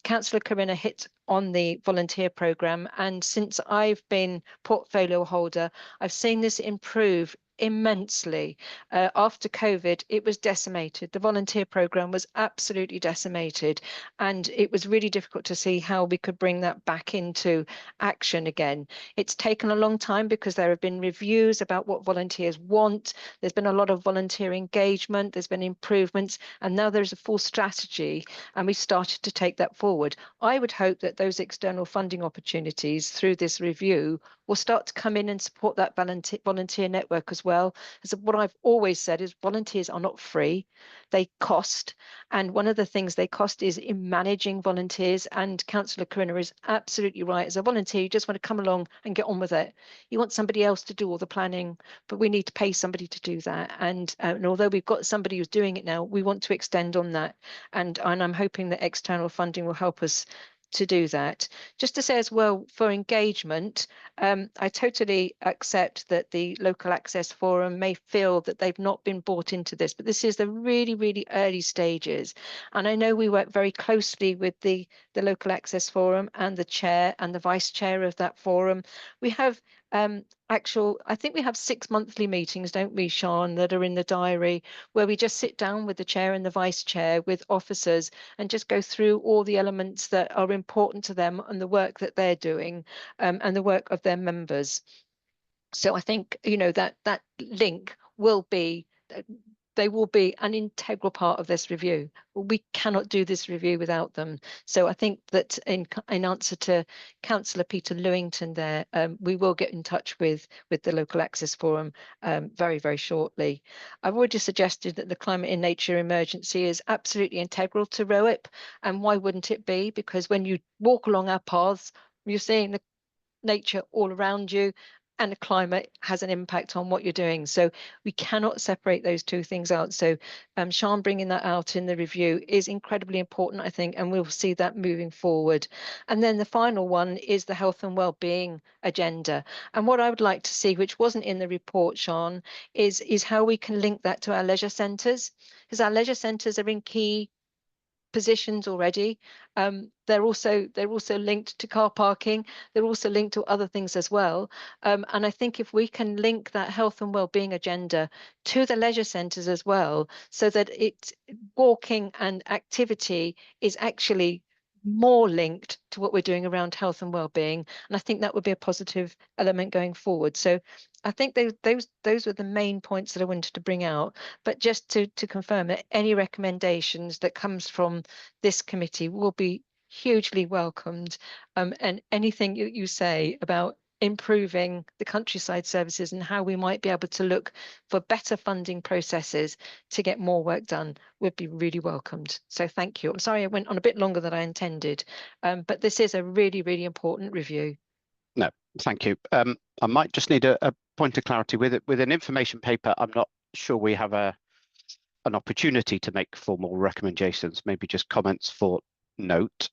Councillor Corinna hit on the volunteer programme, and since I've been portfolio holder, I've seen this improve immensely. After COVID, it was decimated. The volunteer programme was absolutely decimated, and it was really difficult to see how we could bring that back into action again. It's taken a long time because there have been reviews about what volunteers want. There's been a lot of volunteer engagement, there's been improvements, and now there's a full strategy, and we started to take that forward. I would hope that those external funding opportunities through this review will start to come in and support that volunteer network as well. As what I've always said is volunteers are not free, they cost. And one of the things they cost is in managing volunteers. And Councillor Corinna is absolutely right. As a volunteer, you just want to come along and get on with it. You want somebody else to do all the planning, but we need to pay somebody to do that. And although we've got somebody who's doing it now, we want to extend on that. And I'm hoping that external funding will help us to do that. Just to say as well, for engagement, I totally accept that the Local Access Forum may feel that they've not been brought into this, but this is the really early stages. And I know we work very closely with the Local Access Forum and the chair and the vice chair of that forum. We have I think we have 6 monthly meetings, don't we, Sian, that are in the diary, where we just sit down with the chair and the vice chair with officers and just go through all the elements that are important to them and the work that they're doing and the work of their members. So I think, that link will be they will be an integral part of this review. We cannot do this review without them. So I think that in answer to Councillor Peter Lewington there, we will get in touch with the Local Access Forum very, very shortly. I've already suggested that the climate and nature emergency is absolutely integral to ROIP. And why wouldn't it be? Because when you walk along our paths, you're seeing the nature all around you, and the climate has an impact on what you're doing. So we cannot separate those two things out. So Sian bringing that out in the review is incredibly important, I think, and we'll see that moving forward. And then the final one is the health and well-being agenda. And what I would like to see, which wasn't in the report, Sian, is how we can link that to our leisure centres, because our leisure centres are in key positions already. They're also linked to car parking. They're also linked to other things as well. And I think if we can link that health and well-being agenda to the leisure centres as well, so that walking and activity is actually more linked to what we're doing around health and well-being, and I think that would be a positive element going forward. So I think those were the main points that I wanted to bring out. But just to confirm that any recommendations that comes from this committee will be hugely welcomed, and anything you say about improving the countryside services and how we might be able to look for better funding processes to get more work done would be really welcomed. So thank you. I'm sorry I went on a bit longer than I intended, but this is a really, really important review. No, thank you. I might just need a point of clarity with it. With an information paper, I'm not sure we have an opportunity to make formal recommendations, maybe just comments for note.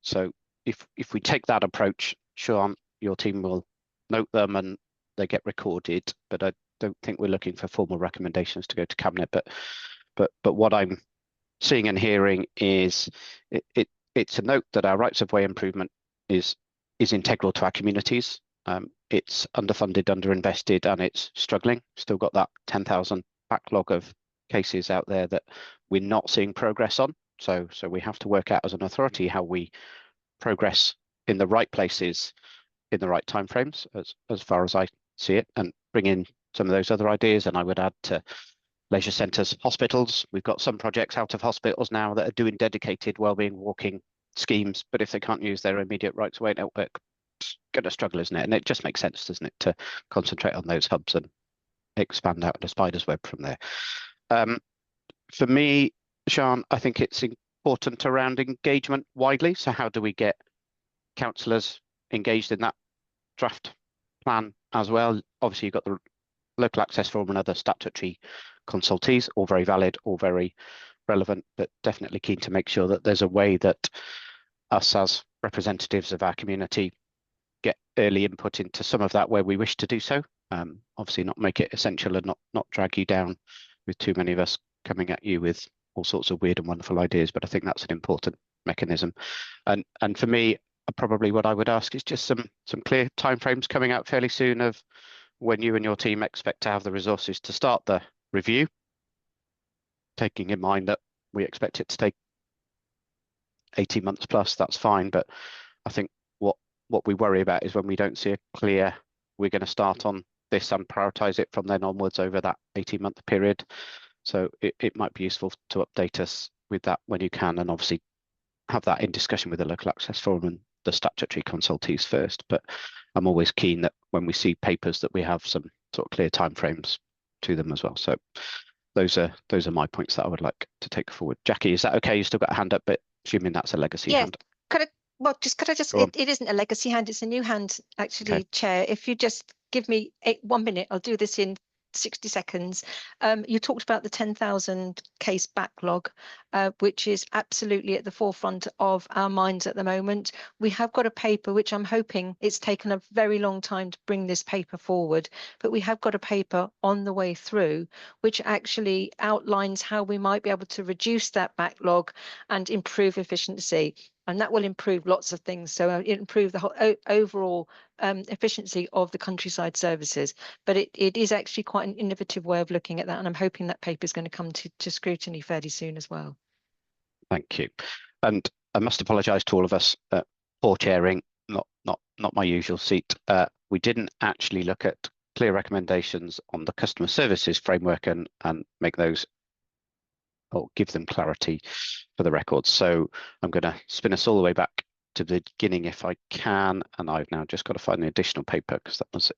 So if we take that approach, Sian, your team will note them and they get recorded, but I don't think we're looking for formal recommendations to go to Cabinet. But what I'm seeing and hearing is it's a note that our rights of way improvement is integral to our communities. It's underfunded, underinvested, and it's struggling. Still got that 10,000 backlog of cases out there that we're not seeing progress on. So we have to work out as an authority how we progress in the right places in the right timeframes, as far as I see it, and bring in some of those other ideas. And I would add to leisure centres, hospitals. We've got some projects out of hospitals now that are doing dedicated wellbeing walking schemes, but if they can't use their immediate rights of way network, it's going to struggle, isn't it? And it just makes sense, doesn't it, to concentrate on those hubs and expand out the spider's web from there. For me, Sian, I think it's important around engagement widely. So how do we get councillors engaged in that draft plan as well? Obviously, you've got the Local Access Forum and other statutory consultees, all very valid, all very relevant, but definitely keen to make sure that there's a way that us as representatives of our community get early input into some of that where we wish to do so. Obviously not make it essential and not drag you down with too many of us coming at you with all sorts of weird and wonderful ideas, but I think that's an important mechanism. And for me, probably what I would ask is just some clear timeframes coming out fairly soon of when you and your team expect to have the resources to start the review, taking in mind that we expect it to take 18 months plus. That's fine, but I think what we worry about is when we don't see a clear, we're going to start on this and prioritize it from then onwards over that 18-month period. So it might be useful to update us with that when you can, and obviously have that in discussion with the Local Access Forum and the statutory consultees first. But I'm always keen that when we see papers that we have some sort of clear timeframes to them as well. So those are my points that I would like to take forward. Jackie, is that okay? You still got a hand up, but assuming that's a legacy hand. Could I just it isn't a legacy hand, it's a new hand actually, okay. Chair. If you just give me 1 minute, I'll do this in 60 seconds. You talked about the 10,000 case backlog, which is absolutely at the forefront of our minds at the moment. We have got a paper, which I'm hoping, it's taken a very long time to bring this paper forward, but we have got a paper on the way through, which actually outlines how we might be able to reduce that backlog and improve efficiency. And that will improve lots of things. So it improve the whole overall efficiency of the countryside services. But it is actually quite an innovative way of looking at that. And I'm hoping that paper is going to come to scrutiny fairly soon as well. Thank you. And I must apologise to all of us. Poor chairing, not my usual seat. We didn't actually look at clear recommendations on the customer services framework and make those, or give them clarity for the records. So I'm going to spin us all the way back to the beginning if I can, and I've now just got to find the additional paper because that was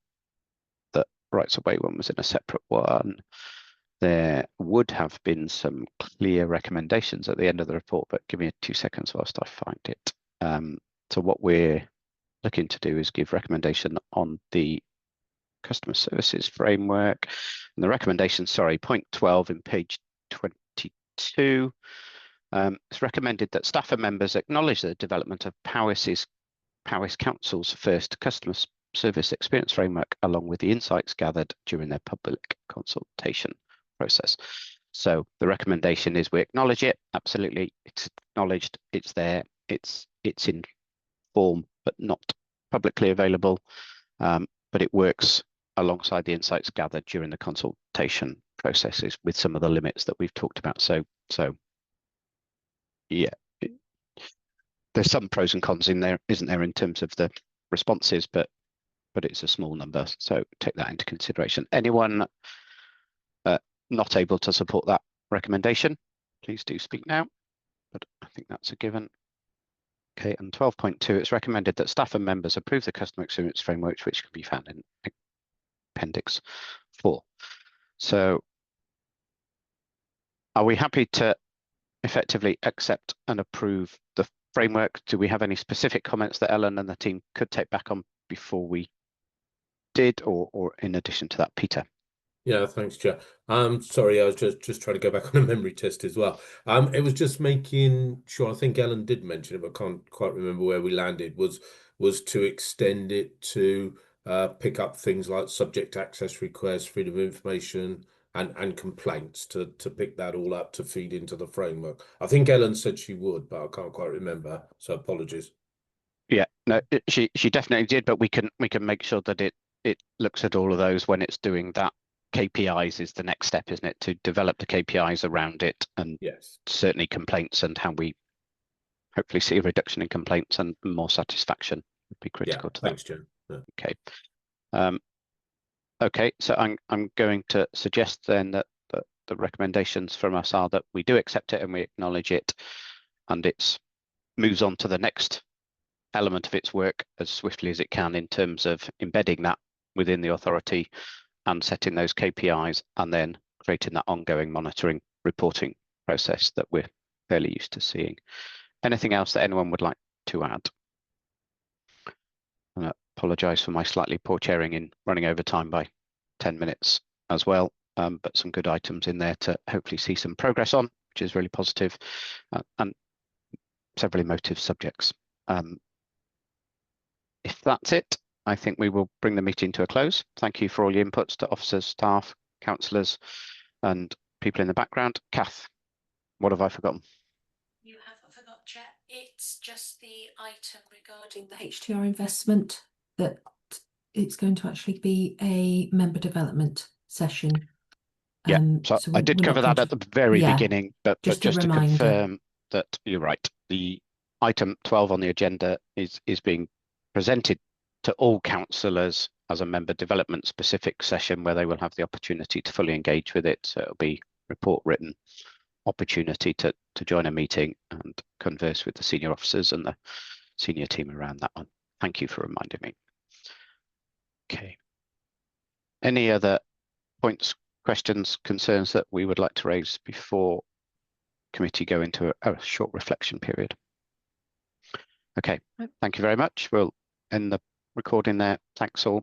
the rights of way one was in a separate one. There would have been some clear recommendations at the end of the report, but give me 2 seconds whilst I find it. So what we're looking to do is give recommendation on the customer services framework, and the recommendation, sorry, point 12 in page 22. It's recommended that staff and members acknowledge the development of Powys Council's first customer service experience framework, along with the insights gathered during their public consultation process. So the recommendation is we acknowledge it. Absolutely, it's acknowledged. It's there. It's in form, but not publicly available. But it works alongside the insights gathered during the consultation processes with some of the limits that we've talked about. So yeah, there's some pros and cons in there, isn't there, in terms of the responses, but it's a small number, so take that into consideration. Anyone not able to support that recommendation, please do speak now, but I think that's a given. Okay, and 12.2, it's recommended that staff and members approve the customer experience framework, which can be found in Appendix 4. So are we happy to effectively accept and approve the framework? Do we have any specific comments that Ellen and the team could take back on before we did, or in addition to that, Peter? Yeah, thanks, Chair. Sorry, I was just trying to go back on a memory test as well. It was just making sure, I think Ellen did mention it, but I can't quite remember where we landed, was to extend it to pick up things like subject access requests, freedom of information, and complaints, to pick that all up to feed into the framework. I think Ellen said she would, but I can't quite remember, so apologies. Yeah, no, she definitely did, but we can make sure that it looks at all of those when it's doing that. KPIs is the next step, isn't it, to develop the KPIs around it, and yes, certainly complaints and how we hopefully see a reduction in complaints and more satisfaction would be critical to thanks, that. Jim. Yeah. Okay. Okay, so I'm going to suggest then that the recommendations from us are that we do accept it and we acknowledge it, and it moves on to the next element of its work as swiftly as it can in terms of embedding that within the authority and setting those KPIs, and then creating that ongoing monitoring reporting process that we're fairly used to seeing. Anything else that anyone would like to add? I apologise for my slightly poor chairing in running over time by 10 minutes as well, but some good items in there to hopefully see some progress on, which is really positive, and several emotive subjects. If that's it, I think we will bring the meeting to a close. Thank you for all your inputs to officers, staff, councillors, and people in the background. Kath, what have I forgotten? You haven't forgotten, Chair. It's just the item regarding the HTR investment, that it's going to actually be a member development session. Yeah, so I did cover that at the very beginning, but just to confirm that you're right. The item 12 on the agenda is being presented to all councillors as a member development specific session where they will have the opportunity to fully engage with it. So it'll be report written, opportunity to join a meeting and converse with the senior officers and the senior team around that one. Thank you for reminding me. Okay. Any other points, questions, concerns that we would like to raise before committee go into a short reflection period? Okay, thank you very much. We'll end the recording there. Thanks all.